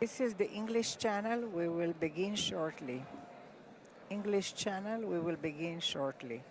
This is the English channel. We will begin shortly. English channel, we will begin shortly.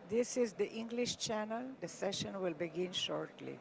This is the English channel. The session will begin shortly.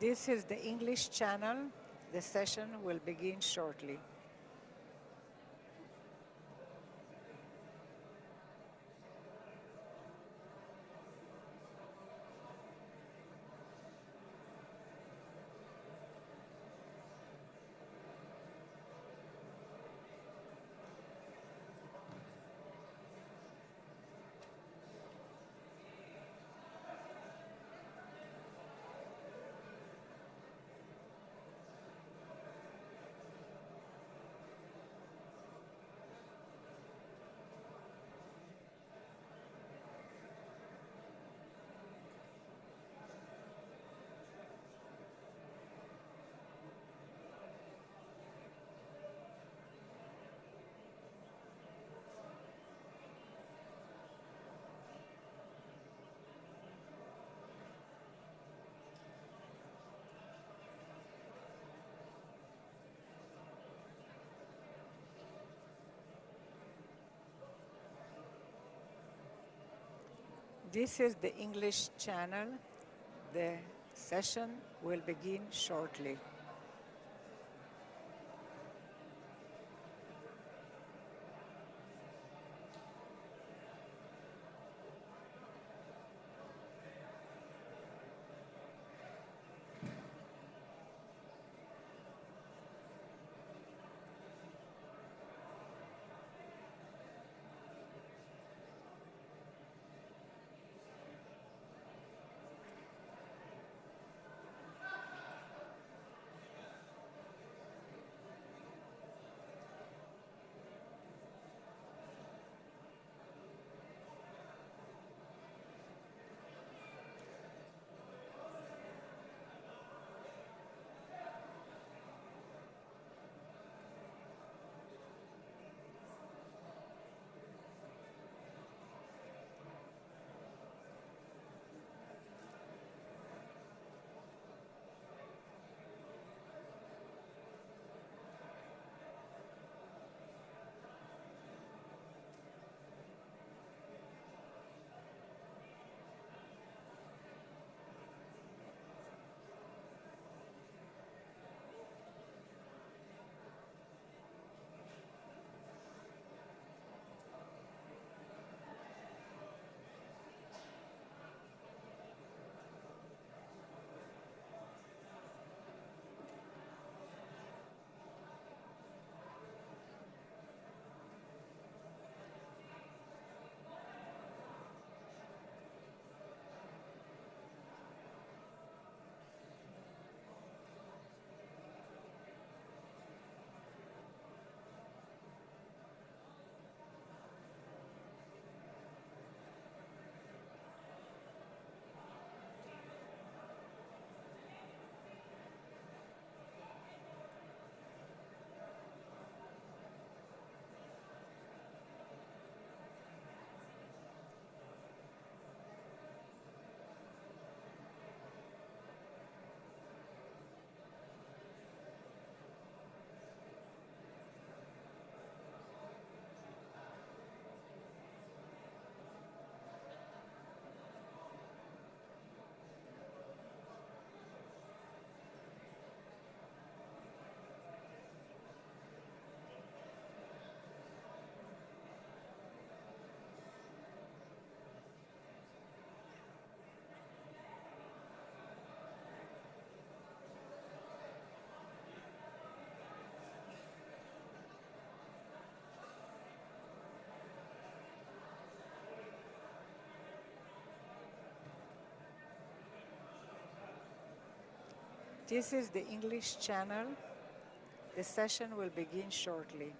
This is the English channel. The session will begin shortly. This is the English channel. The session will begin shortly. This is the English channel. The session will begin shortly.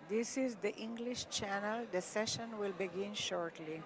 This is the English channel. The session will begin shortly.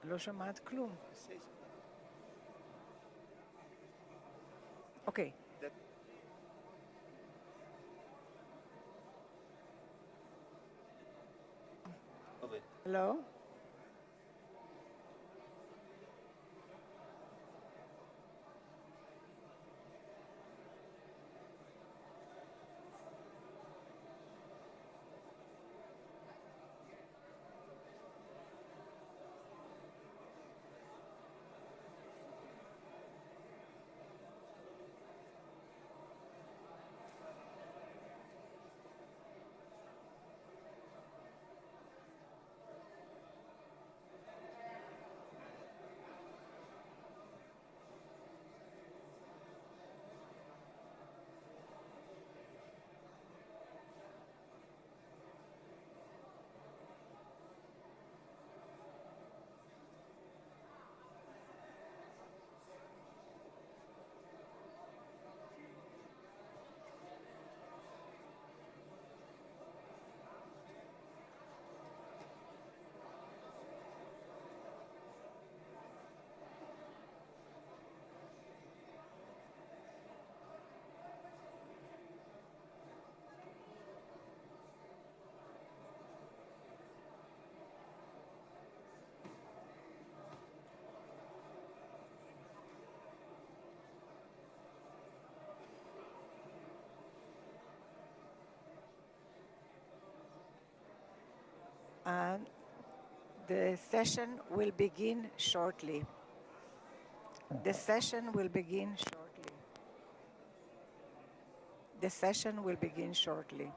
לא שומעת כלום. אוקיי. Hello? The session will begin shortly. The session will begin shortly. The session will begin shortly.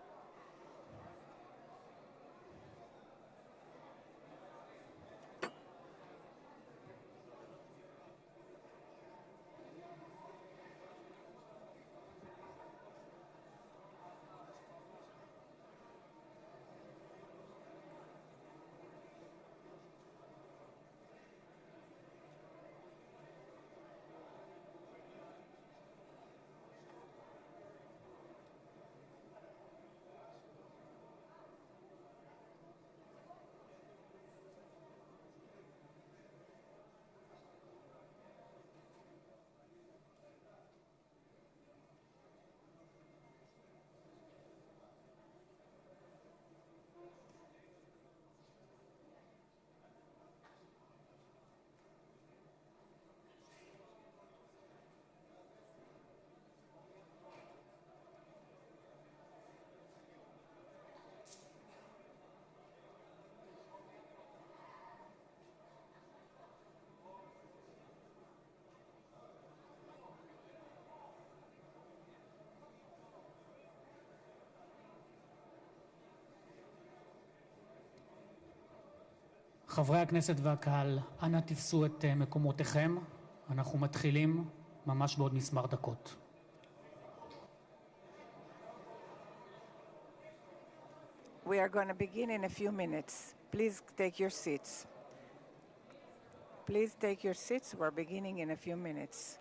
חברי הכנסת והקהל, אנא תפסו את מקומותיכם. אנחנו מתחילים ממש בעוד מספר דקות. We are going to begin in a few minutes. Please take your seats. Please take your seats. We're beginning in a few minutes.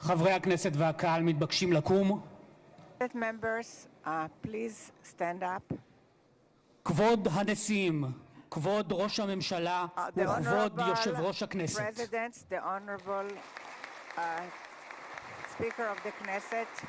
חברי הכנסת והקהל מתבקשים לקום. Members, please stand up. כבוד הנשיאים, כבוד ראש הממשלה The וכבוד honorable יושב ראש הכנסת. presidents, the honorable speaker of the Knesset,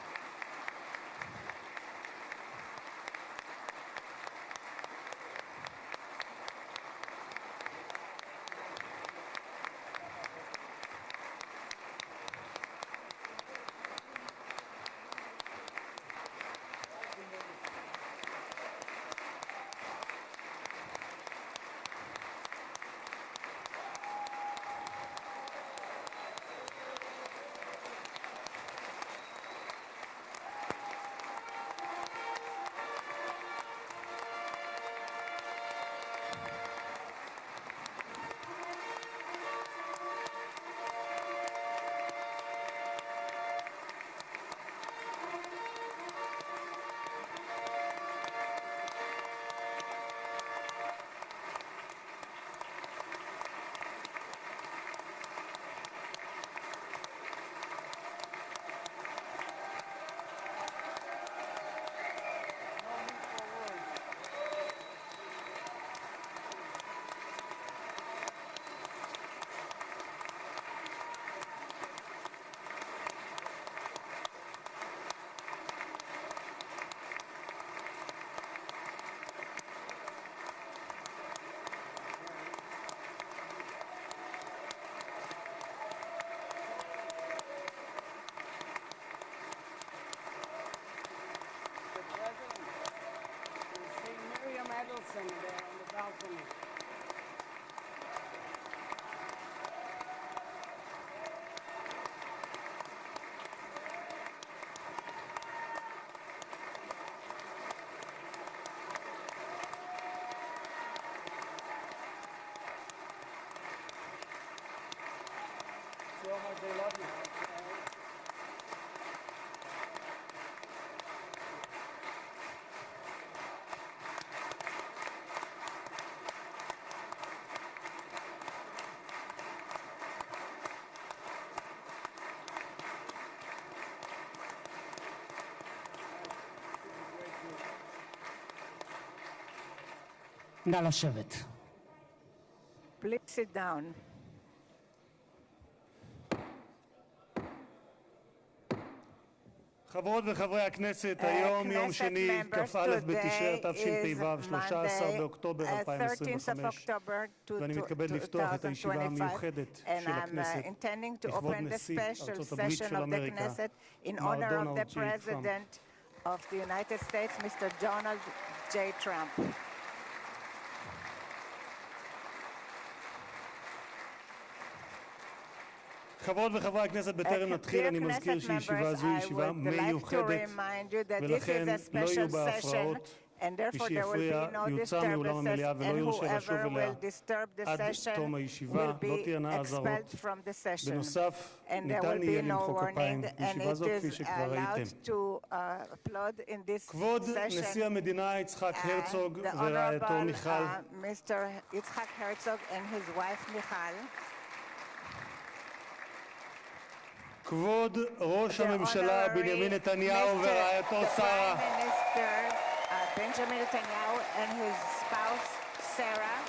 There on the balcony. So much they love you. נא לשבת. please sit down. חברות וחברי הכנסת, היום יום שני, כ"א בתשרי התשפ"ו, 13 באוקטובר 2025, ואני מתכבד לפתוח את הישיבה המיוחדת של הכנסת לכבוד נשיא ארצות הברית של אמריקה, מר דונלד ג'יי טראמפ. Of the United States, Mr. Donald J. Trump. חברות וחברי הכנסת, בטרם נתחיל אני מזכיר שישיבה זו היא ישיבה מיוחדת ולכן לא יהיו בה הפרעות. מי שיפריע יוצא מאולם המליאה ולא יורשה לשוב אליה עד תום הישיבה. לא תהיינה אזהרות. בנוסף, ניתן יהיה למחוא כפיים בישיבה זו כפי שכבר ראיתם. כבוד נשיא המדינה יצחק הרצוג ורעייתו מיכל, כבוד ראש הממשלה בנימין נתניהו ורעייתו שרה, Benjamin Netanyahu and his spouse Sarah,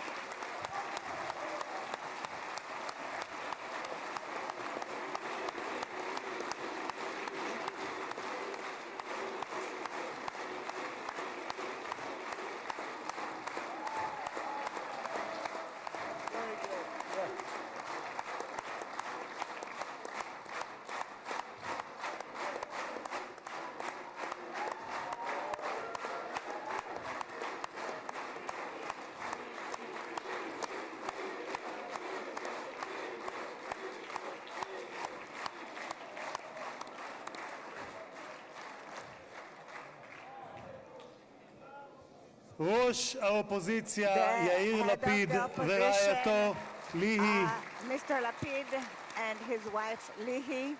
ראש האופוזיציה יאיר לפיד ורעייתו ליהי, Mr. Lapid and his wife Lihi,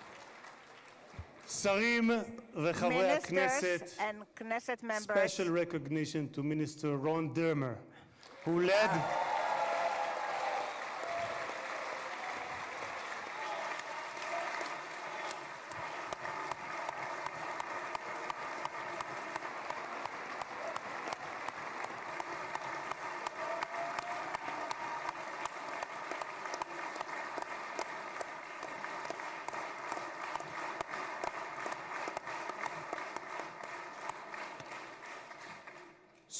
שרים וחברי הכנסת, ministers and Knesset members, special recognition to Minister Ron Dermer, who led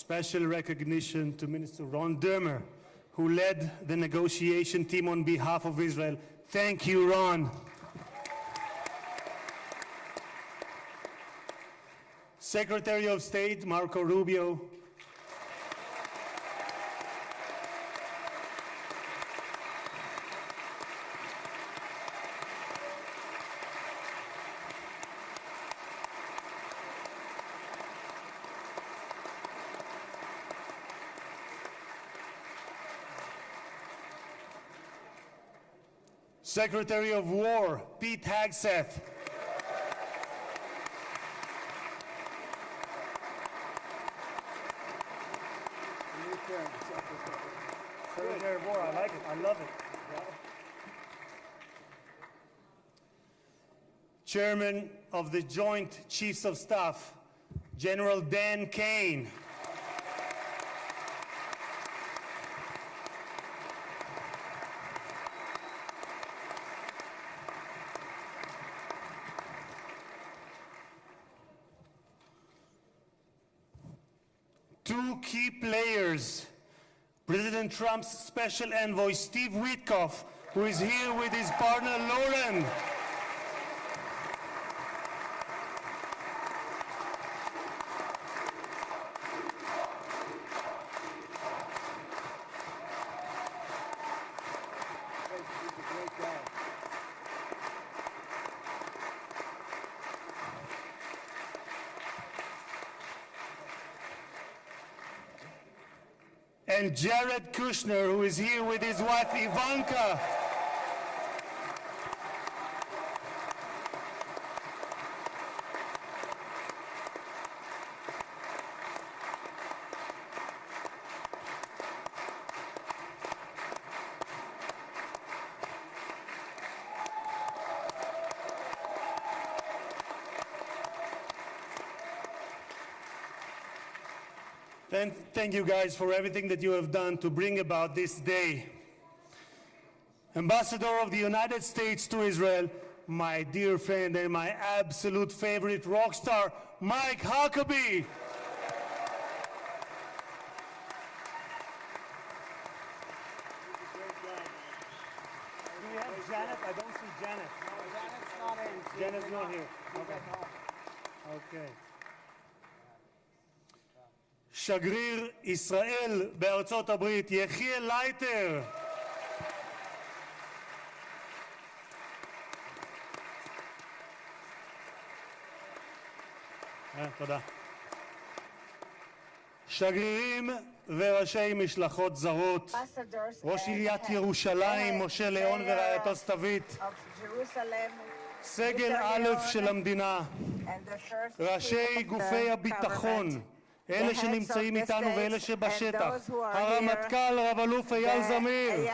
Special recognition to Minister Ron Dermer, who led the negotiation team on behalf of Israel. Thank you, Ron. Secretary of State Marco Rubio, Secretary of War Pete Hegseth, Secretary of War, I like it. I love it. Chairman of the Joint Chiefs of Staff, General Dan Kane. Two key players, President Trump's special envoy, Steve Witkoff, who is here with his partner, Lauren. And Jared Kushner, who is here with his wife, Ivanka. Thank you guys for everything that you have done to bring about this day. Ambassador of the United States to Israel, my dear friend and my absolute favorite rock star, Mike Huckabee. Do we have Janet? I don't see Janet. No, Janet's not in. Janet's not here. Okay. Okay. שגריר ישראל בארצות הברית, יחיאל לייטר. תודה. שגרירים וראשי משלחות זרות, ראש עיריית ירושלים, משה ליאון ורעייתו סתווית, סגל א' של המדינה, ראשי גופי הביטחון, אלה שנמצאים איתנו ואלה שבשטח, הרמטכ"ל רב אלוף אייל זמיר,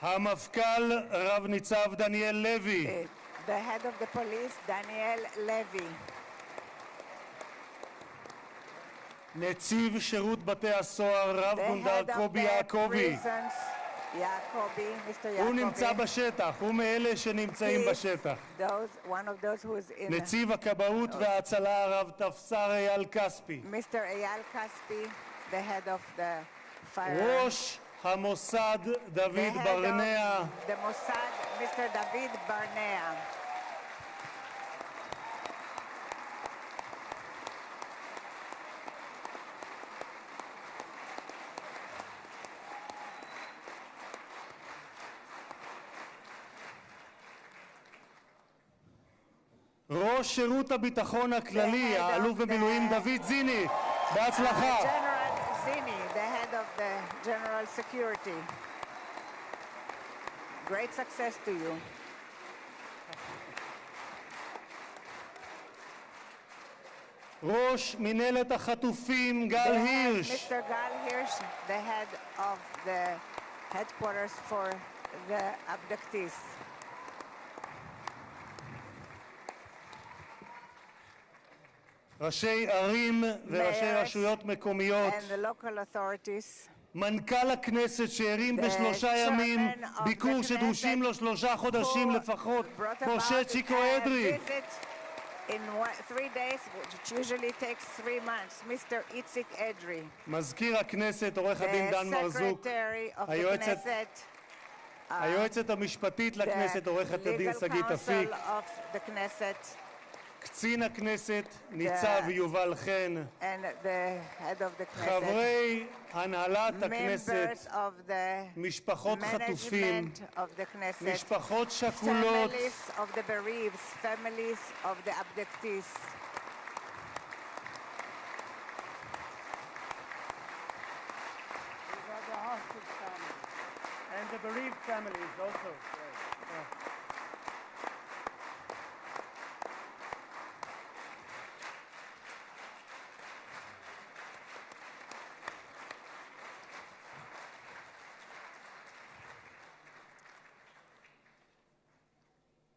המפכ"ל רב ניצב דניאל לוי, the head of the police, Daniel Levy. נציב שירות בתי הסוהר רב גונדר קובי יעקבי. הוא נמצא בשטח, הוא מאלה שנמצאים בשטח. נציב הכבאות וההצלה הרב תפסר אייל כספי. ראש המוסד דוד ברנע. ראש שירות הביטחון הכללי, האלוף במילואים דוד זיני, בהצלחה. General Zini, the head of the General Security. Great success to you. ראש מנהלת החטופים גל הירש. Mr. Gal Hirsch, the head of the headquarters for the abductees. ראשי ערים וראשי רשויות מקומיות, and the local authorities, מנכ"ל הכנסת שהרים בשלושה ימים ביקור שדרושים לו 3 חודשים לפחות, משה צ'יקו אדרי. in 3 days, which usually takes 3 months, Mr. Itzik Edry, מזכיר הכנסת עורך הדין דן the מרזוק, secretary of the היועצת Knesset, היועצת המשפטית לכנסת the עורכת הדין legal שגית אפיק, counsel of the Knesset, קצין הכנסת ניצב יובל חן, and the head of the Knesset, חברי הנהלת הכנסת, members of the משפחות חטופים, management of the Knesset, משפחות שכולות, families of the bereaved, families of the abductees, These are the hostage families. And the bereaved families also.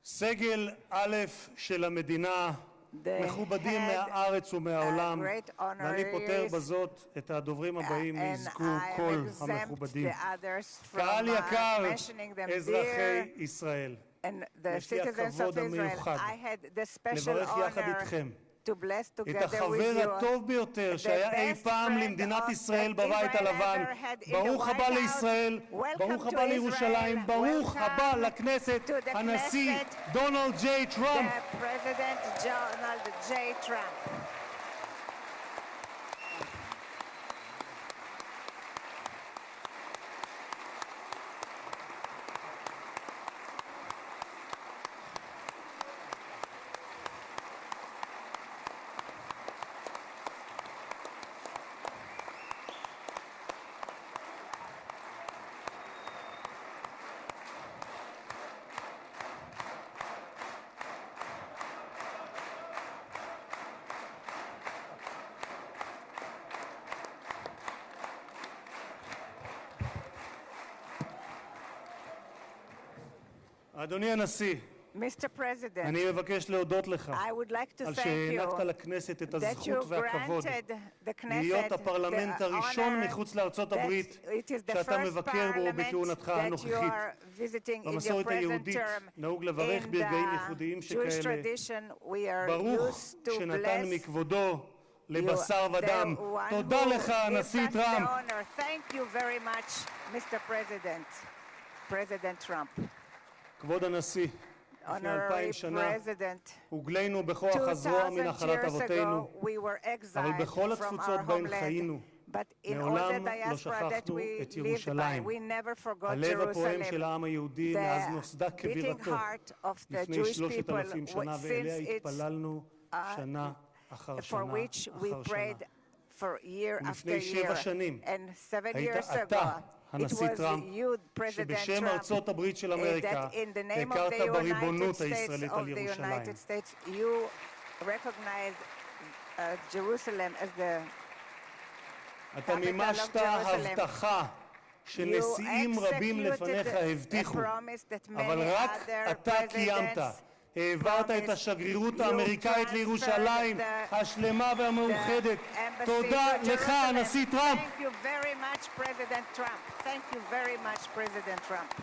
סגל א' של המדינה, מכובדים מהארץ ומהעולם, ואני פותר בזאת את הדוברים הבאים מזכו כל המכובדים. קהל יקר, אזרחי ישראל, יש לי הכבוד המיוחד לברך יחד איתכם את החבר הטוב ביותר שהיה אי פעם למדינת ישראל בבית הלבן. ברוך הבא לישראל, ברוך הבא לירושלים, ברוך הבא לכנסת, הנשיא דונלד ג'יי טראמפ. אדוני הנשיא, Mr. President, אני מבקש להודות לך I would like to על thank you שהענקת לכנסת את that הזכות you והכבוד granted the להיות Knesset הפרלמנט the הראשון honor מחוץ לארצות that הברית it is the שאתה first מבקר בו parliament בכהונתך that you הנוכחית. are visiting in your במסורת present היהודית term. נהוג לברך In ברגעים the ייחודיים Jewish שכאלה. tradition, we are ברוך used to שנתן bless מכבודו לבשר the ודם. one תודה who לך, gives הנשיא us the טראמפ. honor. Thank you very much, Mr. President, President Trump. כבוד הנשיא, לפני 2000 Honorary שנה President, הוגלינו בכוח הזרוע 2,000 מנחלת years אבותינו, ago, we were אבל exiled בכל from התפוצות our בהן homeland. חיינו, But in all the מעולם לא diaspora that שכחנו we את lived by, ירושלים, we never forgot הלב הפועם Jerusalem. של העם היהודי מאז נוסדה The beating כבירתו heart of the לפני Jewish 3,000 people, שנה, ואליה since it's התפללנו שנה אחר for שנה which we אחר שנה. prayed for year after ולפני 7 year. שנים And 7 היית years ago, אתה, it הנשיא was טראמפ, you, President שבשם Trump, ארצות הברית של אמריקה that in the name of הכרת the בריבונות United States הישראלית על of the ירושלים. United States, you recognized Jerusalem as the אתה capital of מימשת Jerusalem. הבטחה שנשיאים רבים לפניך הבטיחו, אבל רק אתה קיימת. העברת את השגרירות האמריקאית לירושלים השלמה והמאוחדת. תודה לך, הנשיא טראמפ. Thank you very much, President Trump. Thank you very much, President Trump.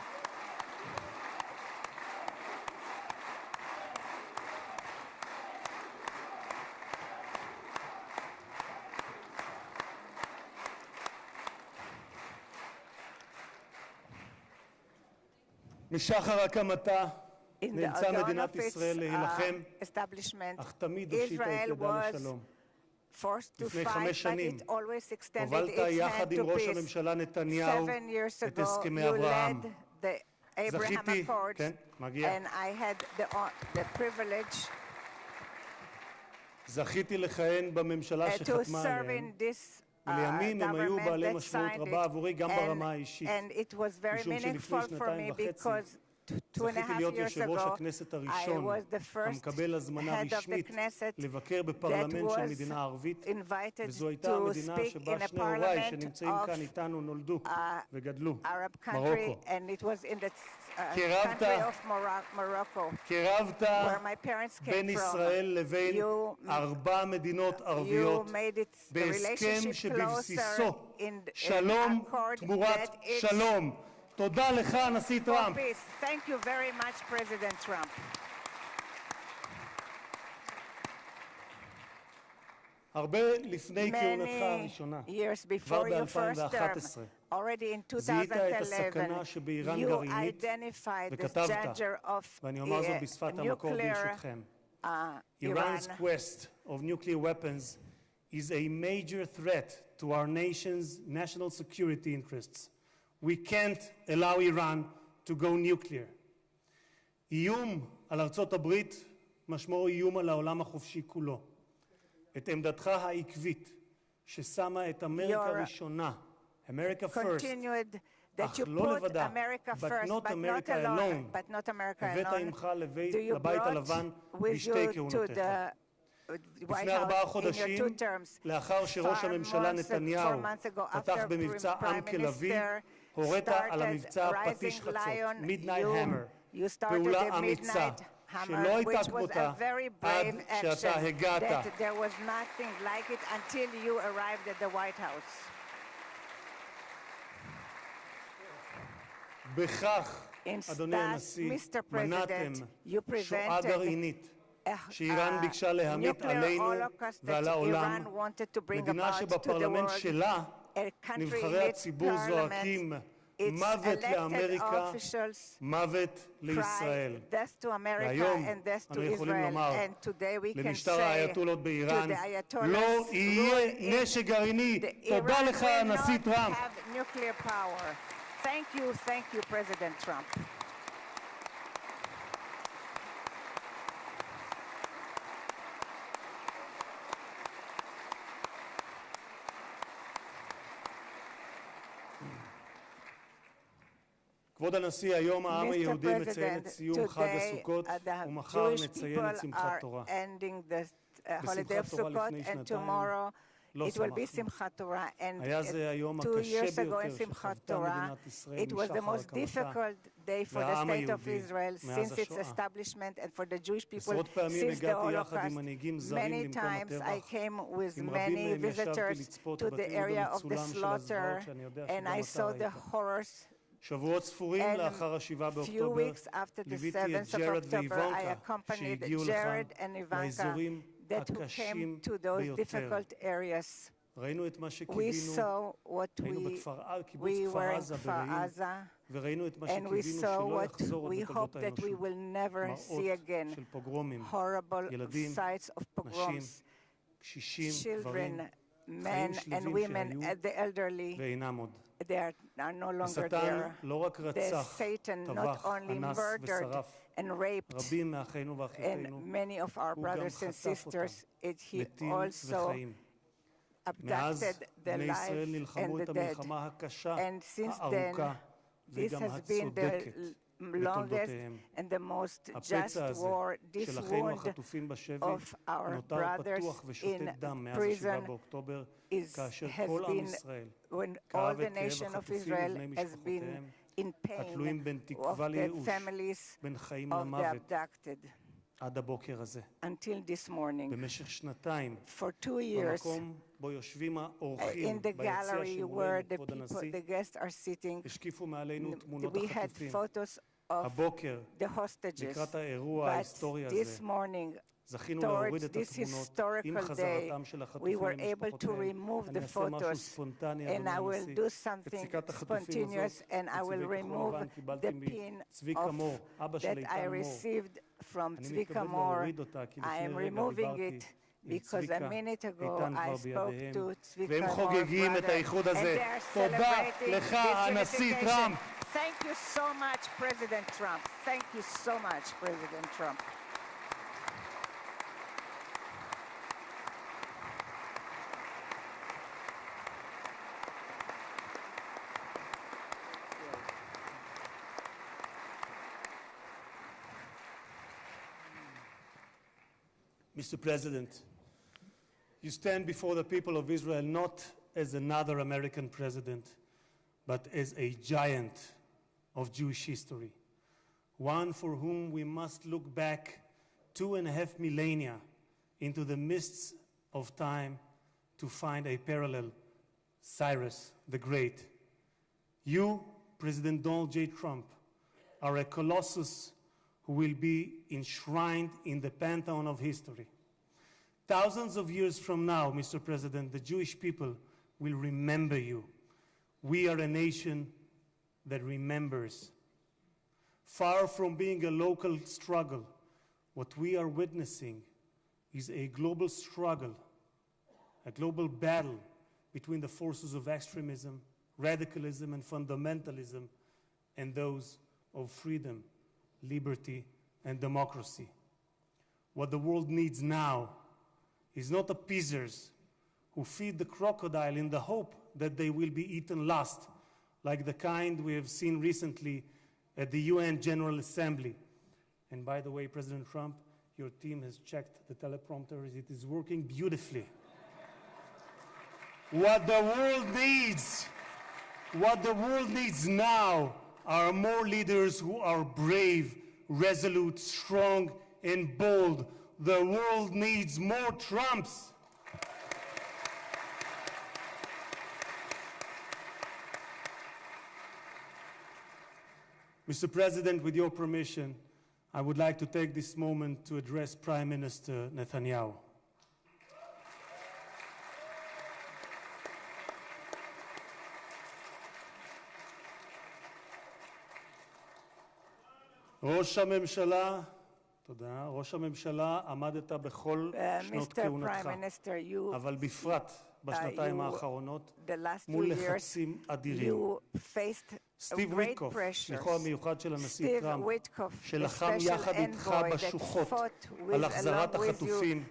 משחר הקמתה In the נאלצה dawn מדינת of its ישראל להילחם, establishment, אך תמיד הושיטה את Israel ידה was לשלום. forced to לפני fight, 5 but שנים it always extended הובלת its יחד hand עם to ראש peace. הממשלה נתניהו 7 years את ago, הסכמי you אברהם. led the Abraham זכיתי, Accords, כן, מגיע. and I had the privilege זכיתי לכהן בממשלה to שחתמה serve עליהם, in this ולימים הם היו government בעלי that משמעות signed רבה עבורי גם it, ברמה האישית. and it was very משום שלפני meaningful for me 2.5 because 2.5 זכיתי להיות years יושב ראש ago, הכנסת I הראשון was the first המקבל הזמנה head of the רשמית Knesset לבקר that בפרלמנט של was מדינה ערבית, invited וזו הייתה to המדינה speak שבה in a שני הוריי parliament שנמצאים of כאן איתנו נולדו וגדלו, Arab country, מרוקו. and it was in the קירבת, country of Morocco, קירבת where my parents בין came from. ישראל לבין You- 4 מדינות ערביות You made it the בהסכם relationship שבבסיסו closer in שלום accord תמורת that it's שלום. תודה לך, הנשיא for טראמפ. peace. Thank you very much, President Trump. הרבה לפני כהונתך הראשונה, Many years כבר before your first ב-2011, term, already in זיהית את הסכנה 2011, שבאיראן you גרעינית identified the וכתבת, danger of ואני אומר זאת בשפת המקור nuclear ברשותכם. Iran. Iran's quest of nuclear weapons is a major threat to our nation's national security interests. We can't allow Iran to go nuclear. איום על ארצות הברית משמעו איום על העולם החופשי כולו. את עמדתך העקבית ששמה את אמריקה ראשונה, America first, Continued that אך you לא put לבדה, America but first, not but not America alone, alone. but not America הבאת alone. עמך You לבית brought הלבן with בשתי you to כהונותיך. the White לפני 4 House in your חודשים, two terms. לאחר שראש הממשלה נתניהו 4 months ago, פתח after במבצע Prime עם כלביא, Minister הורית על started המבצע Rising פטיש חצות, Lion, Midnight Hammer, you started פעולה the אמיצה, Midnight שלא Hammer, הייתה which was כמותה a very עד brave שאתה action, הגעת. that there was nothing like it until you arrived at the White House. בכך, In אדוני that, הנשיא, Mr. מנעתם President, you שואה prevented גרעינית שאיראן a ביקשה להמיט nuclear עלינו holocaust ועל that העולם, Iran wanted to bring מדינה about to the שבפרלמנט world. שלה A country נבחרי in its הציבור זועקים parliament, its מוות elected לאמריקה, officials מוות לישראל. cry death to America והיום and death to אנו יכולים Israel. לומר And today we can למשטר say האייתולות באיראן, to the Ayatollahs לא יהיה rule in נשק גרעיני. the תודה Iran לך, will הנשיא not טראמפ. have nuclear power. Thank you, President Trump. כבוד הנשיא, היום העם Mr. היהודי מציין את President, סיום חג today הסוכות, the ומחר Jewish נציין את people שמחת are תורה. ending the holiday of בשמחת תורה Sukkot, לפני and שנתיים tomorrow לא it will be שמחנו. Simchat Torah. And היה זה היום 2 הקשה years ago in ביותר Simchat שחוותה Torah, מדינת ישראל it was the משחר most הקמתה difficult day for the והעם state of היהודי Israel מאז since its השואה. establishment and for the Jewish people עשרות פעמים since the הגעתי יחד עם Holocaust. מנהיגים זרים Many למקום times I הטבח. came with עם many רבים מהם ישבתי visitors לצפות to the בתיעוד area of the המצולם של הזוועות slaughter, שאני יודע and שגם I אתה saw the ראית. horrors. שבועות ספורים And לאחר ה-7 few באוקטובר, weeks after the ליוויתי את 7th of ג'רד October, I ואיוונקה accompanied שהגיעו לכאן Jared and Ivanka לאזורים that who הקשים came to those ביותר. difficult areas. ראינו את מה We שקיווינו, saw what היינו קיבוץ we כפר were in עזה Kfar ברעים, Aza, וראינו את מה and we שקיווינו saw שלא what יחזור עוד we בתולדות hope that we האנושות. will never see מראות again. של פוגרומים, Horrible ילדים, sights of נשים, pogroms, קשישים, גברים, children, men חיים and שלווים women, שהיו and the elderly. ואינם עוד. They are no longer השטן there. לא רק The רצח, Satan not טבח, only אנס murdered ושרף and raped רבים מאחינו ואחיותינו, and many of our הוא גם brothers and חטף אותם, sisters, he מתים also וחיים. מאז abducted the בני ישראל life נלחמו and את the dead. המלחמה הקשה, And since then, הארוכה, this וגם has been the הצודקת longest בתולדותיהם. and the most just הפצע הזה war, this של אחינו wound החטופים בשבי of our נותר brothers פתוח ושותת in דם מאז ה-7 prison באוקטובר, has כאשר כל עם been, ישראל when all כאב the את כאב nation of החטופים Israel ובני has been משפחותיהם, in התלויים בין pain of תקווה the לייאוש, families בין חיים of the למוות, abducted עד הבוקר הזה. until this morning. במשך שנתיים, For 2 years, במקום בו יושבים האורחים in the ביציע gallery where שמולנו, the כבוד people, הנשיא, the guests are sitting, השקיפו מעלינו תמונות we had החטופים. photos of הבוקר, the hostages. לקראת האירוע But ההיסטורי this הזה, morning, זכינו להוריד towards את this התמונות עם historical day, חזרתם של we החטופים were able to למשפחותיהם. remove אני the אעשה משהו photos, ספונטני, and I אדוני will הנשיא. do את something סיכת החטופים הזאת, spontaneous, and I will מצבעי כחול remove לבן, קיבלתי the pin מצביקה מור, אבא של that I איתן מור. received from אני Tzvika מתכבד Mor. להוריד אותה, כי I לפני am רגע removing דיברתי it עם because a צביקה, minute ago איתן I כבר spoke בידיהם, to Tzvika והם Mor, חוגגים את brother, האיחוד and הזה. they are תודה celebrating לך, this הנשיא unification. טראמפ. Thank you so much, President Trump. Thank you so much, President Trump. Mr. President, you stand before the people of Israel not as another American president, but as a giant of Jewish history. one for whom we must look back 2.5 millennia into the mists of time to find a parallel, Cyrus the Great. You, President Donald J. Trump, are a colossus who will be enshrined in the pantheon of history. Thousands of years from now, Mr. President, the Jewish people will remember you. We are a nation that remembers. Far from being a local struggle, what we are witnessing is a global struggle, a global battle between the forces of extremism, radicalism, and fundamentalism, and those of freedom, liberty, and democracy. What the world needs now is not appeasers who feed the crocodile in the hope that they will be eaten last, like the kind we have seen recently at the UN General Assembly. And by the way, President Trump, your team has checked the teleprompter. It is working beautifully. What the world needs now are more leaders who are brave, resolute, strong, and bold. The world needs more Trumps. Mr. President, with your permission, I would like to take this moment to address Prime Minister Netanyahu. ראש הממשלה, תודה. ראש הממשלה, עמדת בכל שנות כהונתך, אבל בפרט בשנתיים האחרונות, מול לחצים אדירים. סטיב וויטקוף, שליחו המיוחד של הנשיא טראמפ, שלחם יחד איתך בשוחות על החזרת החטופים,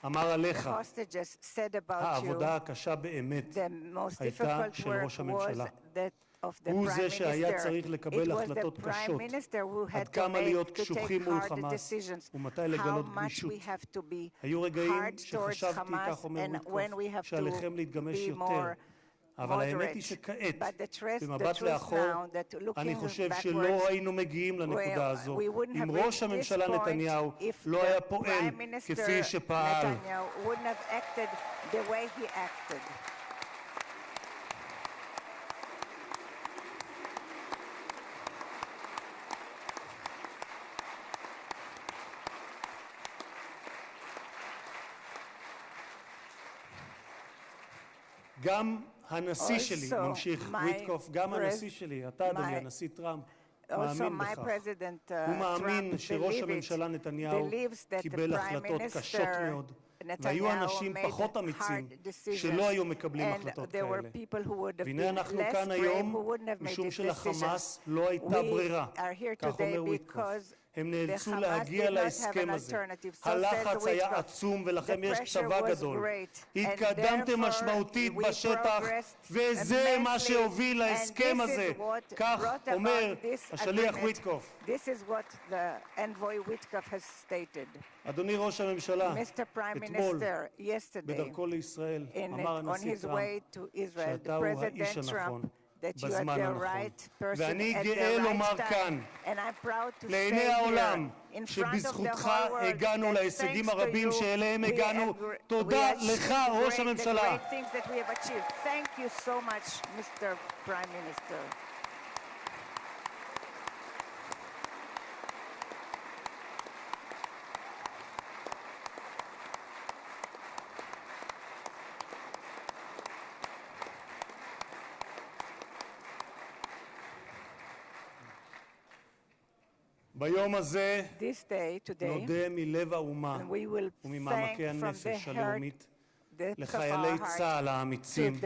אמר עליך, העבודה הקשה באמת הייתה של ראש הממשלה. הוא זה שהיה צריך לקבל החלטות קשות, עד כמה להיות קשוחים מול חמאס ומתי לגלות גמישות. היו רגעים שחשבתי, כך אומר וויטקוף, שעליכם להתגמש יותר, אבל האמת היא שכעת, במבט לאחור, אני חושב שלא היינו מגיעים לנקודה הזו אם ראש הממשלה נתניהו לא היה פועל כפי שפעל. גם הנשיא שלי, ממשיך וויטקוף, גם הנשיא שלי, אתה אדוני, הנשיא טראמפ, מאמין בכך. הוא מאמין שראש הממשלה נתניהו קיבל החלטות קשות מאוד, והיו אנשים פחות אמיצים שלא היו מקבלים החלטות כאלה. והנה אנחנו כאן היום משום שלחמאס לא הייתה ברירה, כך אומר וויטקוף. הם נאלצו להגיע להסכם הזה. הלחץ היה עצום ולכם יש צבא גדול. התקדמתם משמעותית בשטח וזה מה שהוביל להסכם הזה. כך אומר השליח וויטקוף. אדוני ראש הממשלה, אתמול בדרכו לישראל אמר הנשיא טראמפ שאתה הוא האיש הנכון. בזמן הנכון. ואני גאה לומר כאן, לעיני העולם, שבזכותך הגענו להישגים הרבים שאליהם הגענו. תודה לך, ראש הממשלה. ביום הזה נודה מלב האומה וממעמקי הנפש הלאומית לחיילי צה"ל האמיצים,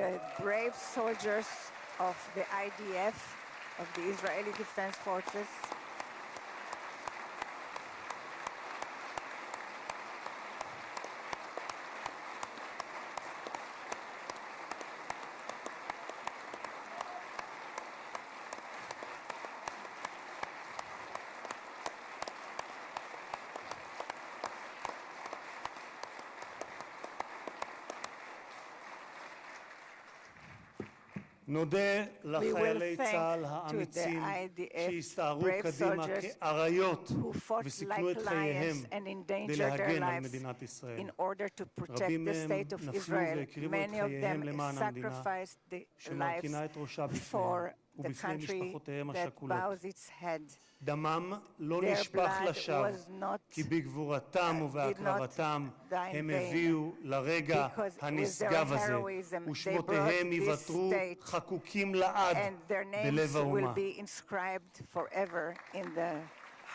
נודה We לחיילי will צה"ל thank to האמיצים the IDF שהסתערו brave קדימה soldiers כאריות who fought וסיכנו like את חייהם lions and כדי endangered their להגן על lives מדינת ישראל. in order to protect רבים the מהם state of נפלו Israel. והקריבו את Many of חייהם them למען המדינה sacrificed their lives שמרכינה את ראשה for בפניהם the ובפני country משפחותיהם that השכולות. bows its head. דמם לא Their נשפך blood לשווא, was not, כי בגבורתם ובהקרבתם die in הם vain, הביאו לרגע because with their הנשגב הזה, heroism they ושמותיהם brought this ייוותרו state, חקוקים לעד and their names בלב will האומה. be inscribed forever in the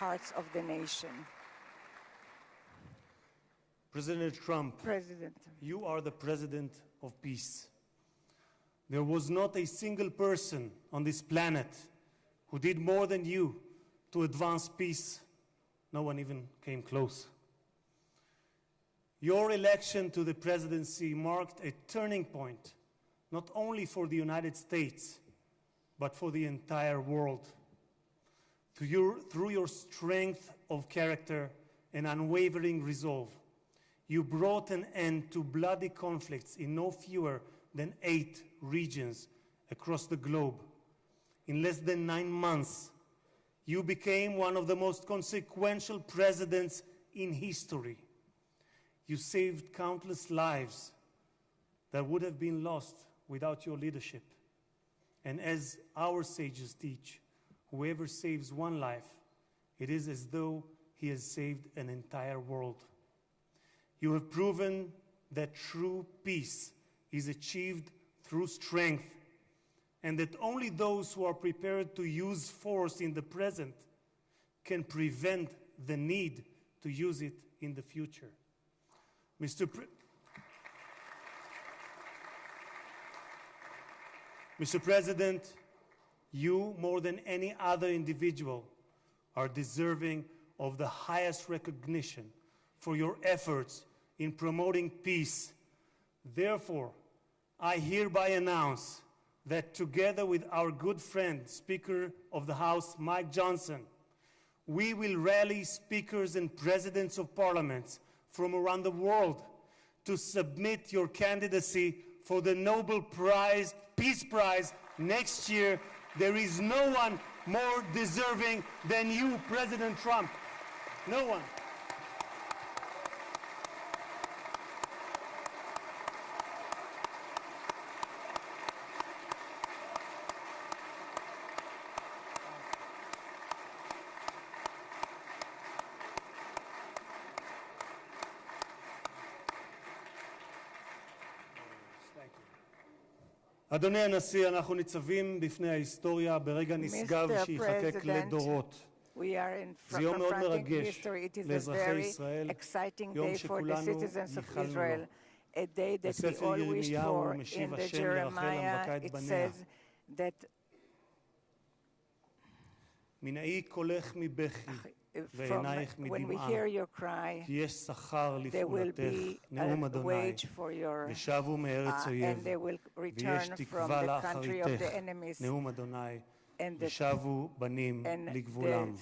hearts of the nation. President Trump, President, you are the president of peace. There was not a single person on this planet who did more than you to advance peace. No one even came close. Your election to the presidency marked a turning point, not only for the United States, but for the entire world. Through your strength of character and unwavering resolve, you brought an end to bloody conflicts in no fewer than 8 regions across the globe. In less than 9 months, you became one of the most consequential presidents in history. You saved countless lives that would have been lost without your leadership. And as our sages teach, whoever saves one life, it is as though he has saved an entire world. You have proven that true peace is achieved through strength, and that only those who are prepared to use force in the present can prevent the need to use it in the future. Mr. President, you, more than any other individual, are deserving of the highest recognition for your efforts in promoting peace. Therefore, I hereby announce that together with our good friend, Speaker of the House, Mike Johnson, we will rally speakers and presidents of parliaments from around the world to submit your candidacy for the Nobel Prize, Peace Prize next year. There is no one more deserving than you, President Trump. No one. אדוני הנשיא, אנחנו ניצבים בפני ההיסטוריה ברגע נשגב שיחקק לדורות. זה יום מאוד מרגש לאזרחי ישראל, יום שכולנו ייחלנו לו. בספר ירמיהו משיב השם לרחל המבכה את בניה. מנעי קולך מבכי ועינייך מדמעה, כי יש שכר לפעולתך, נאום אדוני, ושבו מארץ אויב, ויש תקווה לאחריתך, נאום אדוני, ושבו בנים לגבולם.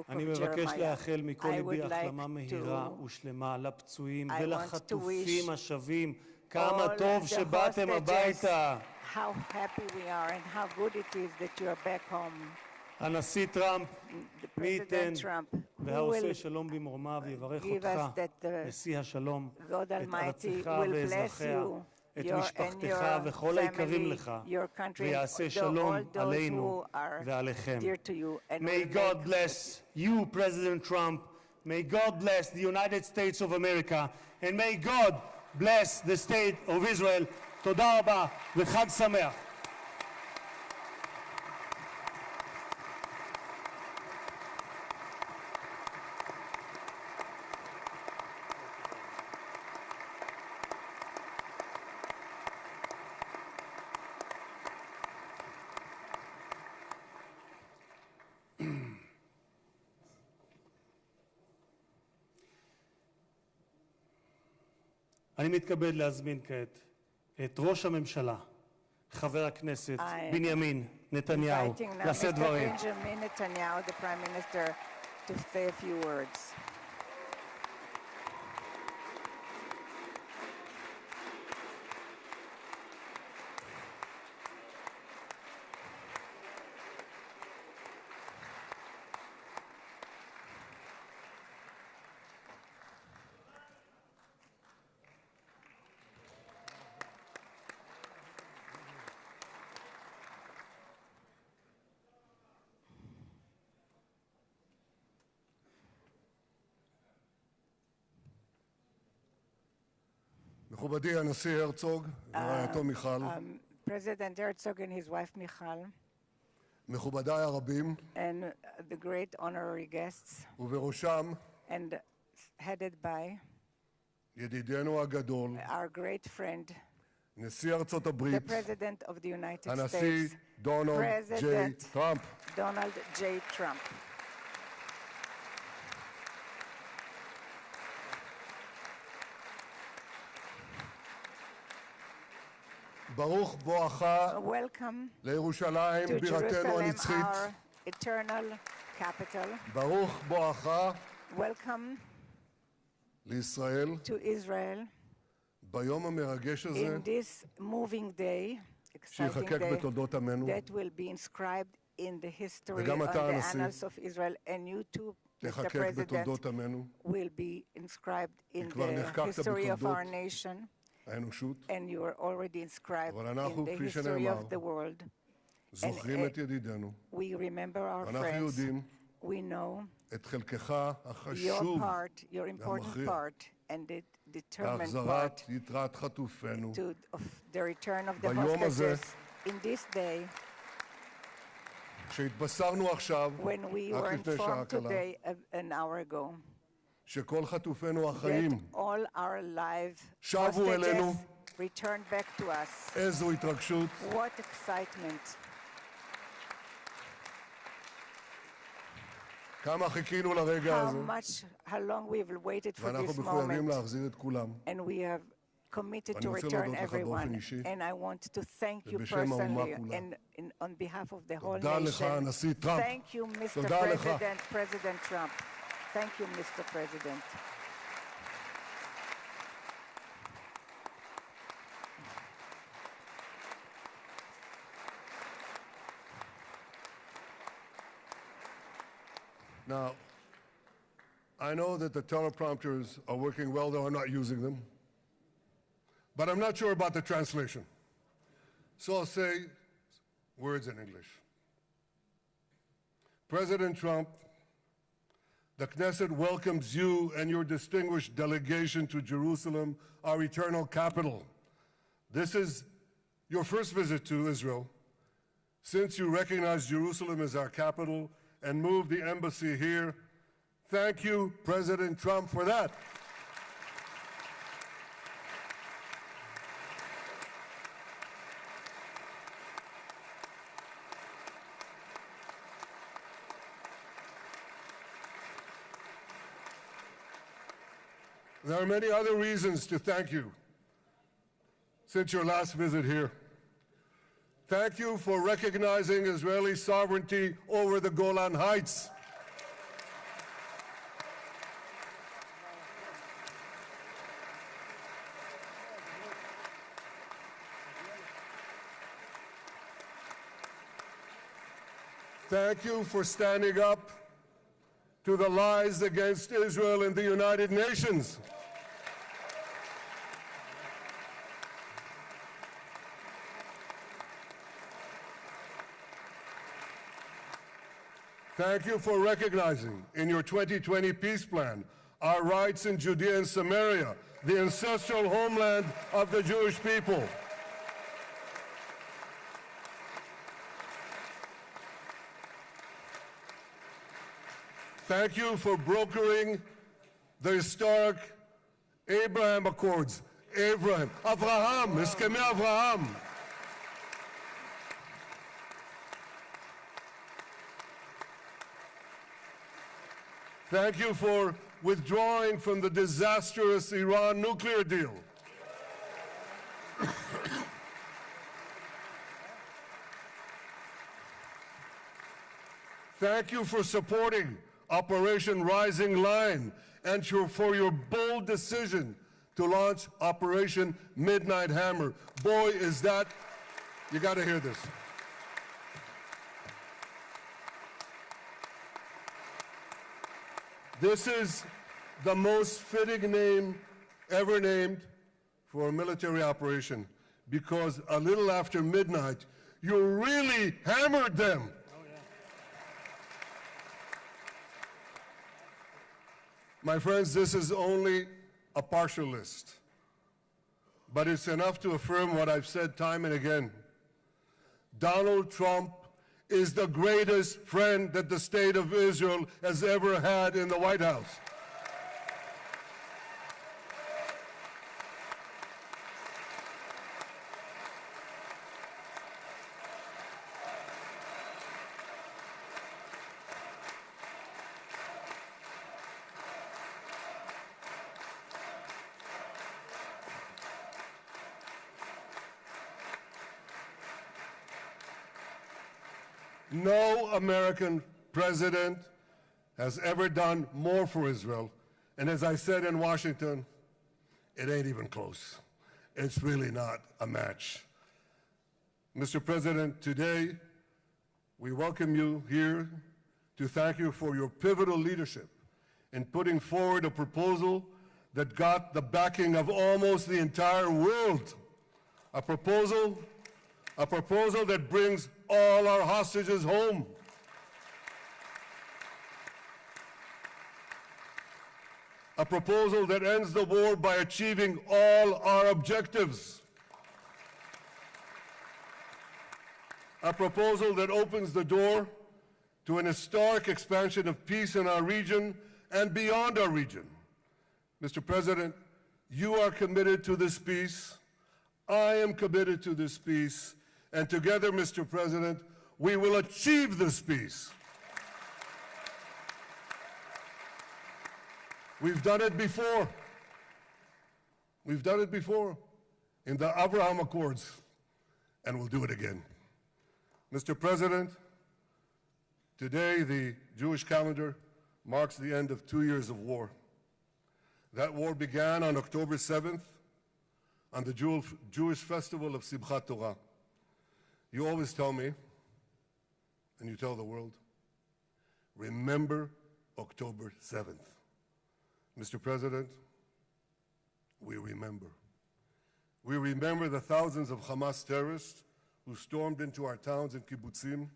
אני מבקש לאחל מכל ליבי החלמה מהירה ושלמה לפצועים ולחטופים השבים. כמה טוב שבאתם הביתה. How happy we are and how good it is that you are back home. הנשיא טראמפ, מי ייתן והעושה שלום במרומיו יברך אותך, נשיא השלום, את ארצך ואזרחיה, את משפחתך וכל היקרים לך, ויעשה שלום עלינו ועליכם. May God bless you, President Trump. May God bless the United States of America. And may God bless the state of Israel. תודה רבה וחג שמח. אני מתכבד להזמין כעת את ראש הממשלה, חבר הכנסת בנימין נתניהו, לשאת דברים. Benjamin Netanyahu, the Prime Minister, to say a few words. מכובדי הנשיא הרצוג ורעייתו מיכל, President Herzog and his wife Michal, מכובדיי הרבים, and the great honorary guests, ובראשם and headed by ידידנו הגדול, our great friend, נשיא ארצות the הברית, President of the United הנשיא States, דונלד ג'יי President טראמפ. Donald J. Trump. ברוך בואך Welcome לירושלים, to בירתנו Jerusalem, הנצחית. our eternal capital. ברוך בואך Welcome לישראל, to Israel ביום המרגש הזה, in this moving day, exciting שיחקק day בתולדות עמנו. that will be inscribed in the history וגם on אתה, the הנשיא, annals of Israel, and you too, Mr. תחקק President, בתולדות עמנו, will be inscribed in כבר the נחקקת history of בתולדות our nation, האנושות. and you are already inscribed אבל אנחנו, in the כפי history שנאמר, of the world. זוכרים את ידידינו, We remember our ואנחנו friends. יודעים We know את חלקך your החשוב part, your important והמכריע part, and the determined בהחזרת part יתרת חטופינו. of the return of the ביום הזה, hostages. In this day, שהתבשרנו עכשיו, when we רק were לפני שעה informed קלה, today, an hour ago, שכל חטופינו that החיים, all our live שבו אלינו. hostages returned back to us. איזו התרגשות, What excitement. כמה חיכינו לרגע הזה, How long we've waited for ואנחנו this מחויבים moment, להחזיר את כולם. and we have committed ואני to רוצה return להודות לך באופן everyone. אישי, And I want to thank you ובשם האומה personally כולה. and on behalf of the whole תודה לך, nation. הנשיא טראמפ. Thank you, Mr. תודה לך. President Trump. Thank you, Mr. President. Now, I know that the teleprompters are working well, though I'm not using them. But I'm not sure about the translation. So I'll say words in English. President Trump, the Knesset welcomes you and your distinguished delegation to Jerusalem, our eternal capital. This is your first visit to Israel. Since you recognize Jerusalem as our capital and moved the embassy here, thank you, President Trump, for that. There are many other reasons to thank you since your last visit here. Thank you for recognizing Israeli sovereignty over the Golan Heights. Thank you for standing up to the lies against Israel in the United Nations. Thank you for recognizing in your 2020 peace plan our rights in Judea and Samaria, the ancestral homeland of the Jewish people. Thank you for brokering the historic Abraham Accords. Abraham, הסכמי אברהם. Thank you for withdrawing from the disastrous Iran nuclear deal. Thank you for supporting Operation Rising Lion and for your bold decision to launch Operation Midnight Hammer. Boy, is that, you got to hear this. This is the most fitting name ever named for a military operation, because a little after midnight, you really hammered them. My friends, this is only a partial list but it's enough to affirm what I've said time and again. Donald Trump is the greatest friend that the state of Israel has ever had in the White House. No American president has ever done more for Israel. And as I said in Washington, it ain't even close. It's really not a match. Mr. President, today we welcome you here to thank you for your pivotal leadership in putting forward a proposal that got the backing of almost the entire world. A proposal that brings all our hostages home. A proposal that ends the war by achieving all our objectives. A proposal that opens the door to an historic expansion of peace in our region and beyond our region. Mr. President, you are committed to this peace. I am committed to this peace. And together, Mr. President, we will achieve this peace. We've done it before. We've done it before in the Abraham Accords, and we'll do it again. Mr. President, today the Jewish calendar marks the end of 2 years of war. That war began on October 7th, on the Jewish festival of Simchat Torah. You always tell me, and you tell the world, remember October 7th. Mr. President, we remember. We remember the thousands of Hamas terrorists who stormed into our towns and kibbutzim.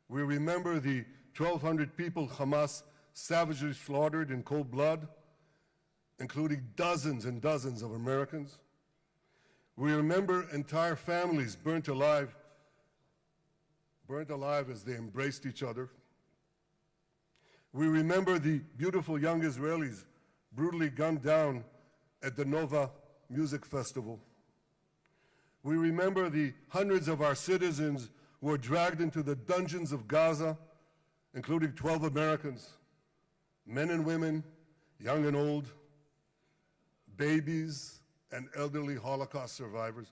We remember the 1,200 people Hamas savagely slaughtered in cold blood, including dozens and dozens of Americans. We remember entire families burnt alive as they embraced each other. We remember the beautiful young Israelis brutally gunned down at the Nova Music Festival. We remember the hundreds of our citizens who were dragged into the dungeons of Gaza, including 12 Americans, men and women, young and old, babies and elderly Holocaust survivors.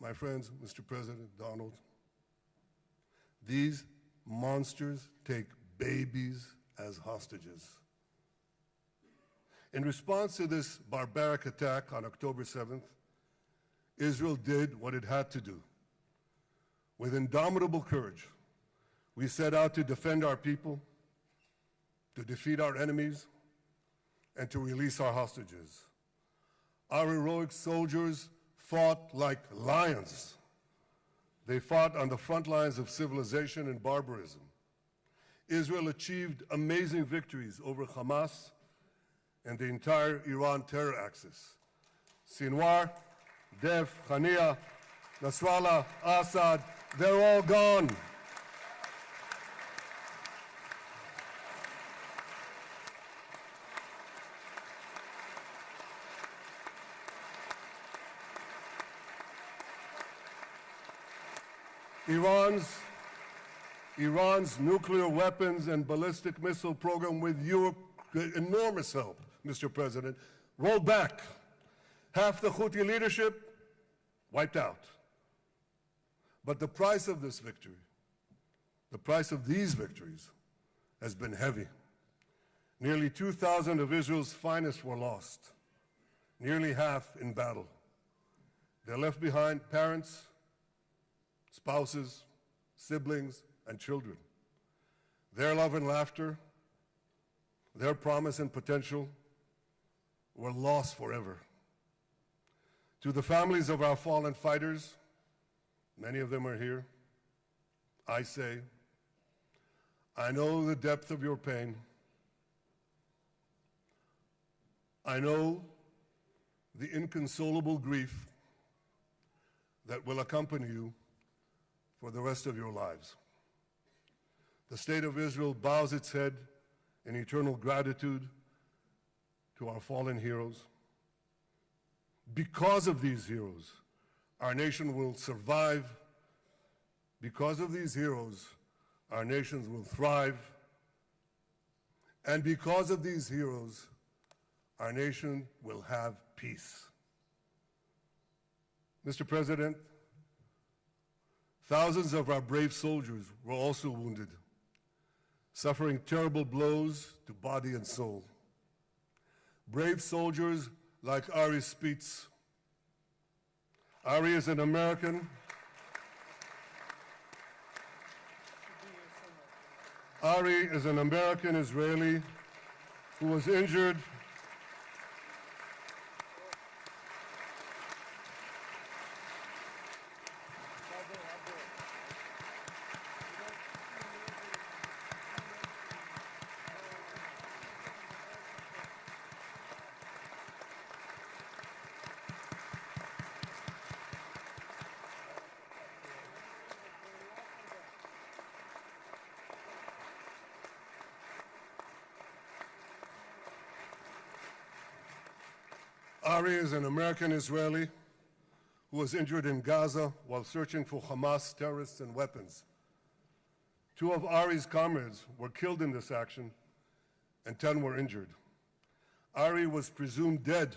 My friends, Mr. President, Donald, these monsters take babies as hostages. In response to this barbaric attack on October 7th, Israel did what it had to do. With indomitable courage, we set out to defend our people, to defeat our enemies, and to release our hostages. Our heroic soldiers fought like lions. They fought on the front lines of civilization and barbarism. Israel achieved amazing victories over Hamas and the entire Iran terror axis. Sinwar, Def, Hania, Nasrallah, Assad, they're all gone. Iran's nuclear weapons and ballistic missile program, with your enormous help, Mr. President, rolled back. Half the Houthi leadership wiped out. But the price of this victory, the price of these victories, has been heavy. Nearly 2,000 of Israel's finest were lost, nearly half in battle. They left behind parents, spouses, siblings, and children. Their love and laughter, their promise and potential were lost forever. To the families of our fallen fighters, many of them are here, I say, I know the depth of your pain. I know the inconsolable grief that will accompany you for the rest of your lives. The State of Israel bows its head in eternal gratitude to our fallen heroes. Because of these heroes, our nation will survive. Because of these heroes, our nations will thrive. And because of these heroes, our nation will have peace. Mr. President, thousands of our brave soldiers were also wounded, suffering terrible blows to body and soul. Brave soldiers like Ari Spitz. Ari is an American. Ari is an American Israeli who was injured Ari is an American Israeli who was injured in Gaza while searching for Hamas terrorists and weapons. 2 of Ari's comrades were killed in this action, and 10 were injured. Ari was presumed dead,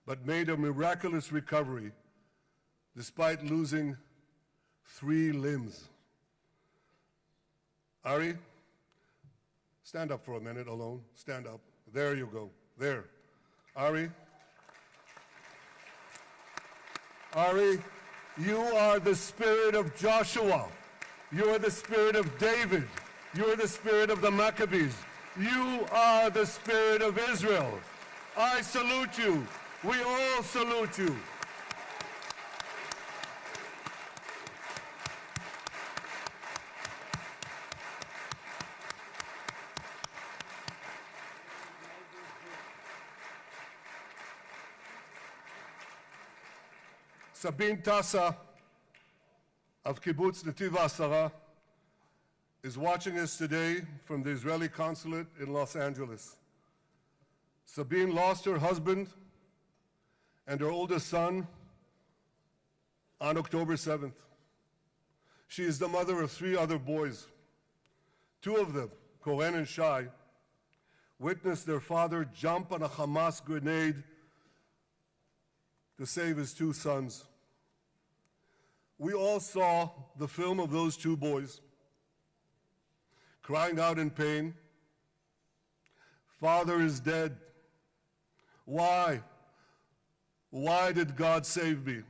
but made a miraculous recovery despite losing 3 limbs. Ari, stand up for a minute alone. Stand up. There you go. There. Ari, you are the spirit of Joshua. You are the spirit of David. You are the spirit of the Maccabees. You are the spirit of Israel. I salute you. We all salute you. Sabine Tassa of Kibbutz Netiv HaAsara is watching us today from the Israeli consulate in Los Angeles. Sabine lost her husband and her oldest son on October 7th. She is the mother of 3 other boys. 2 of them, Koren and Shai, witnessed their father jump on a Hamas grenade to save his 2 sons. We all saw the film of those 2 boys crying out in pain, "Father is dead. Why? Why did God save me?"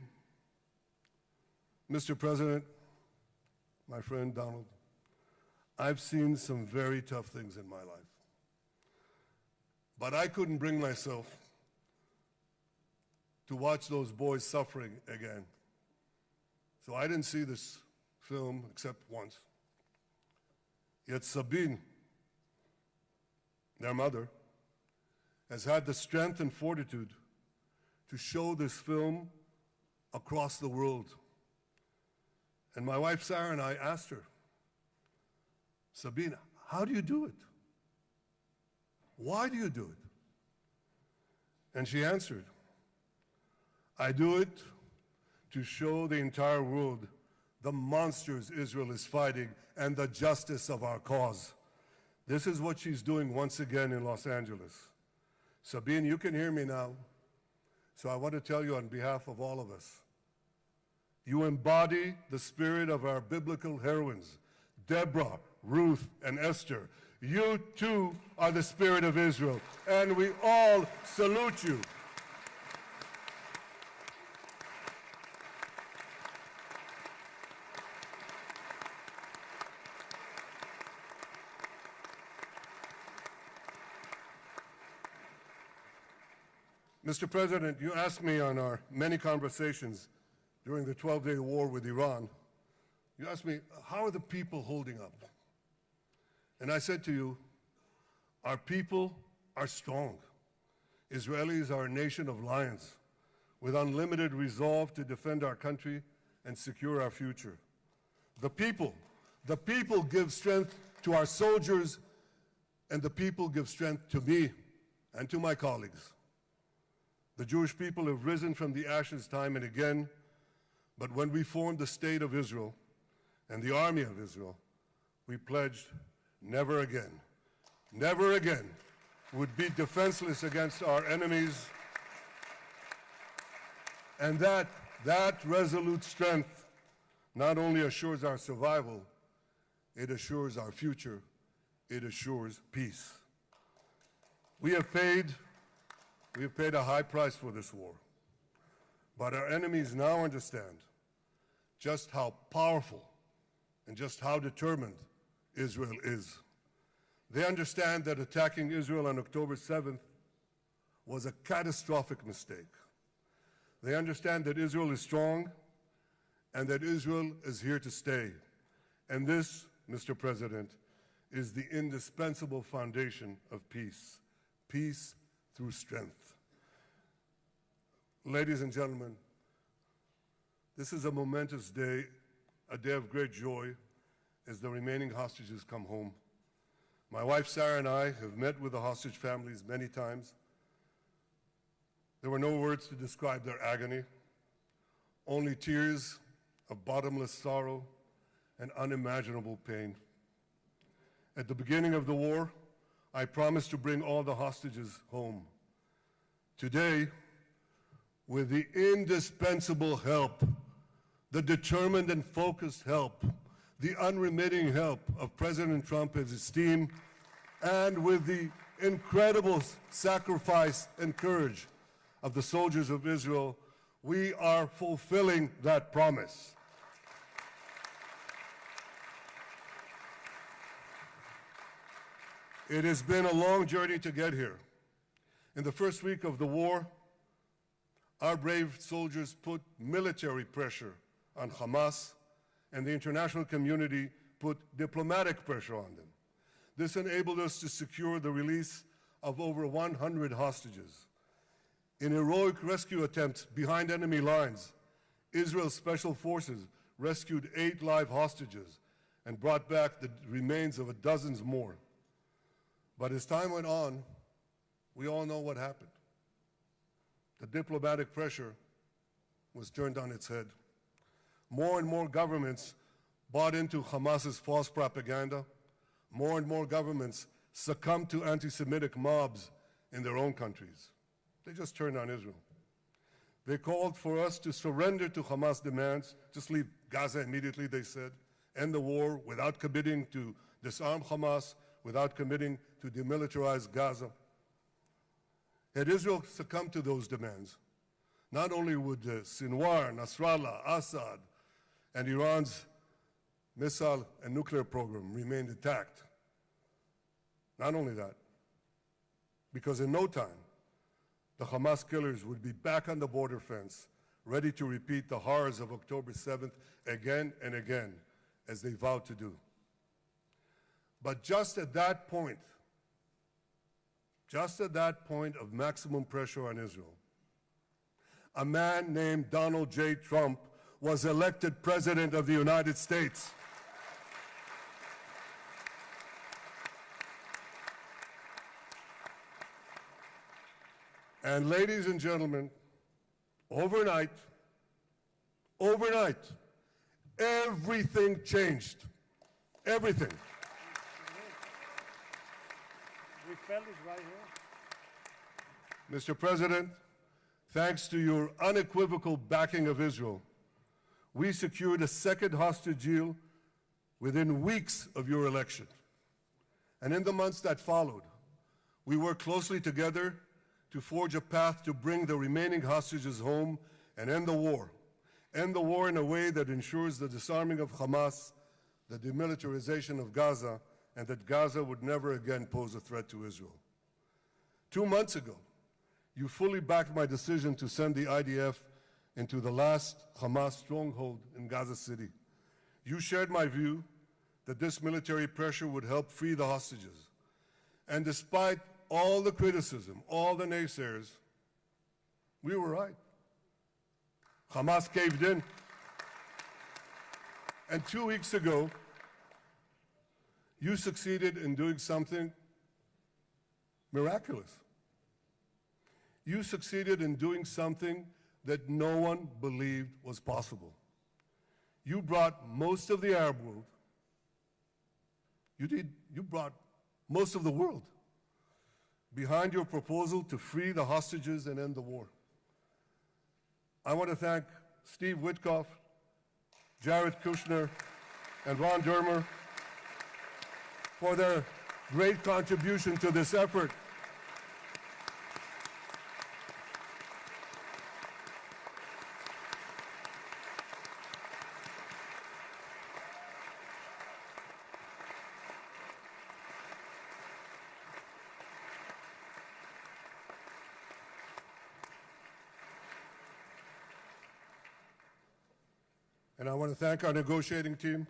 Mr. President, my friend Donald, I've seen some very tough things in my life. But I couldn't bring myself to watch those boys suffering again. So I didn't see this film except once. Yet Sabine, their mother, has had the strength and fortitude to show this film across the world. And my wife Sarah and I asked her, "Sabine, how do you do it? Why do you do it?" And she answered, "I do it to show the entire world the monsters Israel is fighting and the justice of our cause." This is what she's doing once again in Los Angeles. Sabine, you can hear me now, so I want to tell you on behalf of all of us, you embody the spirit of our biblical heroines, Deborah, Ruth, and Esther. You too are the spirit of Israel, and we all salute you. Mr. President, you asked me on our many conversations during the 12-day war with Iran, you asked me, how are the people holding up? And I said to you, our people are strong. Israelis are a nation of lions with unlimited resolve to defend our country and secure our future. The people give strength to our soldiers, and the people give strength to me and to my colleagues. The Jewish people have risen from the ashes time and again, but when we formed the State of Israel and the Army of Israel, we pledged never again would be defenseless against our enemies. And that resolute strength not only assures our survival, it assures our future, it assures peace. We have paid a high price for this war, but our enemies now understand just how powerful and just how determined Israel is. They understand that attacking Israel on October 7th was a catastrophic mistake. They understand that Israel is strong and that Israel is here to stay. And this, Mr. President, is the indispensable foundation of peace. Peace through strength. Ladies and gentlemen, this is a momentous day, a day of great joy as the remaining hostages come home. My wife Sarah and I have met with the hostage families many times. There were no words to describe their agony, only tears of bottomless sorrow and unimaginable pain. At the beginning of the war, I promised to bring all the hostages home. Today, with the indispensable help, the determined and focused help, the unremitting help of President Trump and his team, and with the incredible sacrifice and courage of the soldiers of Israel, we are fulfilling that promise. It has been a long journey to get here. In the first week of the war, our brave soldiers put military pressure on Hamas, and the international community put diplomatic pressure on them. This enabled us to secure the release of over 100 hostages. In heroic rescue attempts behind enemy lines, Israel's special forces rescued 8 live hostages and brought back the remains of dozens more. But as time went on, we all know what happened. The diplomatic pressure was turned on its head. More and more governments bought into Hamas's false propaganda. More and more governments succumbed to anti-Semitic mobs in their own countries. They just turned on Israel. They called for us to surrender to Hamas demands, just leave Gaza immediately, they said, end the war without committing to disarm Hamas, without committing to demilitarize Gaza. Had Israel succumbed to those demands, not only would Sinwar, Nasrallah, Assad, and Iran's missile and nuclear program remain intact. Not only that, because in no time, the Hamas killers would be back on the border fence, ready to repeat the horrors of October 7th again and again, as they vowed to do. But just at that point of maximum pressure on Israel, a man named Donald J. Trump was elected President of the United States. And ladies and gentlemen, overnight, everything changed. Everything. We felt it right here. Mr. President, thanks to your unequivocal backing of Israel, we secured a second hostage deal within weeks of your election. And in the months that followed, we worked closely together to forge a path to bring the remaining hostages home and end the war. End the war in a way that ensures the disarming of Hamas, the demilitarization of Gaza, and that Gaza would never again pose a threat to Israel. 2 months ago, you fully backed my decision to send the IDF into the last Hamas stronghold in Gaza City. You shared my view that this military pressure would help free the hostages. And despite all the criticism, all the naysayers, we were right. Hamas caved in. And 2 weeks ago, you succeeded in doing something miraculous. You succeeded in doing something that no one believed was possible. You brought most of the Arab world, you brought most of the world behind your proposal to free the hostages and end the war. I want to thank Steve Witkoff, Jared Kushner, and Ron Dermer for their great contribution to this effort. And I want to thank our negotiating team.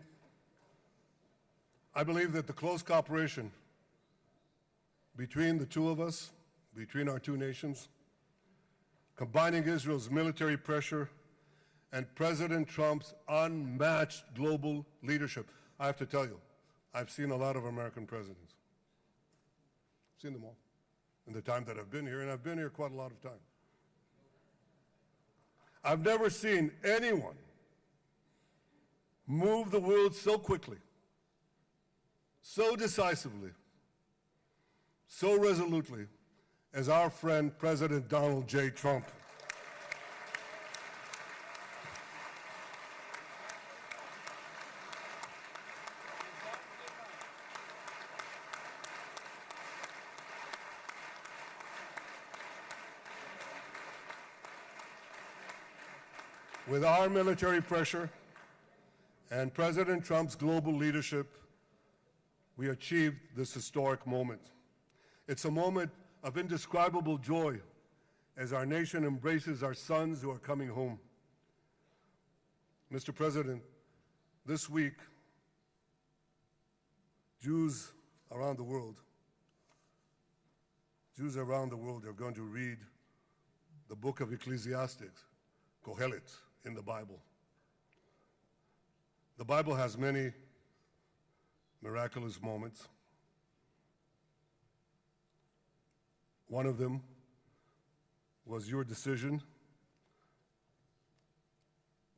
I believe that the close cooperation between the two of us, between our two nations, combining Israel's military pressure and President Trump's unmatched global leadership. I have to tell you, I've seen a lot of American presidents. I've seen them all in the time that I've been here, and I've been here quite a lot of time. I've never seen anyone move the world so quickly, so decisively, so resolutely as our friend President Donald J. Trump. With our military pressure and President Trump's global leadership, we achieved this historic moment. It's a moment of indescribable joy as our nation embraces our sons who are coming home. Mr. President, this week, Jews around the world are going to read the book of Ecclesiastes, Kohelet, in the Bible. The Bible has many miraculous moments. One of them was your decision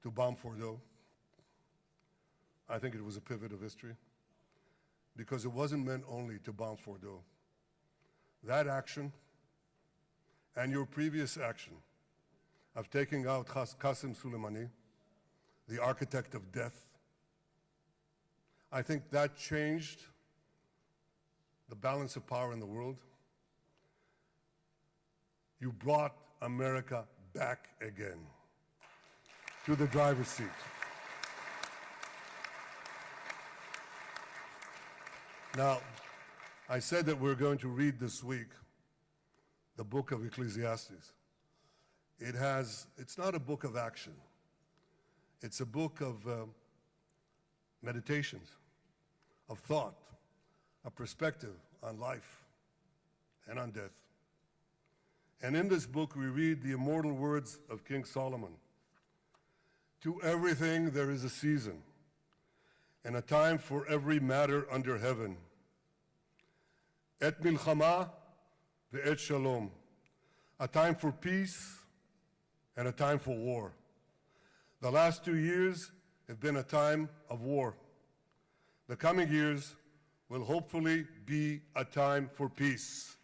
to bomb Fordo. I think it was a pivot of history because it wasn't meant only to bomb Fordo. That action and your previous action of taking out Qasem Soleimani, the architect of death, I think that changed the balance of power in the world. You brought America back again to the driver's seat. Now, I said that we're going to read this week the book of Ecclesiastes. It's not a book of action. It's a book of meditations, of thought, a perspective on life and on death. And in this book, we read the immortal words of King Solomon. To everything there is a season, and a time for every matter under heaven. Et milchama ve'et shalom. A time for peace and a time for war. The last 2 years have been a time of war. The coming years will hopefully be a time for peace.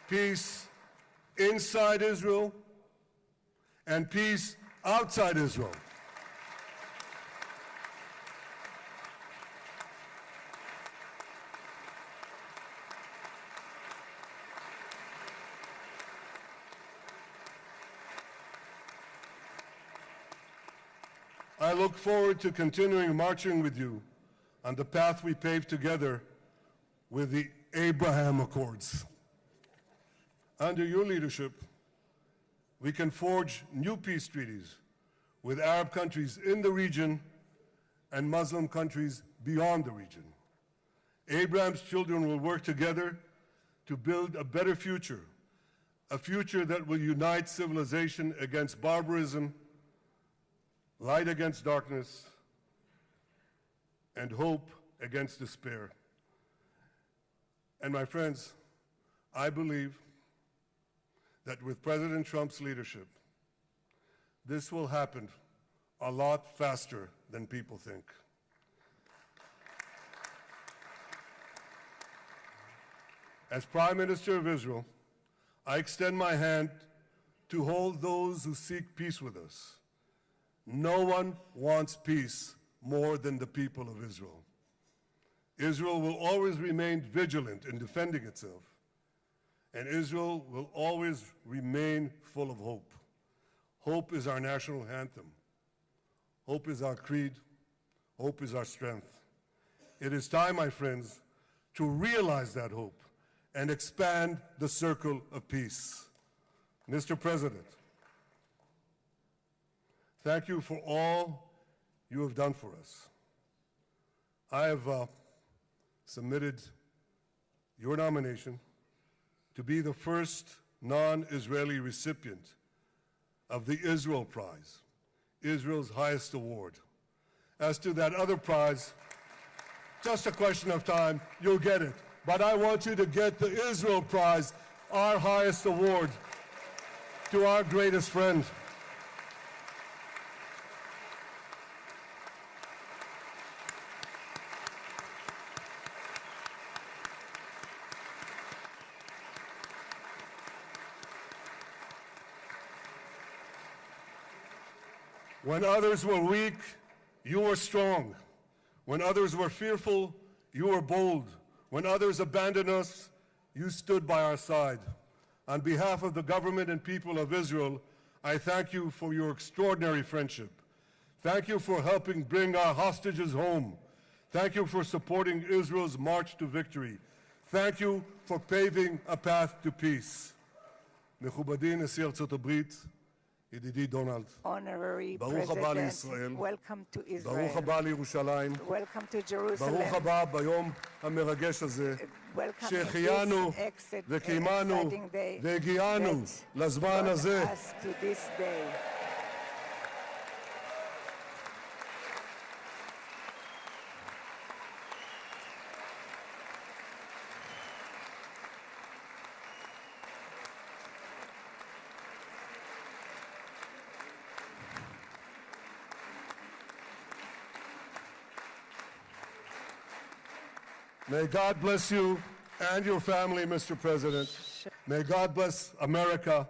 Peace inside Israel and peace outside Israel. I look forward to continuing marching with you on the path we paved together with the Abraham Accords. Under your leadership, we can forge new peace treaties with Arab countries in the region and Muslim countries beyond the region. Abraham's children will work together to build a better future, a future that will unite civilization against barbarism, light against darkness, and hope against despair. And my friends, I believe that with President Trump's leadership, this will happen a lot faster than people think. As Prime Minister of Israel, I extend my hand to hold those who seek peace with us. No one wants peace more than the people of Israel. Israel will always remain vigilant in defending itself, and Israel will always remain full of hope. Hope is our national anthem. Hope is our creed. Hope is our strength. It is time, my friends, to realize that hope and expand the circle of peace. Mr. President, thank you for all you have done for us. I have submitted your nomination to be the first non-Israeli recipient of the Israel Prize, Israel's highest award. As to that other prize, just a question of time, you'll get it. But I want you to get the Israel Prize, our highest award, to our greatest friend. When others were weak, you were strong. When others were fearful, you were bold. When others abandoned us, you stood by our side. On behalf of the government and people of Israel, I thank you for your extraordinary friendship. Thank you for helping bring our hostages home. Thank you for supporting Israel's march to victory. Thank you for paving a path to peace. מכובדי נשיא ארצות הברית, ידידי דונלד, Honorary ברוך הבא President, לישראל, welcome to ברוך Israel. הבא לירושלים, Welcome to Jerusalem. ברוך הבא ביום המרגש הזה, Welcome to שהחיינו this וקיימנו exciting day והגיענו that לזמן brought הזה. us to this day. May God bless you and your family, Mr. President. May God bless America.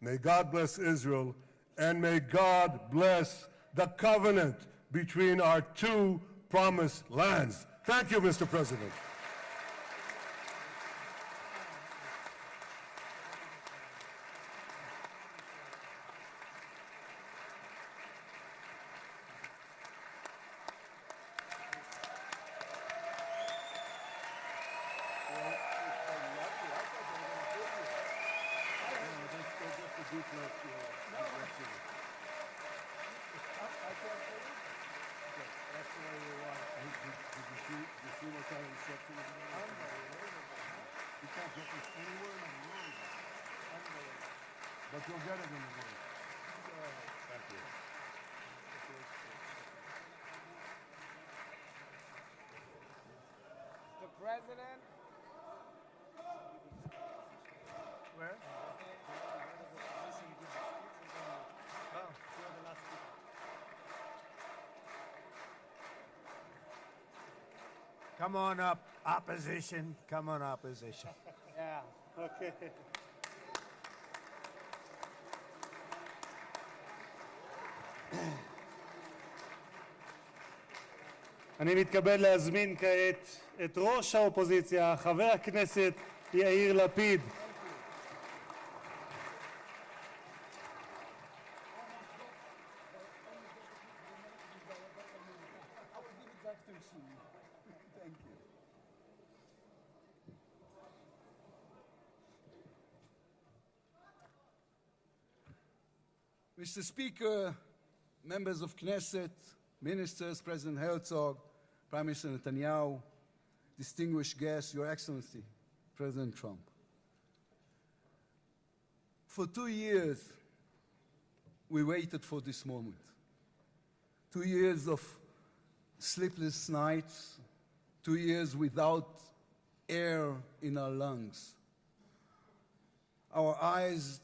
May God bless Israel. And may God bless the covenant between our two promised lands. Thank you, Mr. President. But you'll get it in the morning. Thank you. The president. Where? Come on up, opposition. Come on, opposition. Yeah, okay. אני מתכבד להזמין כעת את ראש האופוזיציה, חבר הכנסת יאיר לפיד. Mr. Speaker, members of Knesset, ministers, President Herzog, Prime Minister Netanyahu, distinguished guests, Your Excellency, President Trump. For 2 years, we waited for this moment. 2 years of sleepless nights, 2 years without air in our lungs. Our eyes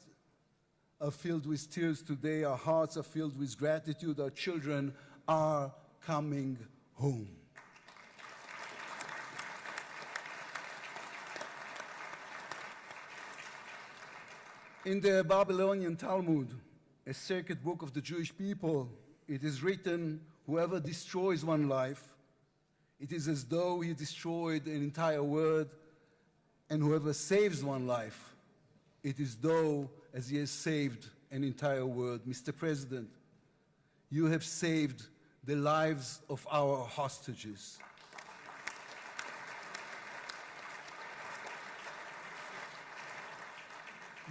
are filled with tears today, our hearts are filled with gratitude, our children are coming home. In the Babylonian Talmud, a sacred book of the Jewish people, it is written, whoever destroys one life, it is as though he destroyed an entire world, and whoever saves one life, it is though as he has saved an entire world. Mr. President, you have saved the lives of our hostages.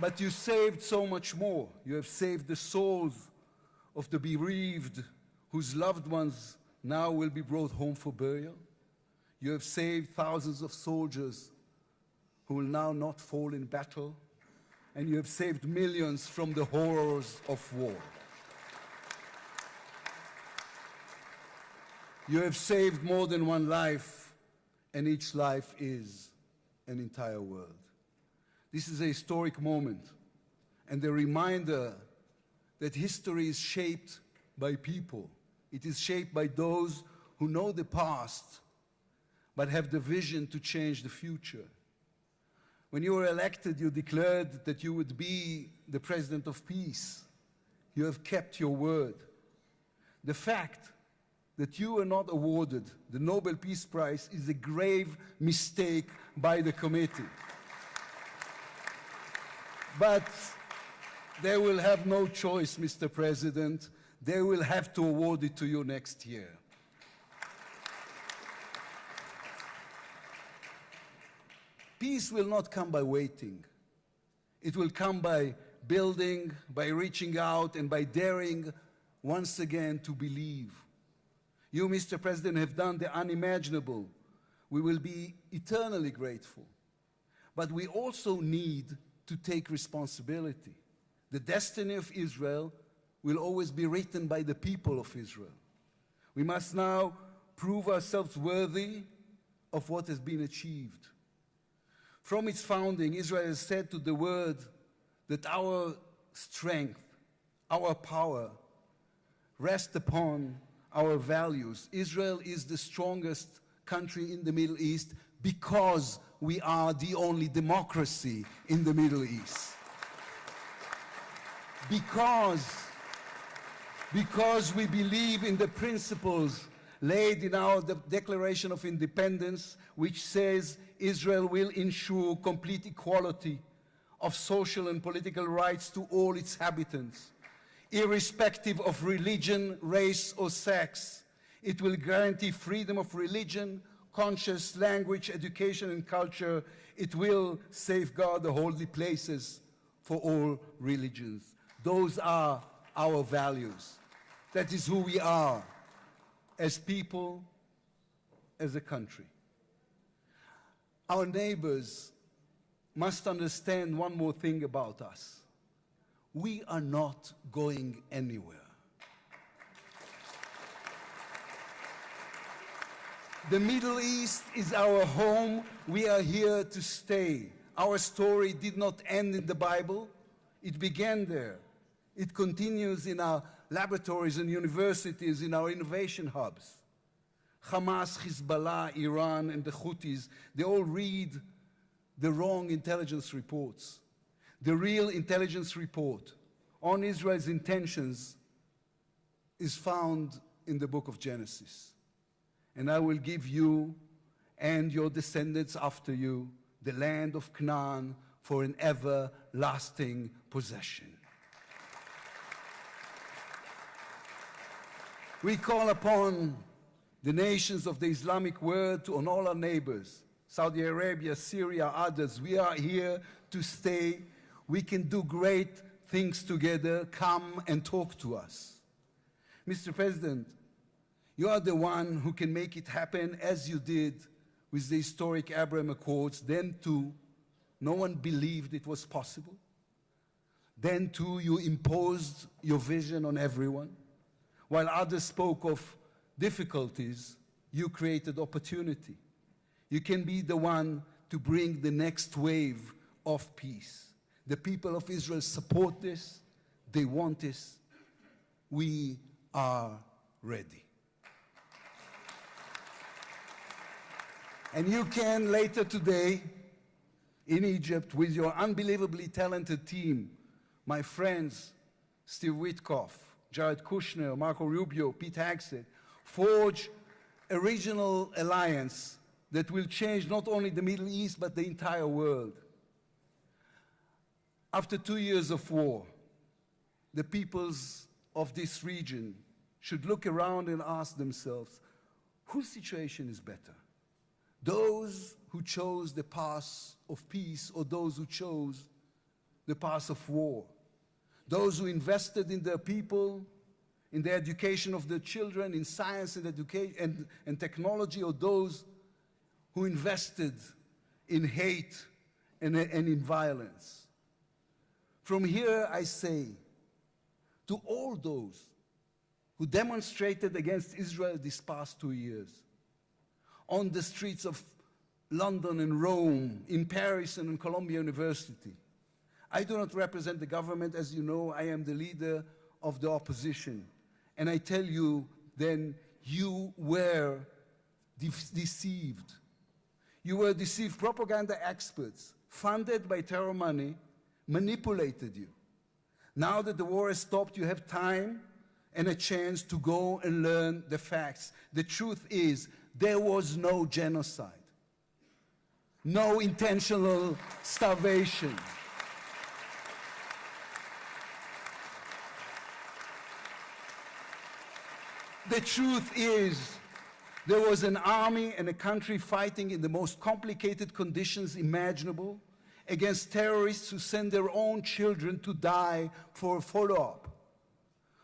But you saved so much more. You have saved the souls of the bereaved whose loved ones now will be brought home for burial. You have saved thousands of soldiers who will now not fall in battle. And you have saved millions from the horrors of war. You have saved more than one life, and each life is an entire world. This is a historic moment, and a reminder that history is shaped by people. It is shaped by those who know the past, but have the vision to change the future. When you were elected, you declared that you would be the president of peace. You have kept your word. The fact that you were not awarded the Nobel Peace Prize is a grave mistake by the committee. But they will have no choice, Mr. President. They will have to award it to you next year. Peace will not come by waiting. It will come by building, by reaching out, and by daring once again to believe. You, Mr. President, have done the unimaginable. We will be eternally grateful. But we also need to take responsibility. The destiny of Israel will always be written by the people of Israel. We must now prove ourselves worthy of what has been achieved. From its founding, Israel has said to the world that our strength, our power, rest upon our values. Israel is the strongest country in the Middle East because we are the only democracy in the Middle East. Because we believe in the principles laid in our Declaration of Independence, which says Israel will ensure complete equality of social and political rights to all its inhabitants, irrespective of religion, race, or sex. It will guarantee freedom of religion, conscience, language, education, and culture. It will safeguard the holy places for all religions. Those are our values. That is who we are as people, as a country. Our neighbors must understand one more thing about us. We are not going anywhere. The Middle East is our home. We are here to stay. Our story did not end in the Bible. It began there. It continues in our laboratories and universities, in our innovation hubs. Hamas, Hezbollah, Iran, and the Houthis, they all read the wrong intelligence reports. The real intelligence report on Israel's intentions is found in the book of Genesis. And I will give you and your descendants after you the land of Canaan for an everlasting possession. We call upon the nations of the Islamic world, on all our neighbors, Saudi Arabia, Syria, others. We are here to stay. We can do great things together. Come and talk to us. Mr. President, You are the one who can make it happen as you did with the historic Abraham Accords. Then too, no one believed it was possible. Then too, you imposed your vision on everyone. While others spoke of difficulties, you created opportunity. You can be the one to bring the next wave of peace. The people of Israel support this. They want this. We are ready. And you can later today in Egypt with your unbelievably talented team, my friends, Steve Witkoff, Jared Kushner, Marco Rubio, Pete Hegseth, forge a regional alliance that will change not only the Middle East, but the entire world. After 2 years of war, the peoples of this region should look around and ask themselves, whose situation is better? Those who chose the path of peace or those who chose the path of war? Those who invested in their people, in the education of their children, in science and education and technology, or those who invested in hate and in violence? From here I say to all those who demonstrated against Israel these past 2 years, on the streets of London and Rome, in Paris and in Columbia University. I do not represent the government. As you know, I am the leader of the opposition. And I tell you, then, you were deceived. You were deceived. Propaganda experts, funded by terror money, manipulated you. Now that the war has stopped, you have time and a chance to go and learn the facts. The truth is, there was no genocide, no intentional starvation. The truth is, there was an army and a country fighting in the most complicated conditions imaginable against terrorists who send their own children to die for a follow-up,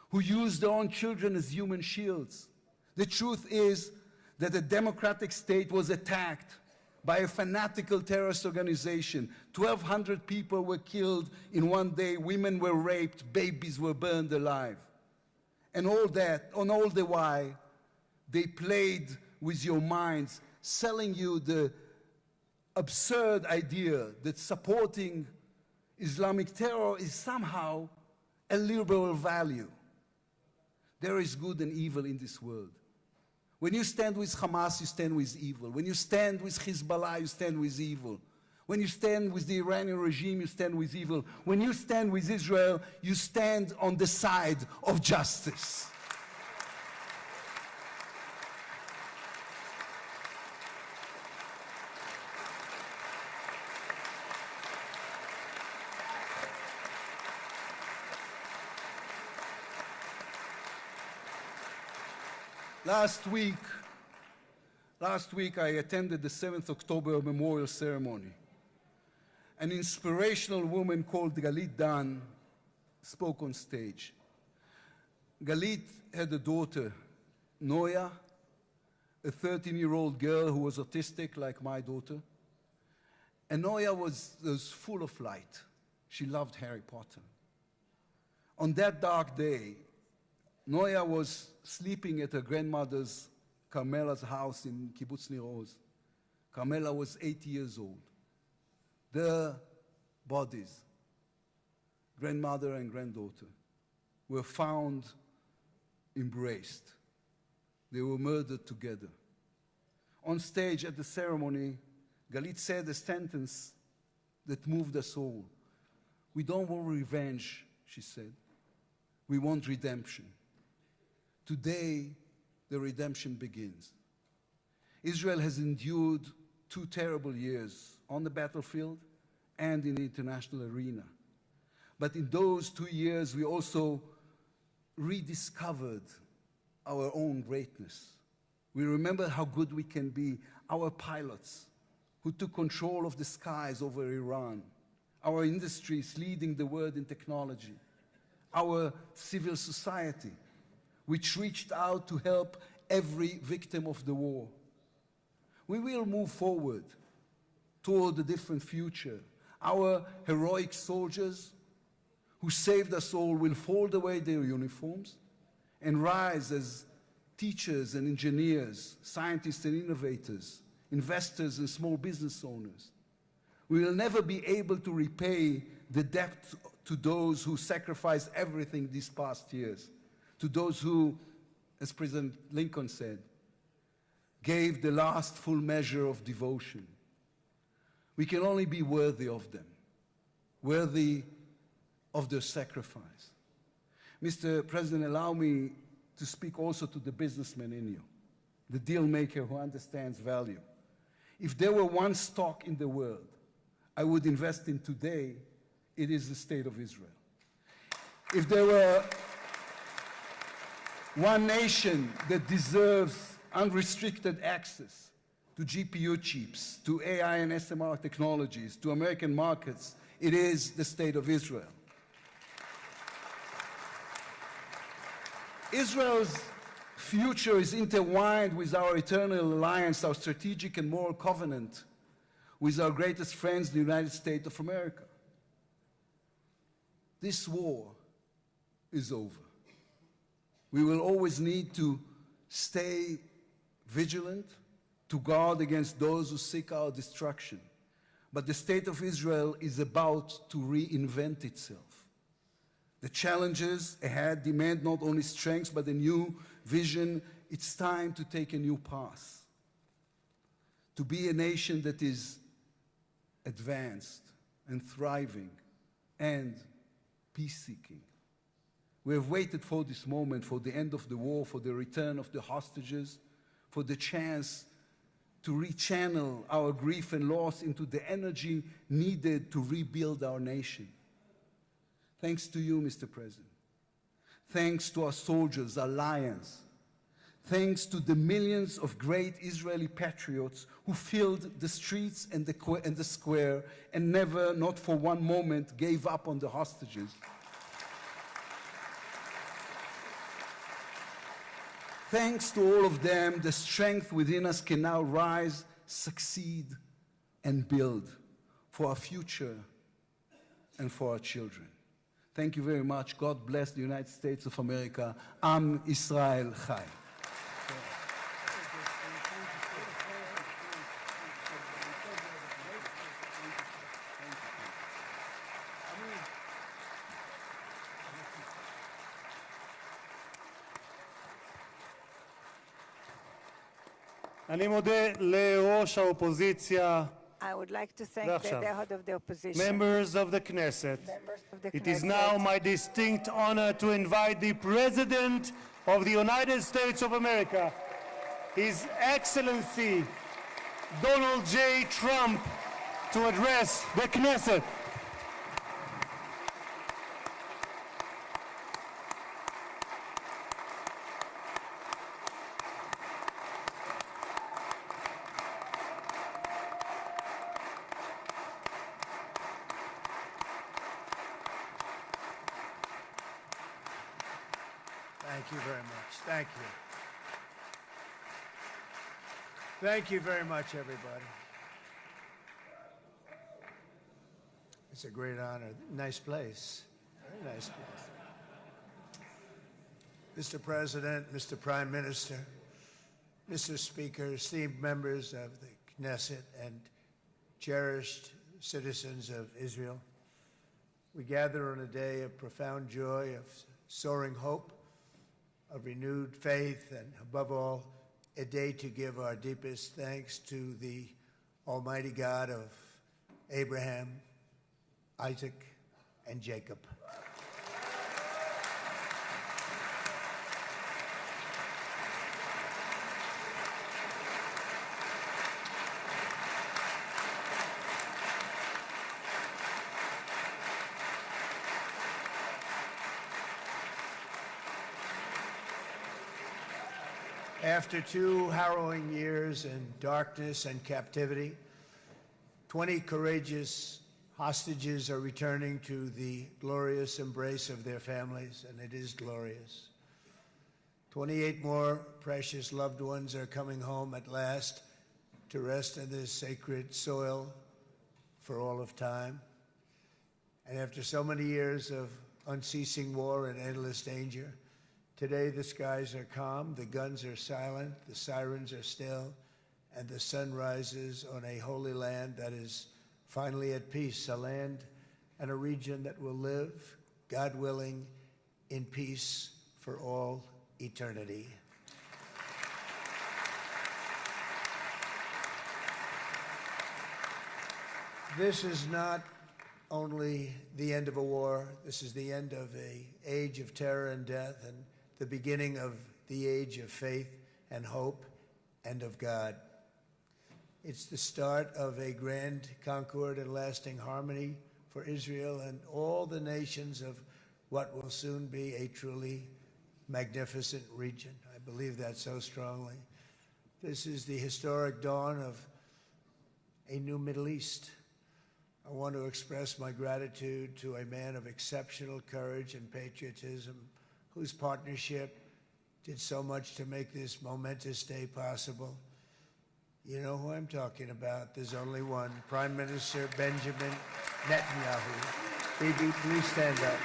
who use their own children as human shields. The truth is that a democratic state was attacked by a fanatical terrorist organization. 1,200 people were killed in one day, women were raped, babies were burned alive. And all that, on all the while, they played with your minds, selling you the absurd idea that supporting Islamic terror is somehow a liberal value. There is good and evil in this world. When you stand with Hamas, you stand with evil. When you stand with Hezbollah, you stand with evil. When you stand with the Iranian regime, you stand with evil. When you stand with Israel, you stand on the side of justice. Last week I attended the 7th October memorial ceremony. An inspirational woman called Galit Dan spoke on stage. Galit had a daughter, Noya, a 13-year-old girl who was autistic like my daughter. And Noya was full of light. She loved Harry Potter. On that dark day, Noya was sleeping at her grandmother's, Carmela's house in Kibbutz Nir Oz. Carmela was 80 years old. Their bodies, grandmother and granddaughter, were found embraced. They were murdered together. On stage at the ceremony, Galit said a sentence that moved us all. We don't want revenge, she said. We want redemption. Today, the redemption begins. Israel has endured 2 terrible years on the battlefield and in the international arena. But in those 2 years, we also rediscovered our own greatness. We remember how good we can be. Our pilots who took control of the skies over Iran. Our industries leading the world in technology. Our civil society, which reached out to help every victim of the war. We will move forward toward a different future. Our heroic soldiers who saved us all will fold away their uniforms and rise as teachers and engineers, scientists and innovators, investors and small business owners. We will never be able to repay the debt to those who sacrificed everything these past years, to those who, as President Lincoln said, gave the last full measure of devotion. We can only be worthy of them, worthy of their sacrifice. Mr. President, allow me to speak also to the businessman in you, the deal maker who understands value. If there were one stock in the world I would invest in today, it is the State of Israel. If there were one nation that deserves unrestricted access to GPU chips, to AI and SMR technologies, to American markets, it is the State of Israel. Israel's future is intertwined with our eternal alliance, our strategic and moral covenant with our greatest friends, the United States of America. This war is over. We will always need to stay vigilant, to guard against those who seek our destruction. But the State of Israel is about to reinvent itself. The challenges ahead demand not only strength, but a new vision. It's time to take a new path, to be a nation that is advanced and thriving and peace-seeking. We have waited for this moment, for the end of the war, for the return of the hostages, for the chance to rechannel our grief and loss into the energy needed to rebuild our nation. Thanks to you, Mr. President. Thanks to our soldiers, our lions. Thanks to the millions of great Israeli patriots who filled the streets and the square and never, not for one moment, gave up on the hostages. Thanks to all of them, the strength within us can now rise, succeed, and build for our future and for our children. Thank you very much. God bless the United States of America. Am Israel Chai. אני מודה לראש האופוזיציה, I would like to thank the head of the opposition. members of the Knesset. It is now my distinct honor to invite the President of the United States of America, His Excellency Donald J. Trump, to address the Knesset. Thank you very much. Thank you. Thank you very much, everybody. It's a great honor. Nice place. Very nice place. Mr. President, Mr. Prime Minister, Mr. Speaker, esteemed members of the Knesset and cherished citizens of Israel, we gather on a day of profound joy, of soaring hope, of renewed faith, and above all, a day to give our deepest thanks to the Almighty God of Abraham, Isaac, and Jacob. After 2 harrowing years in darkness and captivity, 20 courageous hostages are returning to the glorious embrace of their families, and it is glorious. 28 more precious loved ones are coming home at last to rest in this sacred soil for all of time. And after so many years of unceasing war and endless danger, today the skies are calm, the guns are silent, the sirens are still, and the sun rises on a holy land that is finally at peace, a land and a region that will live, God willing, in peace for all eternity. This is not only the end of a war, this is the end of an age of terror and death and the beginning of the age of faith and hope and of God. It's the start of a grand concord and lasting harmony for Israel and all the nations of what will soon be a truly magnificent region. I believe that so strongly. This is the historic dawn of a new Middle East. I want to express my gratitude to a man of exceptional courage and patriotism, whose partnership did so much to make this momentous day possible. You know who I'm talking about. There's only one, Prime Minister Benjamin Netanyahu. Bibi, please stand up.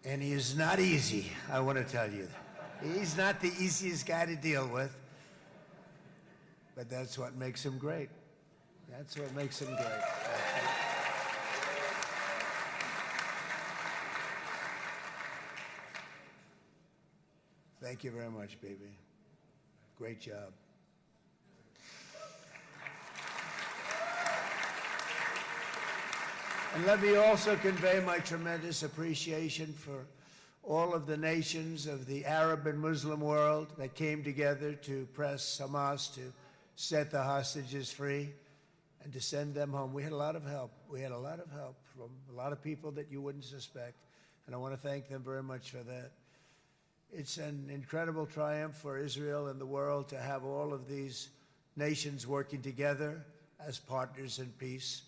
And he is not easy, I want to tell you. He's not the easiest guy to deal with, but that's what makes him great. That's what makes him great. Thank you very much, baby. Great job. And let me also convey my tremendous appreciation for all of the nations of the Arab and Muslim world that came together to press Hamas to set the hostages free and to send them home. We had a lot of help. We had a lot of help from a lot of people that you wouldn't suspect, and I want to thank them very much for that. It's an incredible triumph for Israel and the world to have all of these nations working together as partners in peace.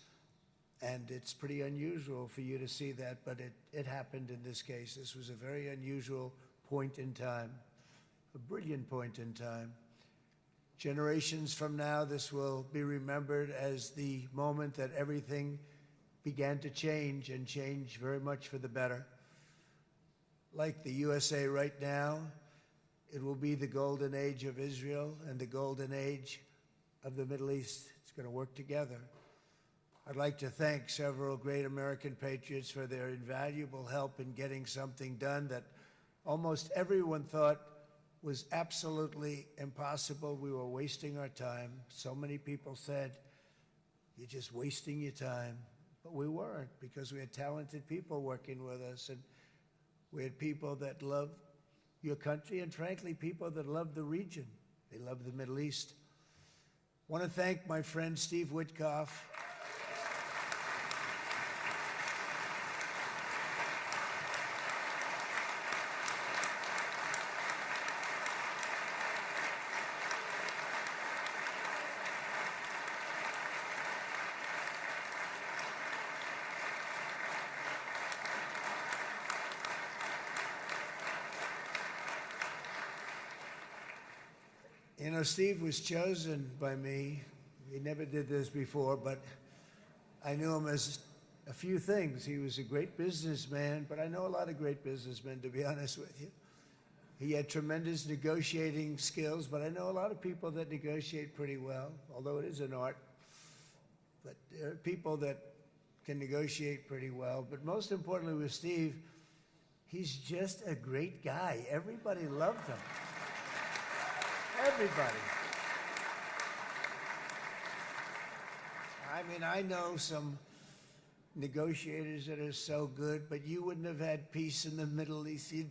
And it's pretty unusual for you to see that, but it happened in this case. This was a very unusual point in time, a brilliant point in time. Generations from now, this will be remembered as the moment that everything began to change, and change very much for the better. Like the USA right now, it will be the golden age of Israel and the golden age of the Middle East. It's going to work together. I'd like to thank several great American patriots for their invaluable help in getting something done that almost everyone thought was absolutely impossible. We were wasting our time. So many people said, you're just wasting your time. But we weren't, because we had talented people working with us, and we had people that loved your country, and frankly, people that loved the region. They loved the Middle East. I want to thank my friend Steve Witkoff. You know, Steve was chosen by me. He never did this before, but I knew him as a few things. He was a great businessman, but I know a lot of great businessmen, to be honest with you. He had tremendous negotiating skills, but I know a lot of people that negotiate pretty well, although it is an art. But there are people that can negotiate pretty well. But most importantly with Steve, he's just a great guy. Everybody loved him. Everybody. I mean, I know some negotiators that are so good, but you wouldn't have had peace in the Middle East. It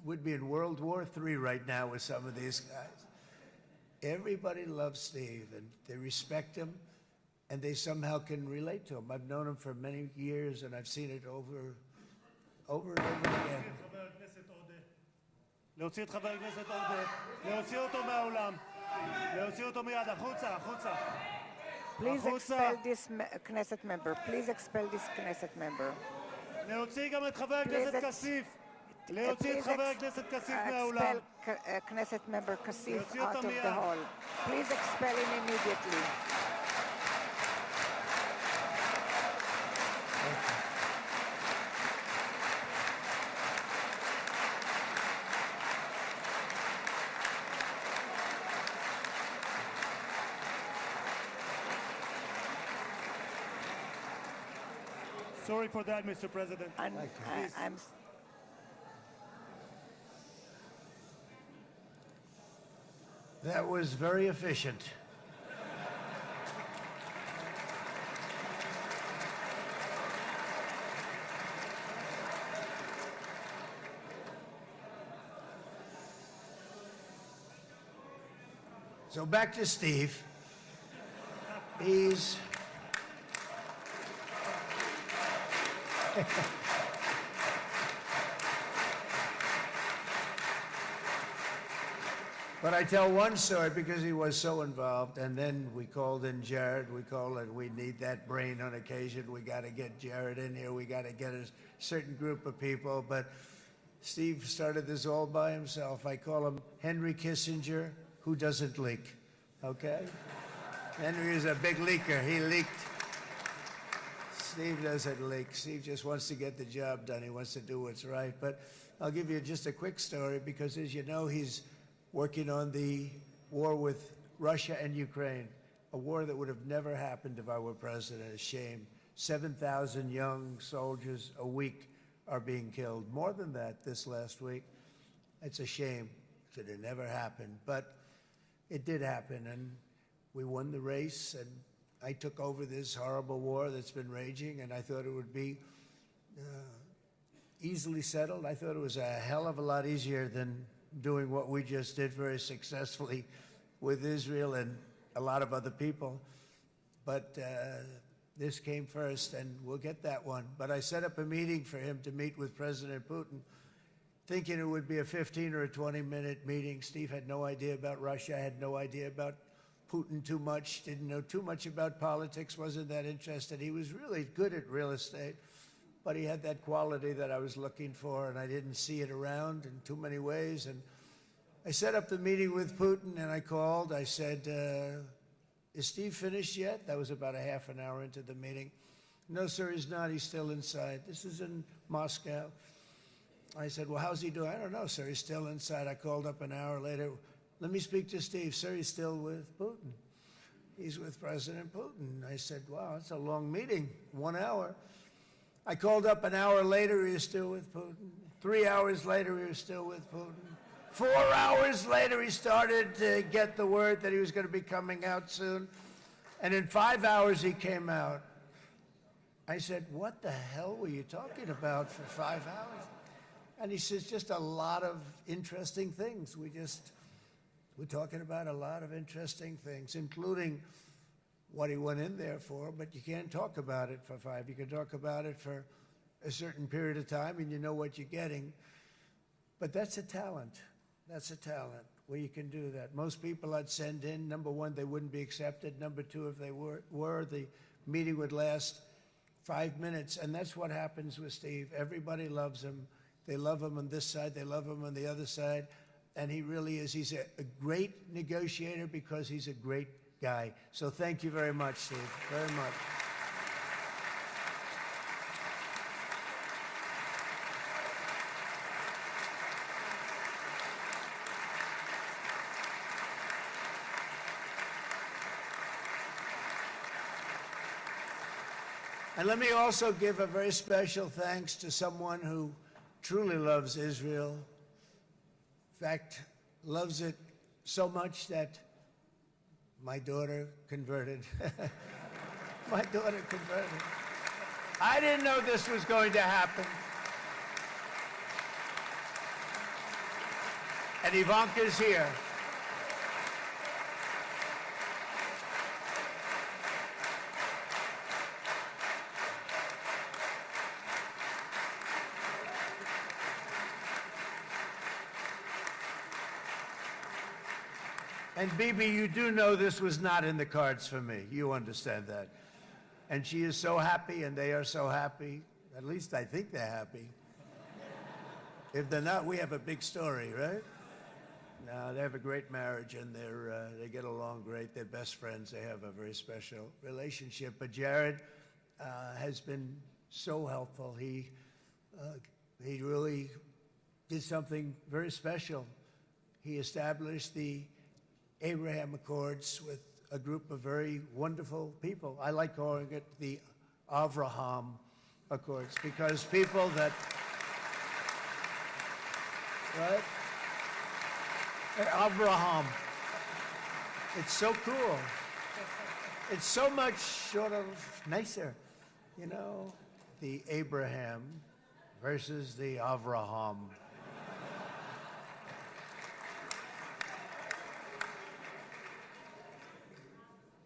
would be in World War III right now with some of these guys. Everybody loves Steve, and they respect him, and they somehow can relate to him. I've known him for many years, and I've seen it over over and over again. להוציא את חבר הכנסת עודה, להוציא אותו מהאולם, להוציא אותו מיד, החוצה, החוצה. Please expel this Knesset member. Please expel this Knesset member. להוציא גם את חבר הכנסת כסיף. להוציא את חבר הכנסת כסיף מהאולם. Expel Knesset member Kasif out of the hall. Please expel him immediately. Sorry for that, Mr. President. I'm That was very efficient. So back to Steve. He's But I tell one story because he was so involved, and then we called in Jared. We called it, we need that brain on occasion. We got to get Jared in here. We got to get a certain group of people. But Steve started this all by himself. I call him Henry Kissinger, who doesn't leak, okay? Henry is a big leaker. He leaked. Steve doesn't leak. Steve just wants to get the job done. He wants to do what's right. But I'll give you just a quick story because, as you know, he's working on the war with Russia and Ukraine, a war that would have never happened if I were president. A shame. 7,000 young soldiers a week are being killed. More than that this last week. It's a shame that it never happened. But it did happen, and we won the race, and I took over this horrible war that's been raging, and I thought it would be easily settled. I thought it was a hell of a lot easier than doing what we just did very successfully with Israel and a lot of other people. But this came first, and we'll get that one. But I set up a meeting for him to meet with President Putin, thinking it would be a 15 or a 20-minute meeting. Steve had no idea about Russia, had no idea about Putin too much, didn't know too much about politics, wasn't that interested. He was really good at real estate, but he had that quality that I was looking for, and I didn't see it around in too many ways. And I set up the meeting with Putin, and I called. I said, is Steve finished yet? That was about a half an hour into the meeting. No, sir, he's not. He's still inside. This is in Moscow. I said, well, how's he doing? I don't know, sir. He's still inside. I called up an hour later. Let me speak to Steve. Sir, he's still with Putin. He's with President Putin. I said, wow, that's a long meeting, 1 hour. I called up an hour later, he was still with Putin. 3 hours later, he was still with Putin. 4 hours later, he started to get the word that he was going to be coming out soon. And in 5 hours, he came out. I said, what the hell were you talking about for 5 hours? And he says, just a lot of interesting things. We're talking about a lot of interesting things, including what he went in there for, but you can't talk about it for 5. You can talk about it for a certain period of time, and you know what you're getting. But that's a talent. That's a talent where you can do that. Most people I'd send in, number one, they wouldn't be accepted. Number two, if they were, the meeting would last 5 minutes, and that's what happens with Steve. Everybody loves him. They love him on this side. They love him on the other side. And he really is. He's a great negotiator because he's a great guy. So thank you very much, Steve, very much. And let me also give a very special thanks to someone who truly loves Israel. In fact, loves it so much that my daughter converted. My daughter converted. I didn't know this was going to happen. And Ivanka's here. And Bibi, you do know this was not in the cards for me. You understand that. And she is so happy, and they are so happy. At least I think they're happy. If they're not, we have a big story, right? No, they have a great marriage, and they get along great. They're best friends. They have a very special relationship. But Jared has been so helpful. He really did something very special. He established the Abraham Accords with a group of very wonderful people. I like calling it the Avraham Accords, because people that, right? Avraham. It's so cool. It's so much sort of nicer, you know, the Abraham versus the Avraham.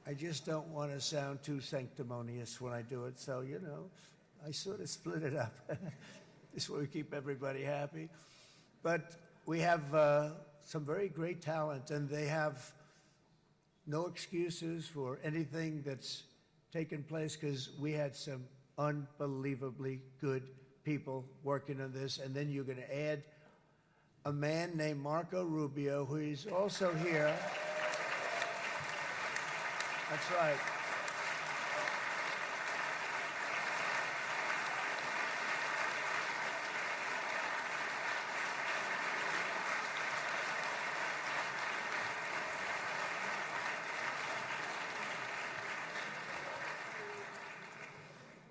I just don't want to sound too sanctimonious when I do it, so, you know, I sort of split it up. This way we keep everybody happy. But we have some very great talent, and they have no excuses for anything that's taken place, because we had some unbelievably good people working on this. And then you're going to add a man named Marco Rubio, who is also here. That's right.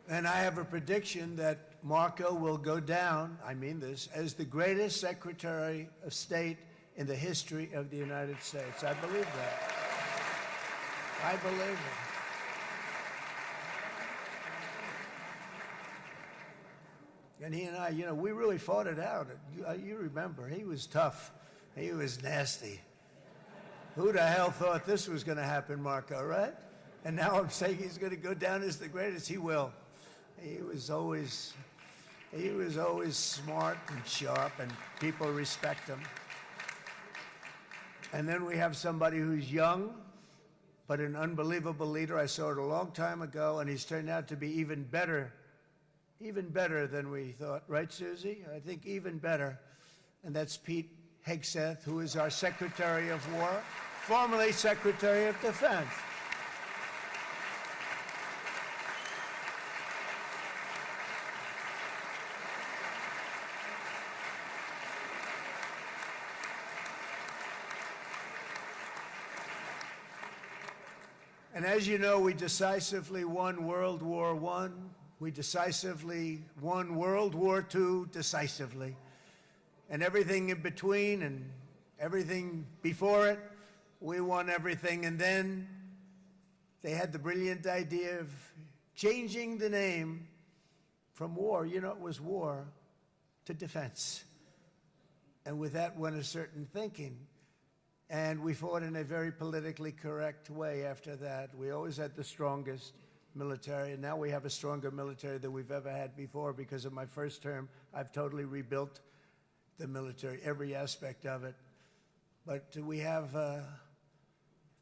And I have a prediction that Marco will go down, I mean this, as the greatest Secretary of State in the history of the United States. I believe that. I believe it. And he and I, you know, we really fought it out. You remember, he was tough. He was nasty. Who the hell thought this was going to happen, Marco, right? And now I'm saying he's going to go down as the greatest. He will. He was always smart and sharp, and people respect him. And then we have somebody who's young, but an unbelievable leader. I saw it a long time ago, and he's turned out to be even better than we thought. Right, Susie? I think even better. And that's Pete Hegseth, who is our Secretary of War, formerly Secretary of Defense. And as you know, we decisively won World War I. We decisively won World War II decisively. And everything in between and everything before it, we won everything. And then they had the brilliant idea of changing the name from war, you know, it was war, to defense. And with that went a certain thinking. And we fought in a very politically correct way after that. We always had the strongest military, and now we have a stronger military than we've ever had before. Because of my first term, I've totally rebuilt the military, every aspect of it. But we have,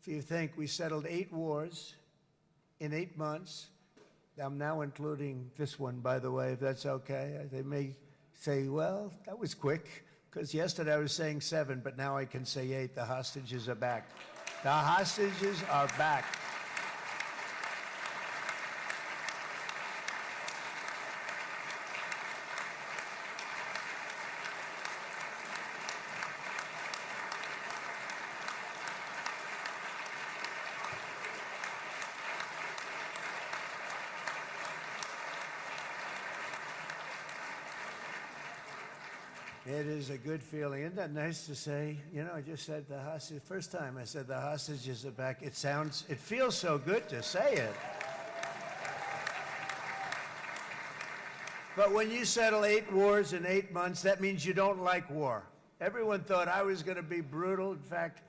if you think, we settled 8 wars in 8 months. I'm now including this one, by the way, if that's okay. They may say, well, that was quick. Because yesterday I was saying 7, but now I can say 8. The hostages are back. The hostages are back. It is a good feeling. Isn't that nice to say? You know, I just said the hostage. First time I said the hostages are back. It feels so good to say it. But when you settle 8 wars in 8 months, that means you don't like war. Everyone thought I was going to be brutal. In fact,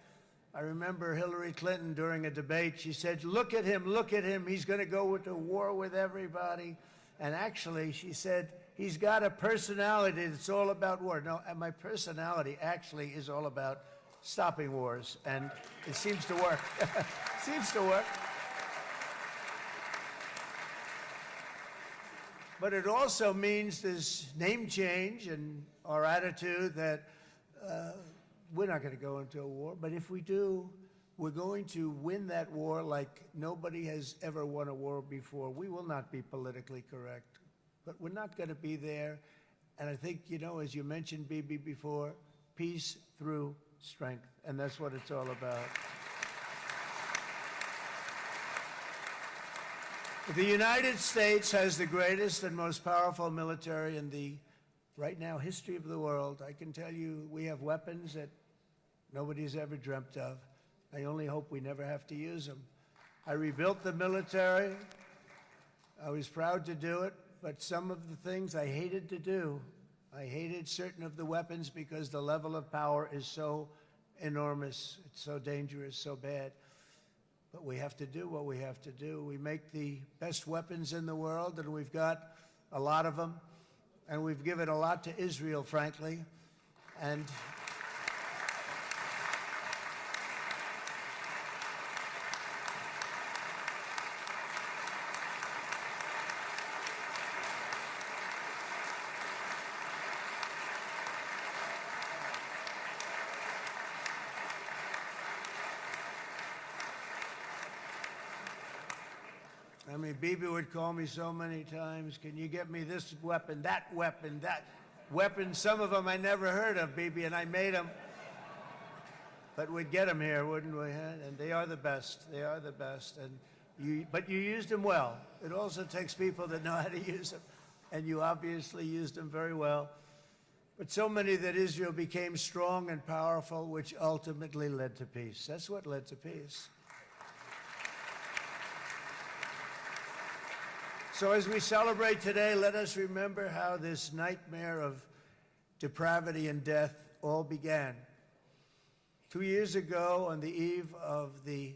I remember Hillary Clinton during a debate, she said, look at him, he's going to go into war with everybody. And actually, she said, he's got a personality that's all about war. No, and my personality actually is all about stopping wars, and it seems to work. Seems to work. But it also means this name change and our attitude that we're not going to go into a war, but if we do, we're going to win that war like nobody has ever won a war before. We will not be politically correct, but we're not going to be there. And I think, you know, as you mentioned, Bibi, before, peace through strength, and that's what it's all about. The United States has the greatest and most powerful military in the, right now, history of the world. I can tell you we have weapons that nobody's ever dreamt of. I only hope we never have to use them. I rebuilt the military. I was proud to do it, but some of the things I hated to do. I hated certain of the weapons because the level of power is so enormous. It's so dangerous, so bad. But we have to do what we have to do. We make the best weapons in the world, and we've got a lot of them. And we've given a lot to Israel, frankly. And I mean, Bibi would call me so many times, can you get me this weapon, that weapon, that weapon? Some of them I never heard of, Bibi, and I made them. But we'd get them here, wouldn't we? And they are the best. They are the best. But you used them well. It also takes people that know how to use them. And you obviously used them very well. But so many that Israel became strong and powerful, which ultimately led to peace. That's what led to peace. So as we celebrate today, let us remember how this nightmare of depravity and death all began. 2 years ago, on the eve of the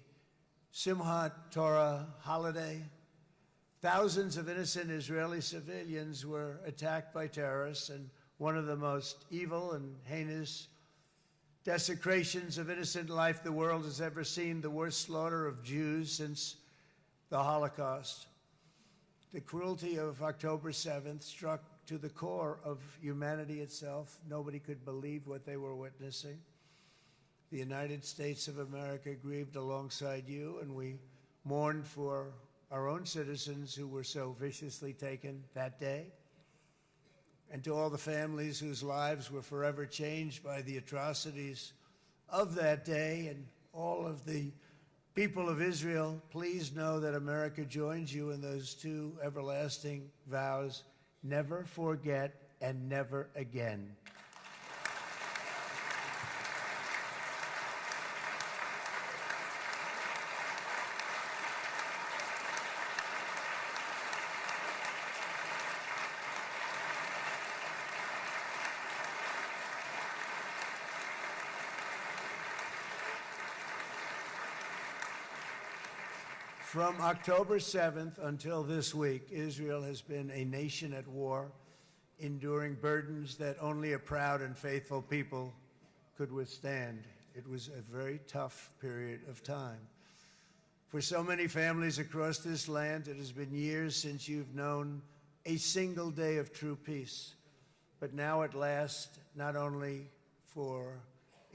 Simchat Torah holiday, thousands of innocent Israeli civilians were attacked by terrorists, and one of the most evil and heinous desecrations of innocent life the world has ever seen, the worst slaughter of Jews since the Holocaust. The cruelty of October 7th struck to the core of humanity itself. Nobody could believe what they were witnessing. The United States of America grieved alongside you, and we mourned for our own citizens who were so viciously taken that day. And to all the families whose lives were forever changed by the atrocities of that day, and all of the people of Israel, please know that America joins you in those two everlasting vows: never forget and never again. From October 7th until this week, Israel has been a nation at war, enduring burdens that only a proud and faithful people could withstand. It was a very tough period of time. For so many families across this land, it has been years since you've known a single day of true peace. But now at last, not only for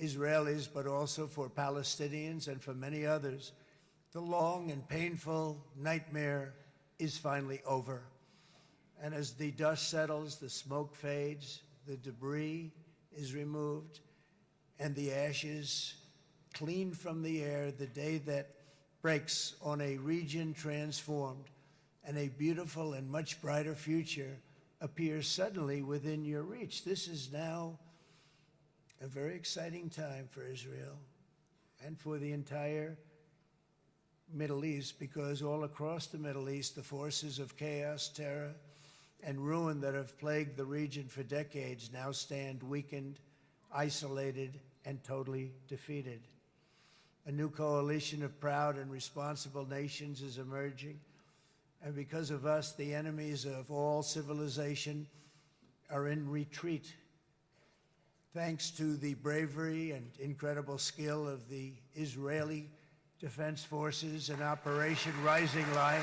Israelis, but also for Palestinians and for many others, the long and painful nightmare is finally over. And as the dust settles, the smoke fades, the debris is removed, and the ashes cleaned from the air, the day that breaks on a region transformed, and a beautiful and much brighter future appears suddenly within your reach. This is now a very exciting time for Israel and for the entire Middle East, because all across the Middle East, the forces of chaos, terror, and ruin that have plagued the region for decades now stand weakened, isolated, and totally defeated. A new coalition of proud and responsible nations is emerging, and because of us, the enemies of all civilization are in retreat. Thanks to the bravery and incredible skill of the Israeli Defense Forces in Operation Rising Lion.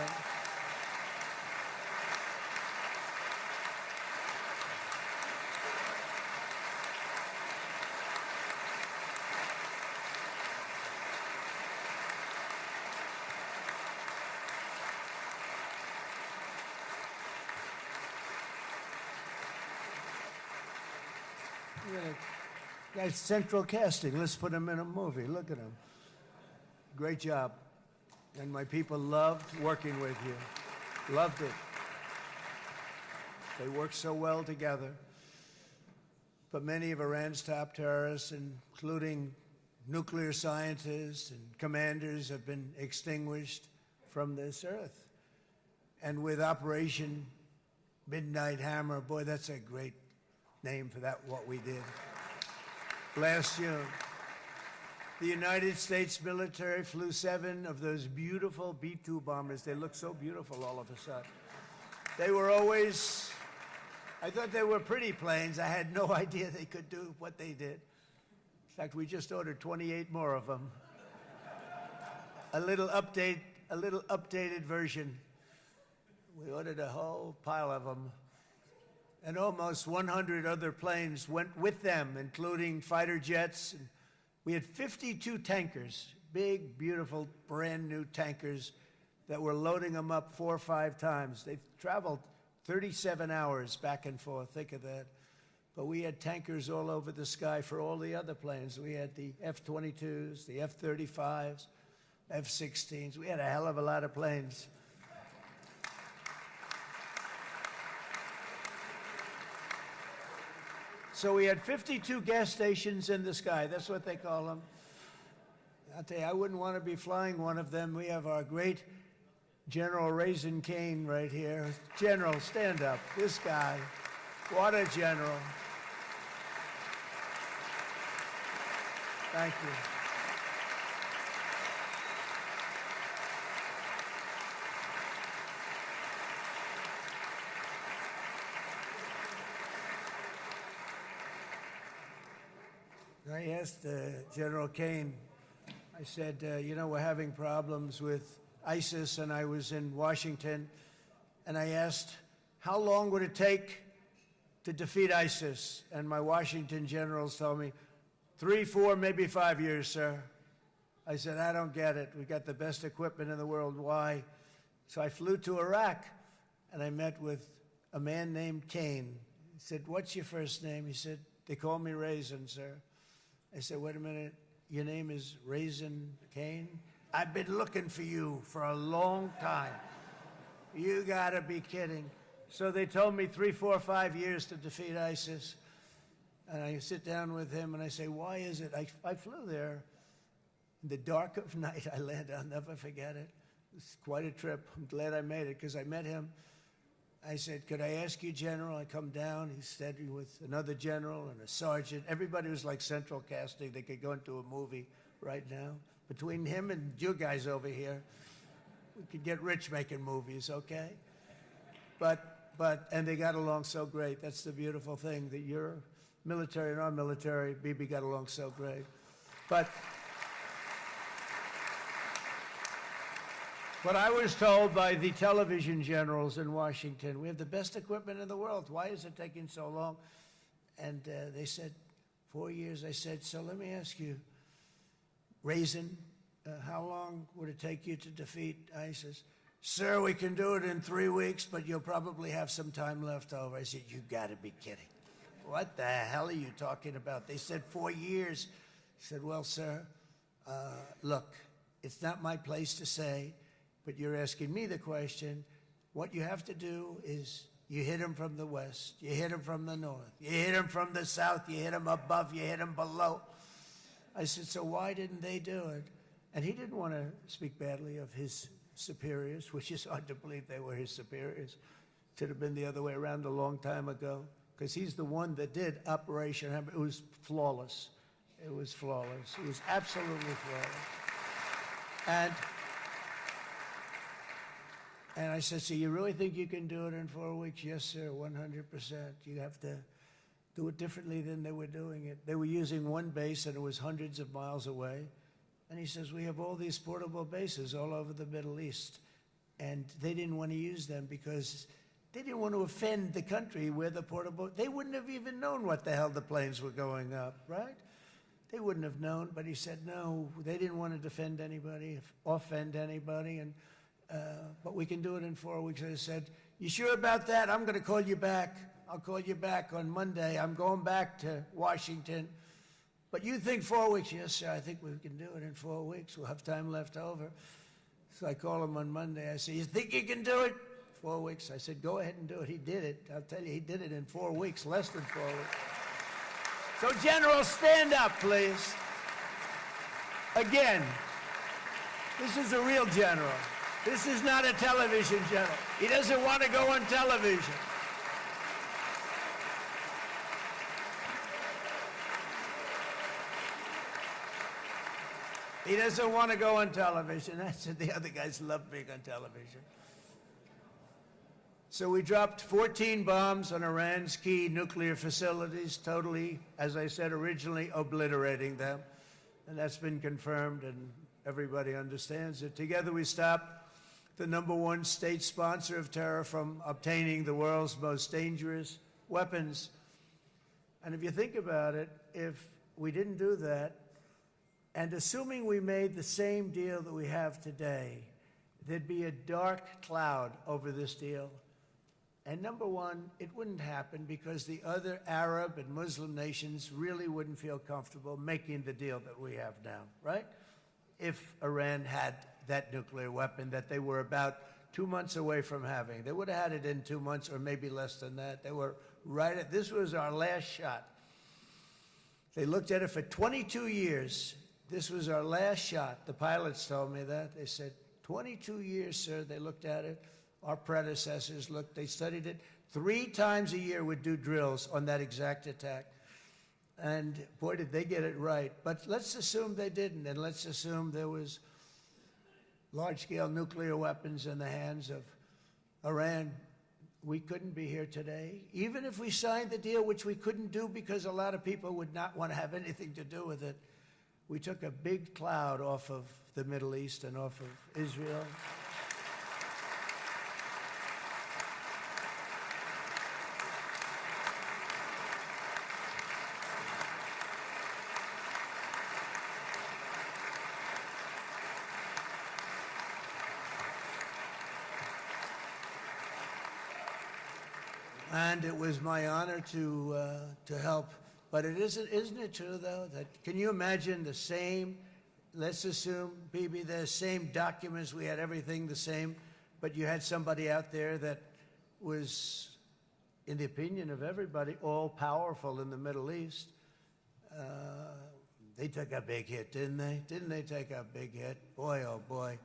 Guy's central casting. Let's put him in a movie. Look at him. Great job. And my people loved working with you. Loved it. They worked so well together. But many of Iran's top terrorists, including nuclear scientists and commanders, have been extinguished from this earth. And with Operation Midnight Hammer, boy, that's a great name for that, what we did. Last June, the United States military flew 7 of those beautiful B-2 bombers. They look so beautiful all of a sudden. They were always, I thought they were pretty planes. I had no idea they could do what they did. In fact, we just ordered 28 more of them. A little updated version. We ordered a whole pile of them. And almost 100 other planes went with them, including fighter jets. And we had 52 tankers, big, beautiful, brand new tankers that were loading them up 4 or 5 times. They've traveled 37 hours back and forth. Think of that. But we had tankers all over the sky for all the other planes. We had the F-22s, the F-35s, F-16s. We had a hell of a lot of planes. So we had 52 gas stations in the sky. That's what they call them. I'll tell you, I wouldn't want to be flying one of them. We have our great General Raisin Cain right here. General, stand up. This guy. What a general. Thank you. I asked General Cain, I said, you know, we're having problems with ISIS, and I was in Washington, and I asked, how long would it take to defeat ISIS? And my Washington generals told me, 3, 4, maybe 5 years, sir. I said, I don't get it. We got the best equipment in the world. Why? So I flew to Iraq, and I met with a man named Cain. He said, what's your first name? He said, they call me Raisin, sir. I said, wait a minute, your name is Raisin Cain? I've been looking for you for a long time. You gotta be kidding. So they told me 3, 4, 5 years to defeat ISIS. And I sit down with him and I say, why is it? I flew there in the dark of night. I landed, I'll never forget it. It was quite a trip. I'm glad I made it because I met him. I said, could I ask you, General? I come down. He's standing with another general and a sergeant. Everybody was like central casting. They could go into a movie right now. Between him and you guys over here, we could get rich making movies, okay? And they got along so great. That's the beautiful thing, that your military and our military, Bibi, got along so great. But I was told by the television generals in Washington, we have the best equipment in the world. Why is it taking so long? And they said, 4 years. I said, so let me ask you, Raisin, how long would it take you to defeat ISIS? Sir, we can do it in 3 weeks, but you'll probably have some time left over. I said, you gotta be kidding. What the hell are you talking about? They said 4 years. I said, well, sir, look, it's not my place to say, but you're asking me the question. What you have to do is you hit them from the west, you hit them from the north, you hit them from the south, you hit them above, you hit them below. I said, so why didn't they do it? And he didn't want to speak badly of his superiors, which is hard to believe they were his superiors. It should have been the other way around a long time ago, because he's the one that did Operation Hammer. It was flawless. It was flawless. It was absolutely flawless. And I said, so you really think you can do it in 4 weeks? Yes, sir, 100%. You have to do it differently than they were doing it. They were using one base and it was hundreds of miles away. And he says, we have all these portable bases all over the Middle East. And they didn't want to use them because they didn't want to offend the country where the portable, they wouldn't have even known what the hell the planes were going up, right? They wouldn't have known, but he said, no, they didn't want to defend anybody, offend anybody, and but we can do it in 4 weeks. I said, you sure about that? I'm going to call you back. I'll call you back on Monday. I'm going back to Washington. But you think 4 weeks? Yes, sir, I think we can do it in 4 weeks. We'll have time left over. So I call him on Monday. I say, you think you can do it? 4 weeks. I said, go ahead and do it. He did it. I'll tell you, he did it in 4 weeks, less than 4 weeks. So, General, stand up, please. Again, this is a real general. This is not a television general. He doesn't want to go on television. He doesn't want to go on television. I said the other guys love being on television. So we dropped 14 bombs on Iran's key nuclear facilities, totally, as I said originally, obliterating them. And that's been confirmed, and everybody understands it. Together we stopped the #1 state sponsor of terror from obtaining the world's most dangerous weapons. And if you think about it, if we didn't do that, and assuming we made the same deal that we have today, there'd be a dark cloud over this deal. And #1, it wouldn't happen because the other Arab and Muslim nations really wouldn't feel comfortable making the deal that we have now, right? If Iran had that nuclear weapon that they were about 2 months away from having. They would have had it in 2 months or maybe less than that. They were right at, this was our last shot. They looked at it for 22 years. This was our last shot. The pilots told me that. They said, 22 years, sir. They looked at it. Our predecessors looked, they studied it. 3 times a year would do drills on that exact attack. And boy, did they get it right. But let's assume they didn't, and let's assume there was large-scale nuclear weapons in the hands of Iran. We couldn't be here today. Even if we signed the deal, which we couldn't do because a lot of people would not want to have anything to do with it, we took a big cloud off of the Middle East and off of Israel. And it was my honor to help. But isn't it true, though, that can you imagine the same, let's assume, Bibi, the same documents, we had everything the same, but you had somebody out there that was, in the opinion of everybody, all-powerful in the Middle East. They took a big hit, didn't they? Didn't they take a big hit? Boy, oh boy.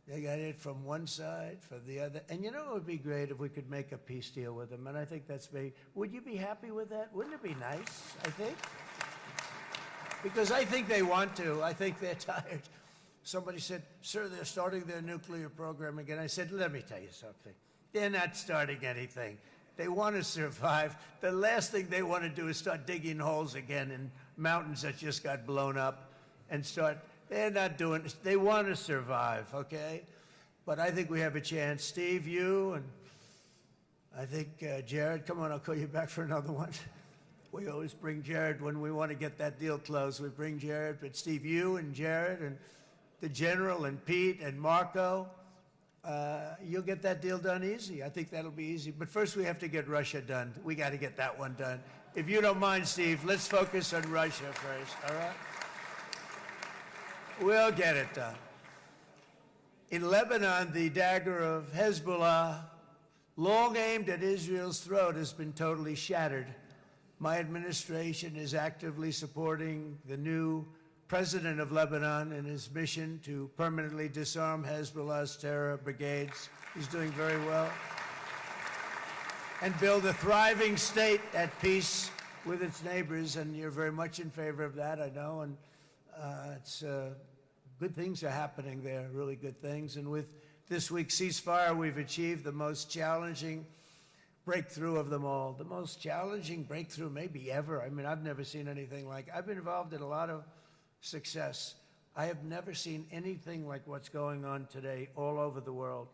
They got hit from one side, from the other. And you know, it would be great if we could make a peace deal with them. And I think that's maybe, would you be happy with that? Wouldn't it be nice, I think? Because I think they want to. I think they're tired. Somebody said, sir, they're starting their nuclear program again. I said, let me tell you something. They're not starting anything. They want to survive. The last thing they want to do is start digging holes again in mountains that just got blown up and start. They're not doing it. They want to survive, okay? But I think we have a chance. Steve, you, and I think Jared, come on, I'll call you back for another one. We always bring Jared when we want to get that deal closed. We bring Jared, but Steve, you and Jared and the General and Pete and Marco, you'll get that deal done easy. I think that'll be easy. But first we have to get Russia done. We got to get that one done. If you don't mind, Steve, let's focus on Russia first, all right? We'll get it done. In Lebanon, the dagger of Hezbollah, long aimed at Israel's throat, has been totally shattered. My administration is actively supporting the new president of Lebanon in his mission to permanently disarm Hezbollah's terror brigades. He's doing very well. And build a thriving state at peace with its neighbors, and you're very much in favor of that, I know, and it's good things are happening there, really good things. And with this week's ceasefire, we've achieved the most challenging breakthrough of them all, the most challenging breakthrough maybe ever. I mean, I've never seen anything like it. I've been involved in a lot of success. I have never seen anything like what's going on today all over the world.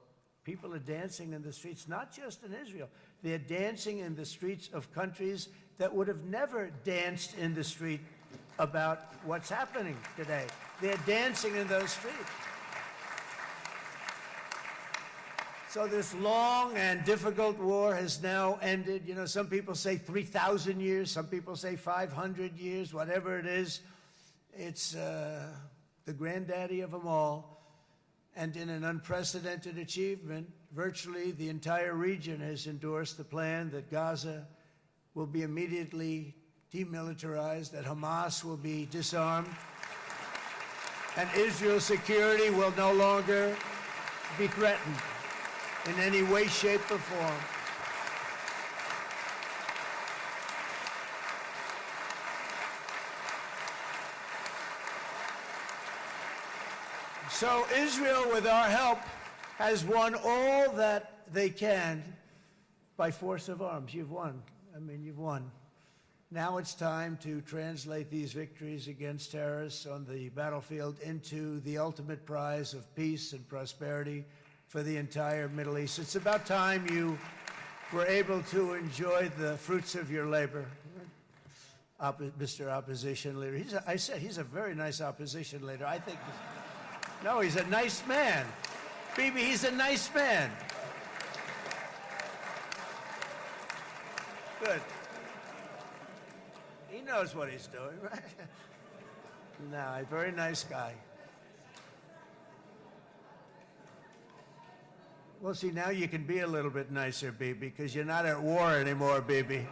People are dancing in the streets, not just in Israel. They're dancing in the streets of countries that would have never danced in the street about what's happening today. They're dancing in those streets. So this long and difficult war has now ended. You know, some people say 3,000 years, some people say 500 years, whatever it is. It's the granddaddy of them all. And in an unprecedented achievement, virtually the entire region has endorsed the plan that Gaza will be immediately demilitarized, that Hamas will be disarmed, and Israel's security will no longer be threatened in any way, shape, or form. So Israel, with our help, has won all that they can by force of arms. You've won. I mean, you've won. Now it's time to translate these victories against terrorists on the battlefield into the ultimate prize of peace and prosperity for the entire Middle East. It's about time you were able to enjoy the fruits of your labor. Mr. Opposition Leader. I said he's a very nice opposition leader. I think, no, he's a nice man. Bibi, he's a nice man. Good. He knows what he's doing, right? No, a very nice guy. Well, see, now you can be a little bit nicer, Bibi, because you're not at war anymore, Bibi.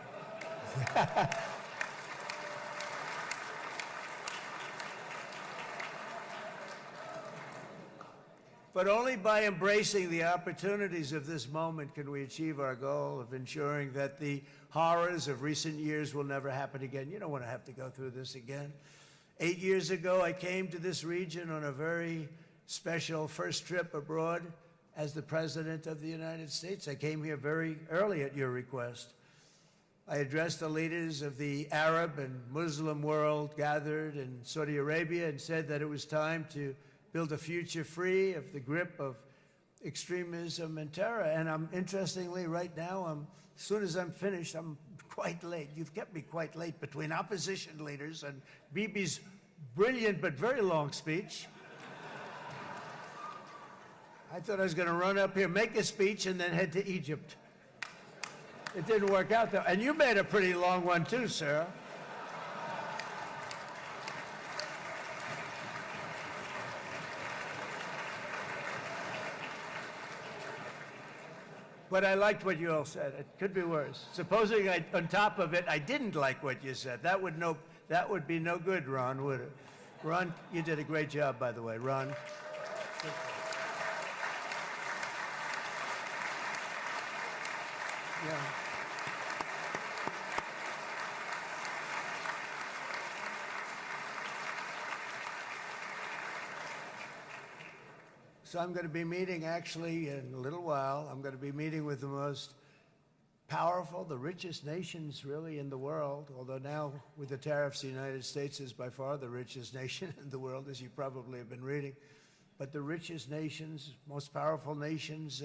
But only by embracing the opportunities of this moment can we achieve our goal of ensuring that the horrors of recent years will never happen again. You don't want to have to go through this again. 8 years ago, I came to this region on a very special first trip abroad as the President of the United States. I came here very early at your request. I addressed the leaders of the Arab and Muslim world gathered in Saudi Arabia and said that it was time to build a future free of the grip of extremism and terror. And interestingly, right now, as soon as I'm finished, I'm quite late. You've kept me quite late between opposition leaders and Bibi's brilliant but very long speech. I thought I was going to run up here, make a speech, and then head to Egypt. It didn't work out, though. And you made a pretty long one, too, Sarah. But I liked what you all said. It could be worse. Supposing on top of it, I didn't like what you said. That would be no good, Ron, would it? Ron, you did a great job, by the way, Ron. Yeah. So I'm going to be meeting, actually, in a little while, I'm going to be meeting with the most powerful, the richest nations, really, in the world, although now, with the tariffs, the United States is by far the richest nation in the world, as you probably have been reading. But the richest nations, most powerful nations,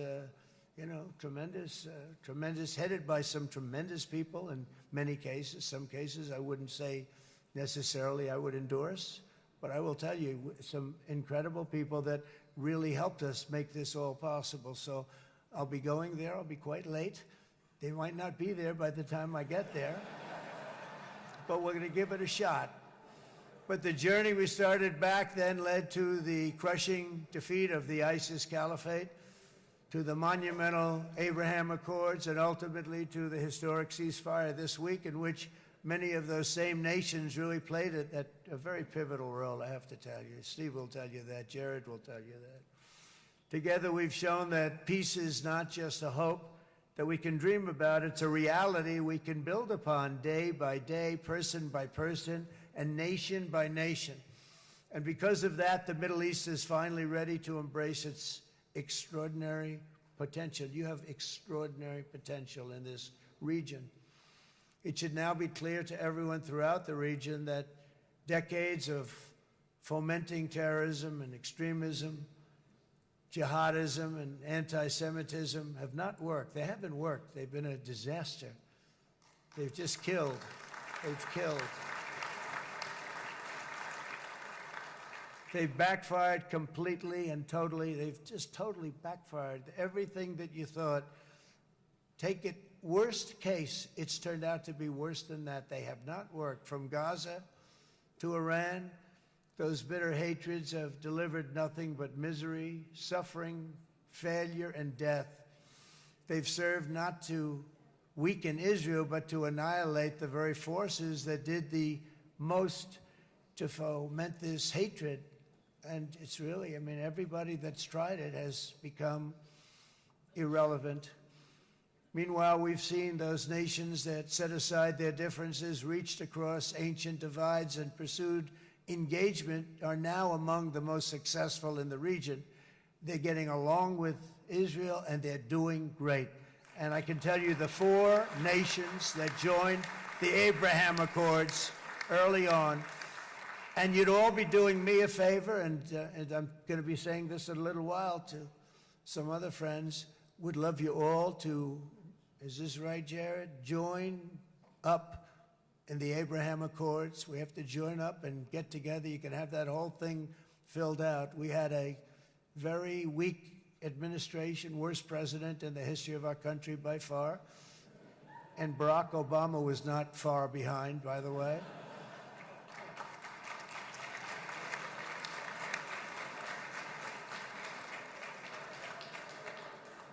you know, tremendous, headed by some tremendous people in many cases. Some cases I wouldn't say necessarily I would endorse, but I will tell you, some incredible people that really helped us make this all possible. So I'll be going there. I'll be quite late. They might not be there by the time I get there, but we're going to give it a shot. But the journey we started back then led to the crushing defeat of the ISIS caliphate, to the monumental Abraham Accords, and ultimately to the historic ceasefire this week, in which many of those same nations really played a very pivotal role, I have to tell you. Steve will tell you that. Jared will tell you that. Together, we've shown that peace is not just a hope that we can dream about. It's a reality we can build upon day by day, person by person, and nation by nation. And because of that, the Middle East is finally ready to embrace its extraordinary potential. You have extraordinary potential in this region. It should now be clear to everyone throughout the region that decades of fomenting terrorism and extremism, jihadism and anti-Semitism have not worked. They haven't worked. They've been a disaster. They've just killed. They've killed. They've backfired completely and totally. They've just totally backfired. Everything that you thought, take it worst case, it's turned out to be worse than that. They have not worked. From Gaza to Iran, those bitter hatreds have delivered nothing but misery, suffering, failure, and death. They've served not to weaken Israel, but to annihilate the very forces that did the most to foment this hatred. And it's really, I mean, everybody that's tried it has become irrelevant. Meanwhile, we've seen those nations that set aside their differences, reached across ancient divides, and pursued engagement are now among the most successful in the region. They're getting along with Israel, and they're doing great. And I can tell you the 4 nations that joined the Abraham Accords early on, and you'd all be doing me a favor, and I'm going to be saying this in a little while to some other friends, would love you all to, is this right, Jared? Join up in the Abraham Accords. We have to join up and get together. You can have that whole thing filled out. We had a very weak administration, worst president in the history of our country by far. And Barack Obama was not far behind, by the way.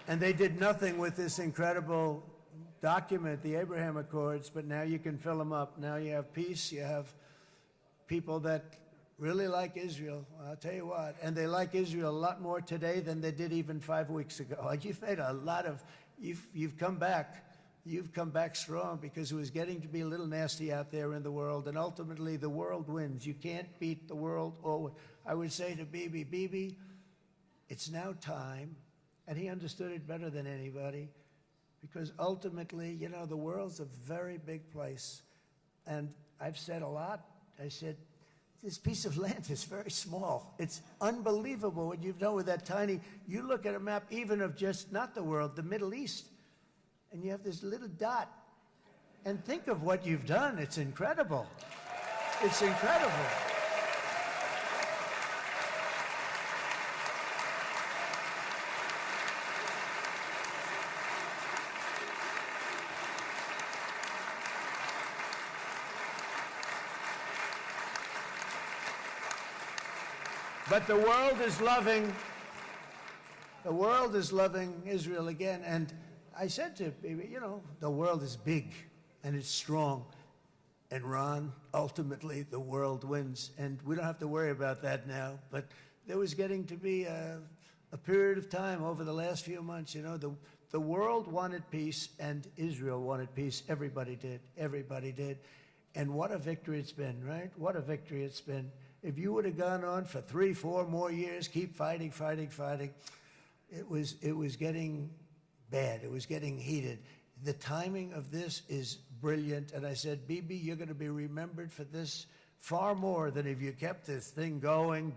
And they did nothing with this incredible document, the Abraham Accords, but now you can fill them up. Now you have peace, you have people that really like Israel. I'll tell you what, and they like Israel a lot more today than they did even 5 weeks ago. You've made a lot of, you've come back. You've come back strong, because it was getting to be a little nasty out there in the world, and ultimately the world wins. You can't beat the world always. I would say to Bibi, it's now time, and he understood it better than anybody, because ultimately, you know, the world's a very big place. And I've said a lot. I said, this piece of land is very small. It's unbelievable what you've done with that tiny, you look at a map even of just, not the world, the Middle East, and you have this little dot. And think of what you've done. It's incredible. It's incredible. But the world is loving Israel again. And I said to Bibi, you know, the world is big and it's strong. And Ron, ultimately, the world wins. And we don't have to worry about that now. But there was getting to be a period of time over the last few months, you know, the world wanted peace and Israel wanted peace. Everybody did. Everybody did. And what a victory it's been, right? What a victory it's been. If you would have gone on for 3, 4 more years, keep fighting, it was getting bad. It was getting heated. The timing of this is brilliant. And I said, Bibi, you're going to be remembered for this far more than if you kept this thing going,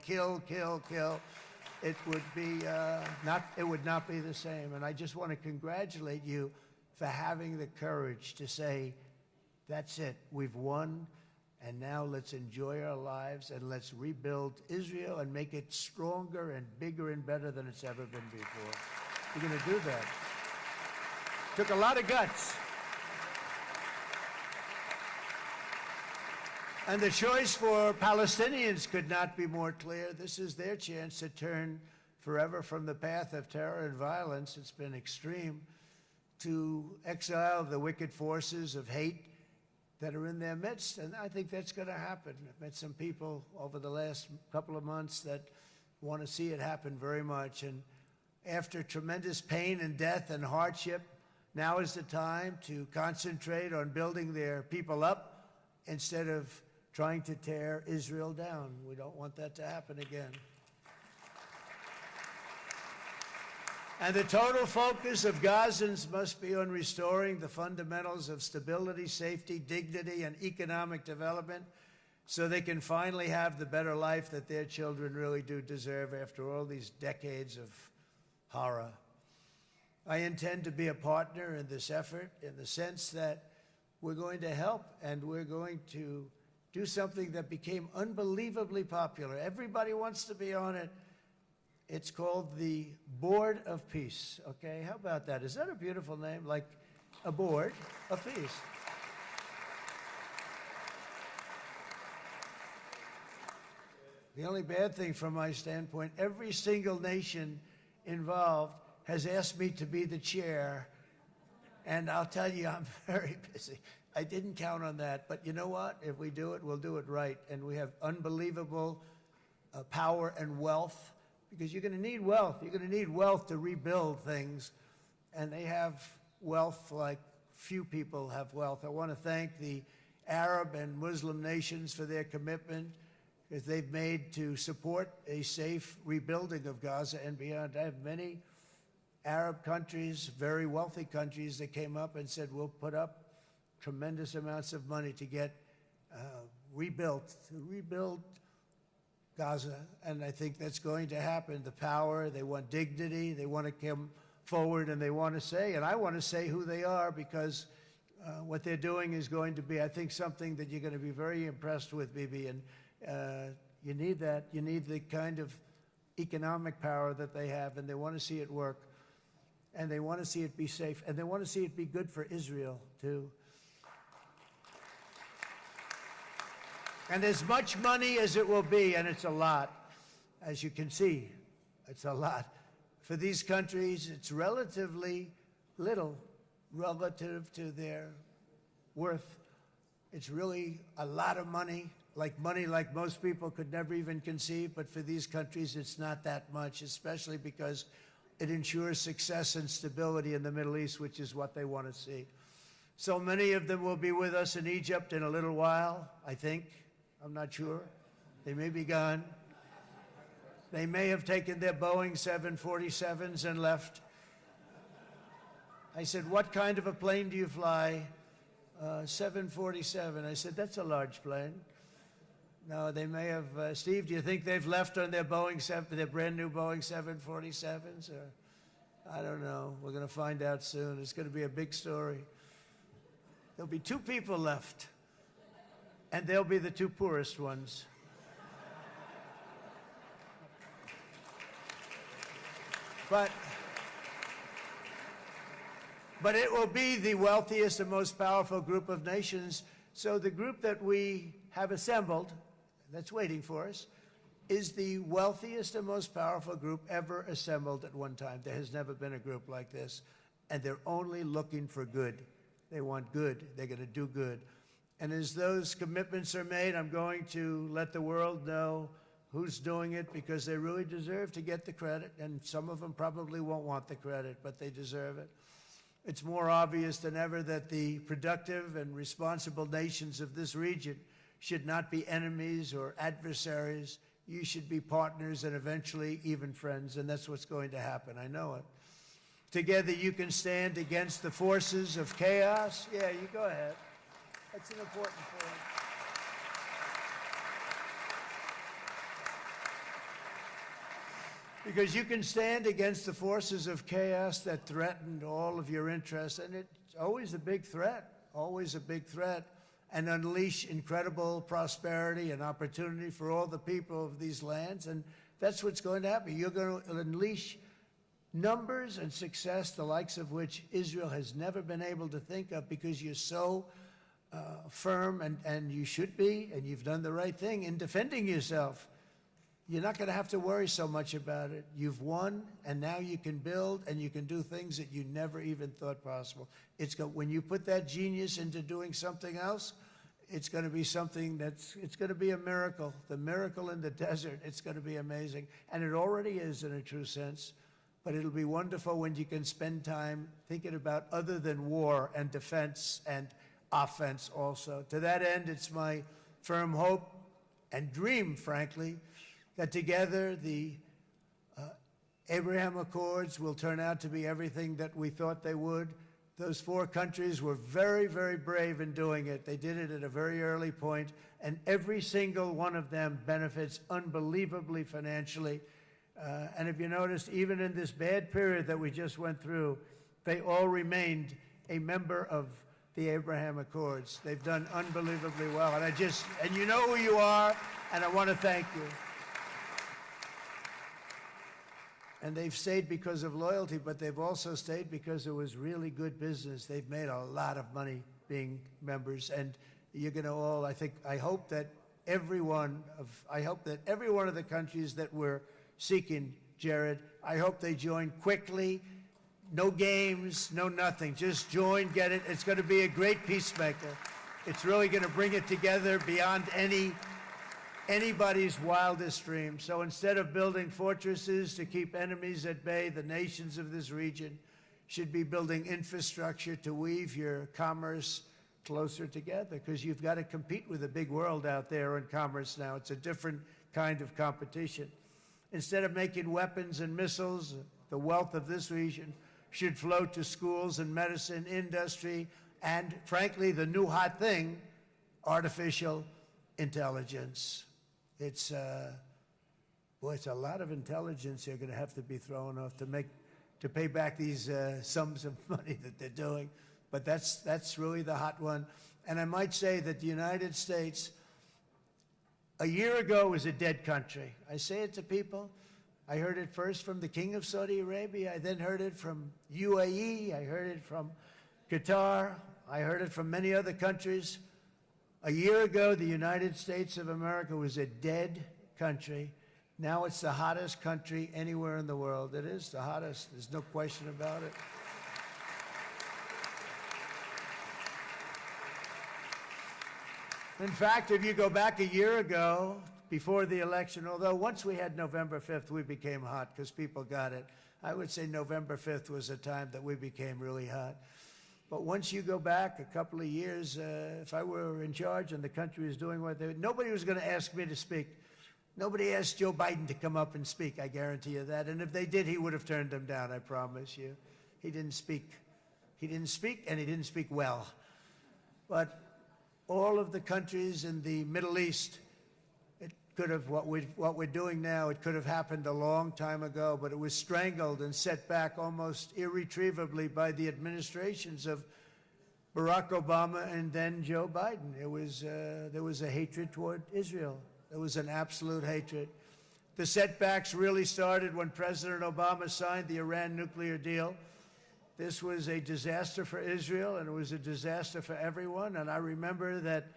kill. It would be it would not be the same. And I just want to congratulate you for having the courage to say, that's it, we've won. And now let's enjoy our lives and let's rebuild Israel and make it stronger and bigger and better than it's ever been before. We're going to do that. Took a lot of guts. And the choice for Palestinians could not be more clear. This is their chance to turn forever from the path of terror and violence. It's been extreme, to exile the wicked forces of hate that are in their midst, and I think that's going to happen. I've met some people over the last couple of months that want to see it happen very much, and after tremendous pain and death and hardship, now is the time to concentrate on building their people up instead of trying to tear Israel down. We don't want that to happen again. And the total focus of Gazans must be on restoring the fundamentals of stability, safety, dignity, and economic development so they can finally have the better life that their children really do deserve after all these decades of horror. I intend to be a partner in this effort in the sense that we're going to help and we're going to do something that became unbelievably popular. Everybody wants to be on it. It's called the Board of Peace, okay? How about that? Is that a beautiful name? Like a board of peace. The only bad thing from my standpoint, every single nation involved has asked me to be the chair, and I'll tell you, I'm very busy. I didn't count on that, but you know what? If we do it, we'll do it right, and we have unbelievable power and wealth, because you're going to need wealth. You're going to need wealth to rebuild things, and they have wealth like few people have wealth. I want to thank the Arab and Muslim nations for their commitment that they've made to support a safe rebuilding of Gaza and beyond. I have many Arab countries, very wealthy countries, that came up and said, we'll put up tremendous amounts of money to get rebuild Gaza, and I think that's going to happen. The power, they want dignity, they want to come forward, and they want to say, and I want to say who they are, because what they're doing is going to be, I think, something that you're going to be very impressed with, Bibi, and you need that. You need the kind of economic power that they have, and they want to see it work, and they want to see it be safe, and they want to see it be good for Israel, too. And as much money as it will be, and it's a lot, as you can see, it's a lot. For these countries, it's relatively little relative to their worth. It's really a lot of money like most people could never even conceive, but for these countries, it's not that much, especially because it ensures success and stability in the Middle East, which is what they want to see. So many of them will be with us in Egypt in a little while, I think. I'm not sure. They may be gone. They may have taken their Boeing 747s and left. I said, what kind of a plane do you fly? 747. I said, that's a large plane. No, they may have. Steve, do you think they've left on their their brand new Boeing 747s? Or I don't know. We're going to find out soon. It's going to be a big story. There'll be 2 people left. And they'll be the 2 poorest ones. But it will be the wealthiest and most powerful group of nations. So the group that we have assembled, that's waiting for us, is the wealthiest and most powerful group ever assembled at one time. There has never been a group like this. And they're only looking for good. They want good. They're going to do good. And as those commitments are made, I'm going to let the world know who's doing it, because they really deserve to get the credit. And some of them probably won't want the credit, but they deserve it. It's more obvious than ever that the productive and responsible nations of this region should not be enemies or adversaries. You should be partners and eventually even friends, and that's what's going to happen. I know it. Together you can stand against the forces of chaos. Yeah, you go ahead. That's an important point. Because you can stand against the forces of chaos that threaten all of your interests, and it's always a big threat, and unleash incredible prosperity and opportunity for all the people of these lands, and that's what's going to happen. You're going to unleash numbers and success, the likes of which Israel has never been able to think of, because you're so firm, and you should be, and you've done the right thing in defending yourself. You're not going to have to worry so much about it. You've won, and now you can build, and you can do things that you never even thought possible. When you put that genius into doing something else, it's going to be something it's going to be a miracle. The miracle in the desert, it's going to be amazing. And it already is in a true sense. But it'll be wonderful when you can spend time thinking about other than war and defense and offense also. To that end, it's my firm hope and dream, frankly, that together the Abraham Accords will turn out to be everything that we thought they would. Those 4 countries were very, very brave in doing it. They did it at a very early point, and every single one of them benefits unbelievably financially. And if you notice, even in this bad period that we just went through, they all remained a member of the Abraham Accords. They've done unbelievably well. And you know who you are, and I want to thank you. And they've stayed because of loyalty, but they've also stayed because it was really good business. They've made a lot of money being members, and you're going to all, I hope that every one of the countries that we're seeking, Jared, I hope they join quickly. No games, no nothing. Just join, get it. It's going to be a great peacemaker. It's really going to bring it together beyond anybody's wildest dream. So instead of building fortresses to keep enemies at bay, the nations of this region should be building infrastructure to weave your commerce closer together, because you've got to compete with the big world out there in commerce now. It's a different kind of competition. Instead of making weapons and missiles, the wealth of this region should flow to schools and medicine, industry, and frankly, the new hot thing, artificial intelligence. It's a lot of intelligence you're going to have to be thrown off to pay back these sums of money that they're doing. But that's really the hot one. And I might say that the United States, a year ago, was a dead country. I say it to people. I heard it first from the King of Saudi Arabia. I then heard it from UAE. I heard it from Qatar. I heard it from many other countries. A year ago, the United States of America was a dead country. Now it's the hottest country anywhere in the world. It is the hottest. There's no question about it. In fact, if you go back a year ago, before the election, although once we had November 5th, we became hot because people got it. I would say November 5th was a time that we became really hot. But once you go back a couple of years, if I were in charge and the country was doing what they were, nobody was going to ask me to speak. Nobody asked Joe Biden to come up and speak, I guarantee you that. And if they did, he would have turned them down, I promise you. He didn't speak. He didn't speak, and he didn't speak well. But all of the countries in the Middle East, it could have, what we're doing now, it could have happened a long time ago, but it was strangled and set back almost irretrievably by the administrations of Barack Obama and then Joe Biden. There was a hatred toward Israel. There was an absolute hatred. The setbacks really started when President Obama signed the Iran nuclear deal. This was a disaster for Israel, and it was a disaster for everyone. And I remember that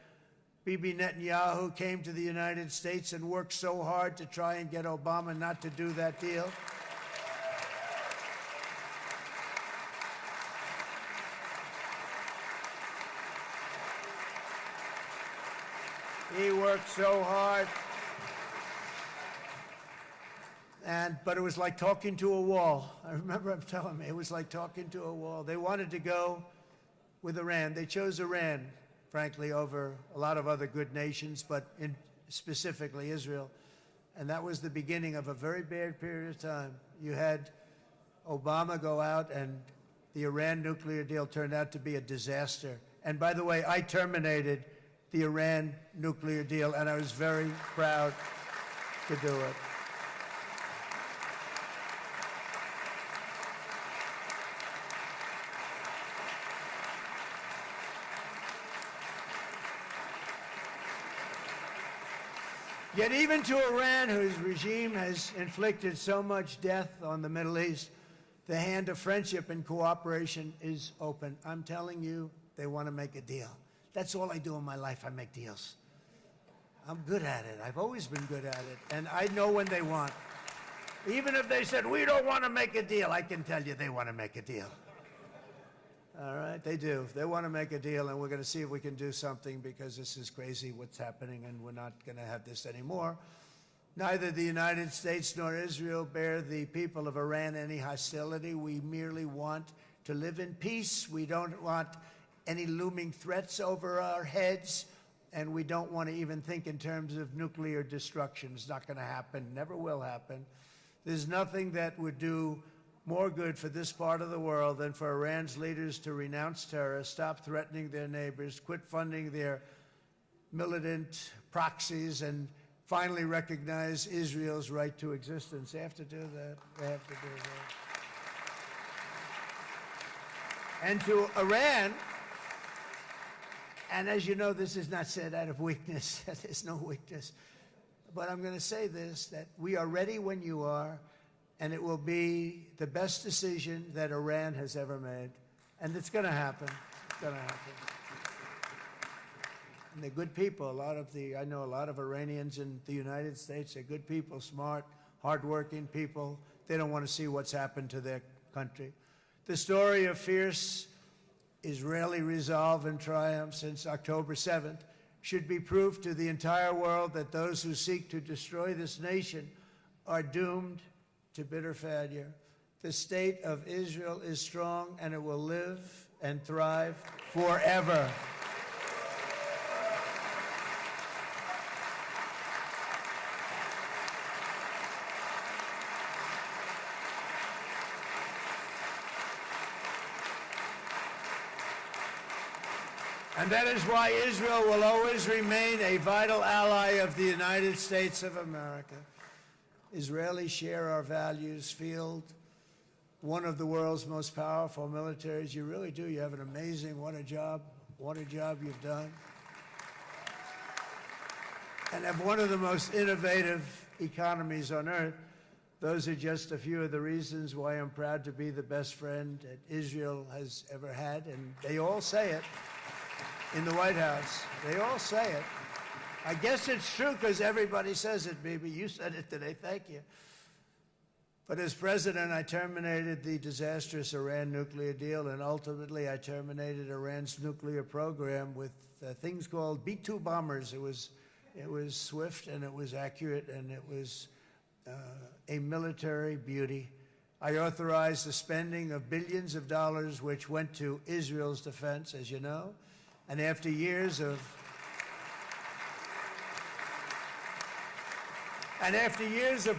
Bibi Netanyahu came to the United States and worked so hard to try and get Obama not to do that deal. He worked so hard. But it was like talking to a wall. I remember him telling me it was like talking to a wall. They wanted to go with Iran. They chose Iran, frankly, over a lot of other good nations, but specifically Israel. And that was the beginning of a very bad period of time. You had Obama go out, and the Iran nuclear deal turned out to be a disaster. And by the way, I terminated the Iran nuclear deal, and I was very proud to do it. Yet even to Iran, whose regime has inflicted so much death on the Middle East, the hand of friendship and cooperation is open. I'm telling you, they want to make a deal. That's all I do in my life. I make deals. I'm good at it. I've always been good at it. And I know when they want. Even if they said, we don't want to make a deal, I can tell you they want to make a deal. All right, they do. They want to make a deal, and we're going to see if we can do something, because this is crazy what's happening, and we're not going to have this anymore. Neither the United States nor Israel bear the people of Iran any hostility. We merely want to live in peace. We don't want any looming threats over our heads, and we don't want to even think in terms of nuclear destruction. It's not going to happen, never will happen. There's nothing that would do more good for this part of the world than for Iran's leaders to renounce terror, stop threatening their neighbors, quit funding their militant proxies, and finally recognize Israel's right to existence. They have to do that. They have to do that. And to Iran, and as you know, this is not said out of weakness. There's no weakness. But I'm going to say this, that we are ready when you are, and it will be the best decision that Iran has ever made. And it's going to happen. It's going to happen. And they're good people. I know a lot of Iranians in the United States. They're good people, smart, hardworking people. They don't want to see what's happened to their country. The story of fierce Israeli resolve and triumph since October 7th should be proof to the entire world that those who seek to destroy this nation are doomed to bitter failure. The state of Israel is strong, and it will live and thrive forever. And that is why Israel will always remain a vital ally of the United States of America. Israelis share our values, field one of the world's most powerful militaries. You really do. You have an amazing, what a job you've done. And have one of the most innovative economies on earth. Those are just a few of the reasons why I'm proud to be the best friend that Israel has ever had, and they all say it. In the White House. They all say it. I guess it's true because everybody says it, baby. You said it today. Thank you. But as president, I terminated the disastrous Iran nuclear deal, and ultimately I terminated Iran's nuclear program with things called B-2 bombers. It was swift, and it was accurate, and it was a military beauty. I authorized the spending of billions of dollars, which went to Israel's defense, as you know. And after years of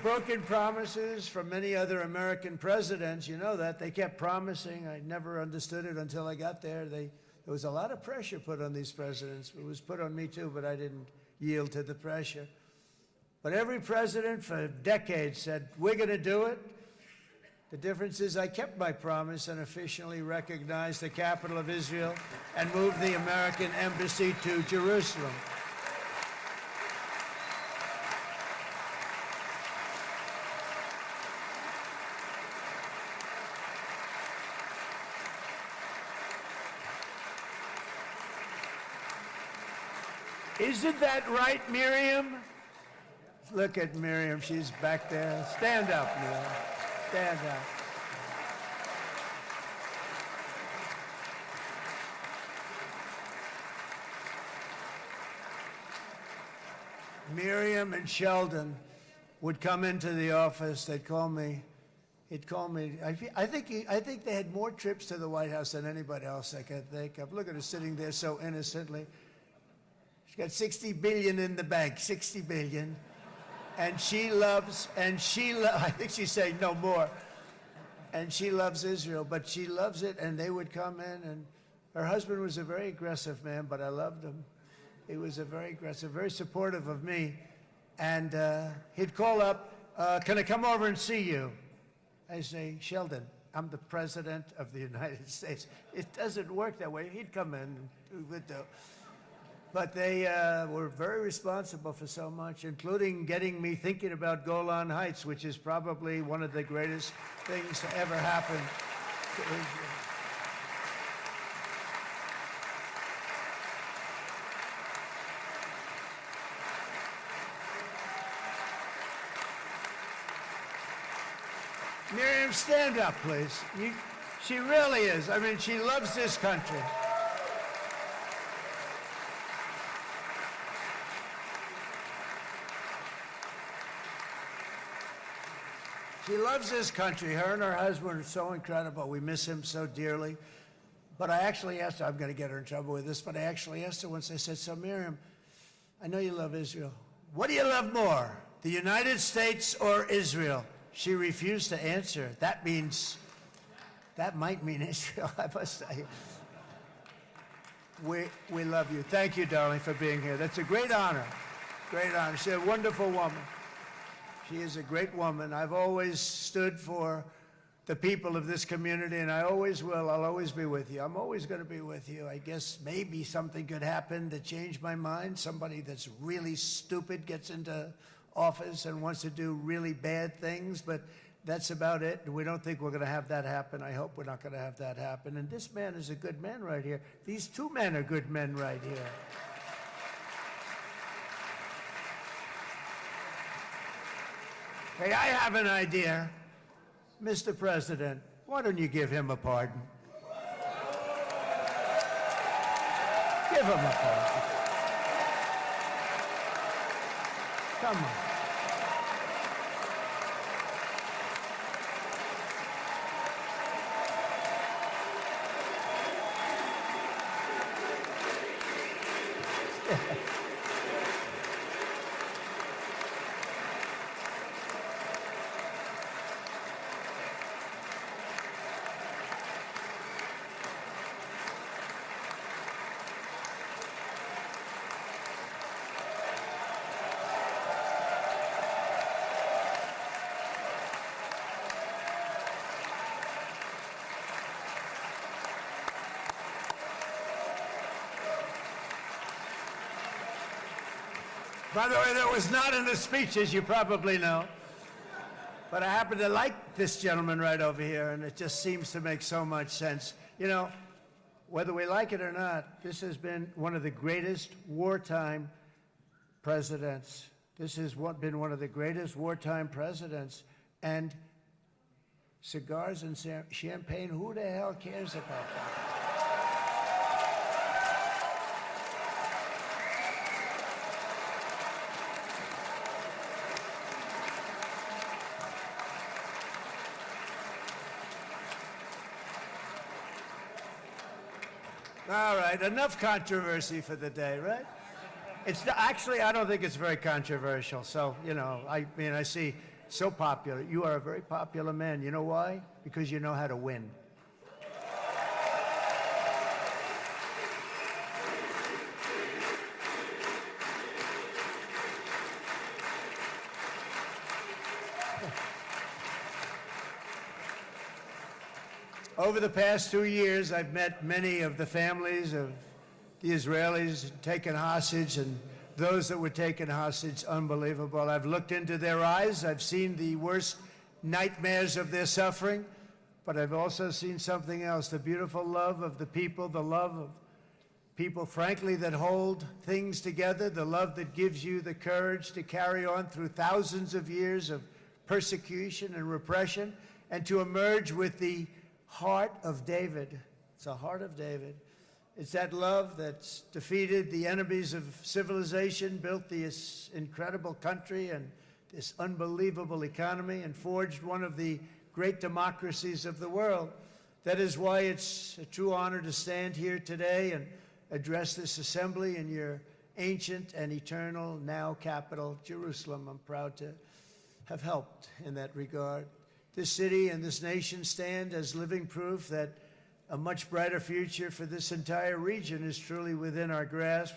broken promises from many other American presidents, you know that, they kept promising. I never understood it until I got there. There was a lot of pressure put on these presidents. It was put on me too, but I didn't yield to the pressure. But every president for decades said, we're going to do it. The difference is I kept my promise and officially recognized the capital of Israel and moved the American embassy to Jerusalem. Isn't that right, Miriam? Look at Miriam. She's back there. Stand up, Miriam. Stand up. Miriam and Sheldon would come into the office. They'd call me. He'd call me. I think they had more trips to the White House than anybody else I can think of. Look at her sitting there so innocently. She's got $60 billion in the bank. $60 billion. And I think she's saying no more. And she loves Israel, but she loves it, and they would come in, and her husband was a very aggressive man, but I loved him. He was a very aggressive, very supportive of me. And he'd call up, can I come over and see you? I say, Sheldon, I'm the president of the United States. It doesn't work that way. He'd come in, and we would do. But they were very responsible for so much, including getting me thinking about Golan Heights, which is probably one of the greatest things to ever happen to Israel. Miriam, stand up, please. She really is. I mean, she loves this country. She loves this country. Her and her husband are so incredible. We miss him so dearly. But I actually asked her, I'm going to get her in trouble with this, but I actually asked her once, I said, so Miriam, I know you love Israel. What do you love more, the United States or Israel? She refused to answer. That might mean Israel. I must say. We love you. Thank you, darling, for being here. That's a great honor. Great honor. She's a wonderful woman. She is a great woman. I've always stood for the people of this community, and I always will. I'll always be with you. I'm always going to be with you. I guess maybe something could happen to change my mind. Somebody that's really stupid gets into office and wants to do really bad things, but that's about it. We don't think we're going to have that happen. I hope we're not going to have that happen. And this man is a good man right here. These two men are good men right here. Hey, I have an idea. Mr. President, why don't you give him a pardon? Give him a pardon. Come on. By the way, that was not in the speech, as you probably know. But I happen to like this gentleman right over here, and it just seems to make so much sense. You know, whether we like it or not, this has been one of the greatest wartime presidents. This has been one of the greatest wartime presidents. And cigars and champagne, who the hell cares about that? All right, enough controversy for the day, right? Actually, I don't think it's very controversial. So, you know, I mean, I see so popular. You are a very popular man. You know why? Because you know how to win. Over the past 2 years, I've met many of the families of the Israelis taken hostage and those that were taken hostage. Unbelievable. I've looked into their eyes. I've seen the worst nightmares of their suffering, but I've also seen something else, the beautiful love of the people, the love of people, frankly, that hold things together, the love that gives you the courage to carry on through thousands of years of persecution and repression, and to emerge with the heart of David. It's the heart of David. It's that love that's defeated the enemies of civilization, built this incredible country and this unbelievable economy, and forged one of the great democracies of the world. That is why it's a true honor to stand here today and address this assembly in your ancient and eternal now capital, Jerusalem. I'm proud to have helped in that regard. This city and this nation stand as living proof that a much brighter future for this entire region is truly within our grasp.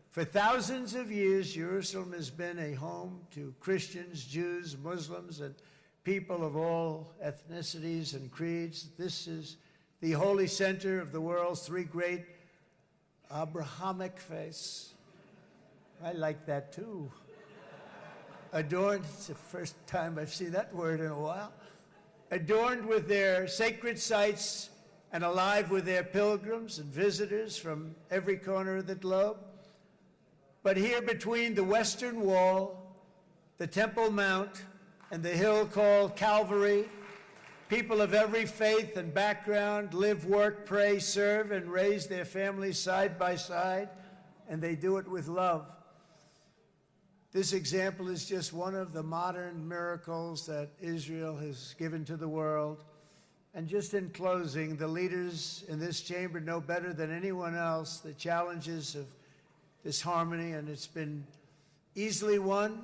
For thousands of years, Jerusalem has been a home to Christians, Jews, Muslims, and people of all ethnicities and creeds. This is the holy center of the world's three great Abrahamic faiths. I like that too. Adorned, it's the first time I've seen that word in a while. Adorned with their sacred sites and alive with their pilgrims and visitors from every corner of the globe. But here between the Western Wall, the Temple Mount, and the hill called Calvary, people of every faith and background live, work, pray, serve, and raise their families side by side, and they do it with love. This example is just one of the modern miracles that Israel has given to the world. And just in closing, the leaders in this chamber know better than anyone else the challenges of this harmony, and it's been easily won.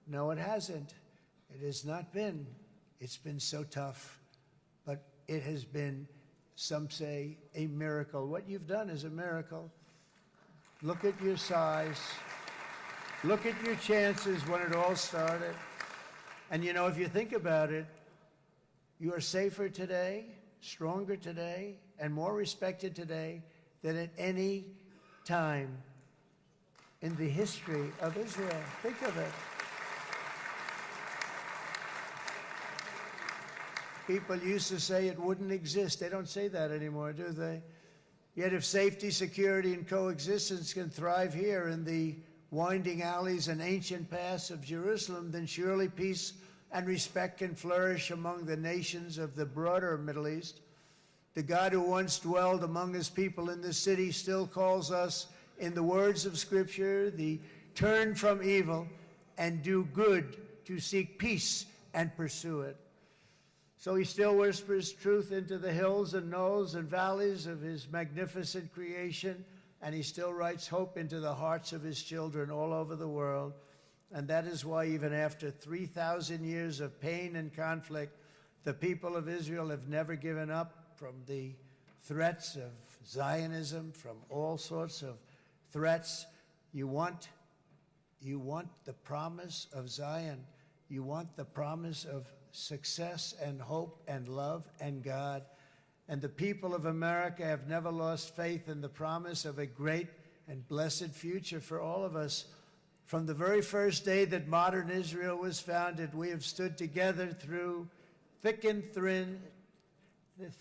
No, it hasn't. It has not been. It's been so tough, but it has been, some say, a miracle. What you've done is a miracle. Look at your size. Look at your chances when it all started. And you know, if you think about it, you are safer today, stronger today, and more respected today than at any time in the history of Israel. Think of it. People used to say it wouldn't exist. They don't say that anymore, do they? Yet if safety, security, and coexistence can thrive here in the winding alleys and ancient paths of Jerusalem, then surely peace and respect can flourish among the nations of the broader Middle East. The God who once dwelled among his people in this city still calls us, in the words of Scripture, the turn from evil and do good, to seek peace and pursue it. So he still whispers truth into the hills and knolls and valleys of his magnificent creation, and he still writes hope into the hearts of his children all over the world. And that is why even after 3,000 years of pain and conflict, the people of Israel have never given up from the threats of Zionism, from all sorts of threats. You want the promise of Zion. You want the promise of success and hope and love and God. And the people of America have never lost faith in the promise of a great and blessed future for all of us. From the very first day that modern Israel was founded, we have stood together through thick and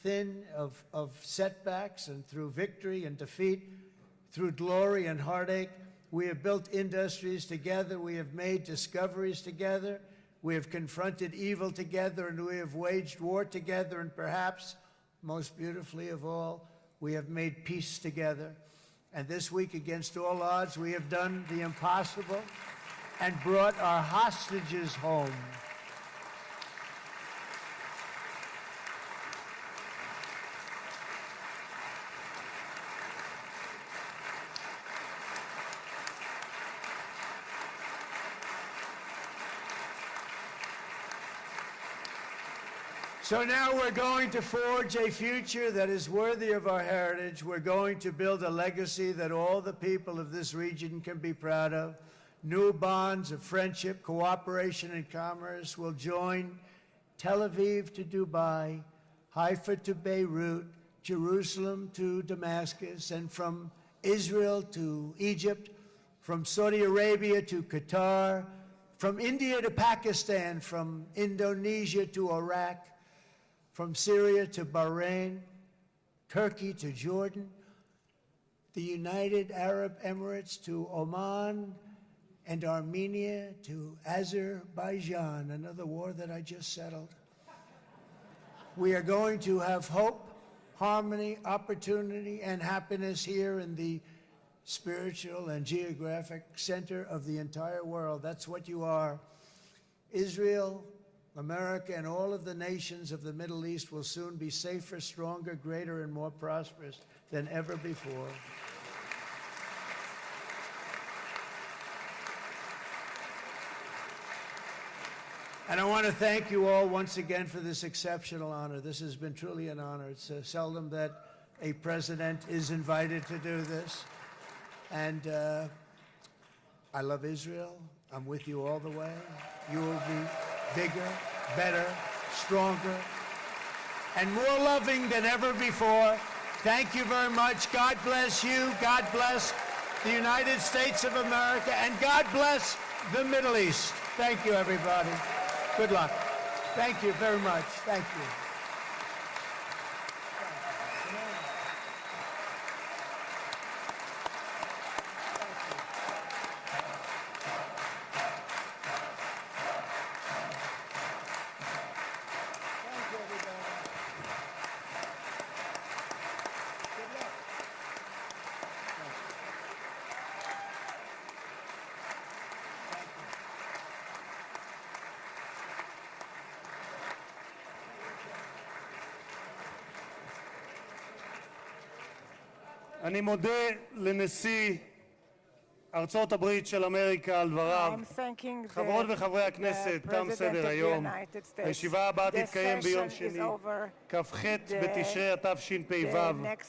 thin of setbacks, and through victory and defeat, through glory and heartache. We have built industries together. We have made discoveries together. We have confronted evil together, and we have waged war together. And perhaps, most beautifully of all, we have made peace together. And this week, against all odds, we have done the impossible and brought our hostages home. So now we're going to forge a future that is worthy of our heritage. We're going to build a legacy that all the people of this region can be proud of. New bonds of friendship, cooperation, and commerce will join Tel Aviv to Dubai, Haifa to Beirut, Jerusalem to Damascus, and from Israel to Egypt, from Saudi Arabia to Qatar, from India to Pakistan, from Indonesia to Iraq, from Syria to Bahrain, Turkey to Jordan, the United Arab Emirates to Oman, and Armenia to Azerbaijan, another war that I just settled. We are going to have hope, harmony, opportunity, and happiness here in the spiritual and geographic center of the entire world. That's what you are. Israel, America, and all of the nations of the Middle East will soon be safer, stronger, greater, and more prosperous than ever before. And I want to thank you all once again for this exceptional honor. This has been truly an honor. It's seldom that a president is invited to do this. And I love Israel. I'm with you all the way. You will be bigger, better, stronger, and more loving than ever before. Thank you very much. God bless you. God bless the United States of America. And God bless the Middle East. Thank you, everybody. Good luck. Thank you very much. Thank you. אני מודה לנשיא ארצות הברית של אמריקה על דבריו. I'm thanking חברות וחברי הכנסת, תם סדר היום. הישיבה הבאה תתקיים ביום שני, כ"ח בתשרי התשפ"ו,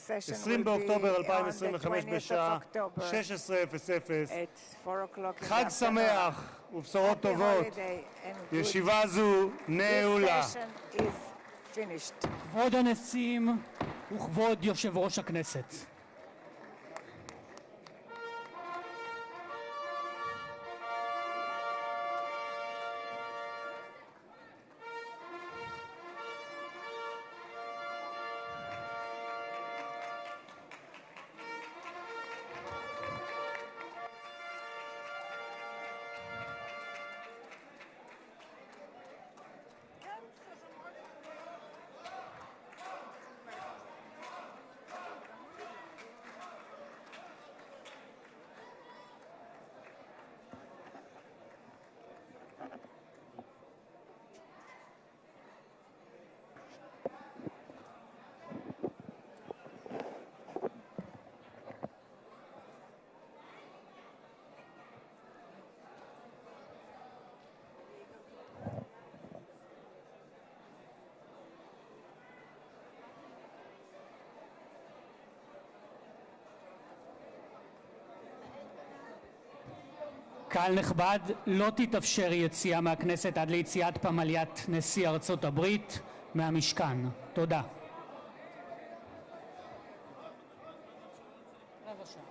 20 באוקטובר 2025 בשעה 16:00. חג שמח ובשורות טובות. ישיבה זו נעולה. כבוד הנשיאים וכבוד יושב ראש הכנסת. קהל נכבד, לא תתאפשר יציאה מהכנסת עד ליציאת פמליית נשיא ארצות הברית מהמשכן. תודה. רבע שעה.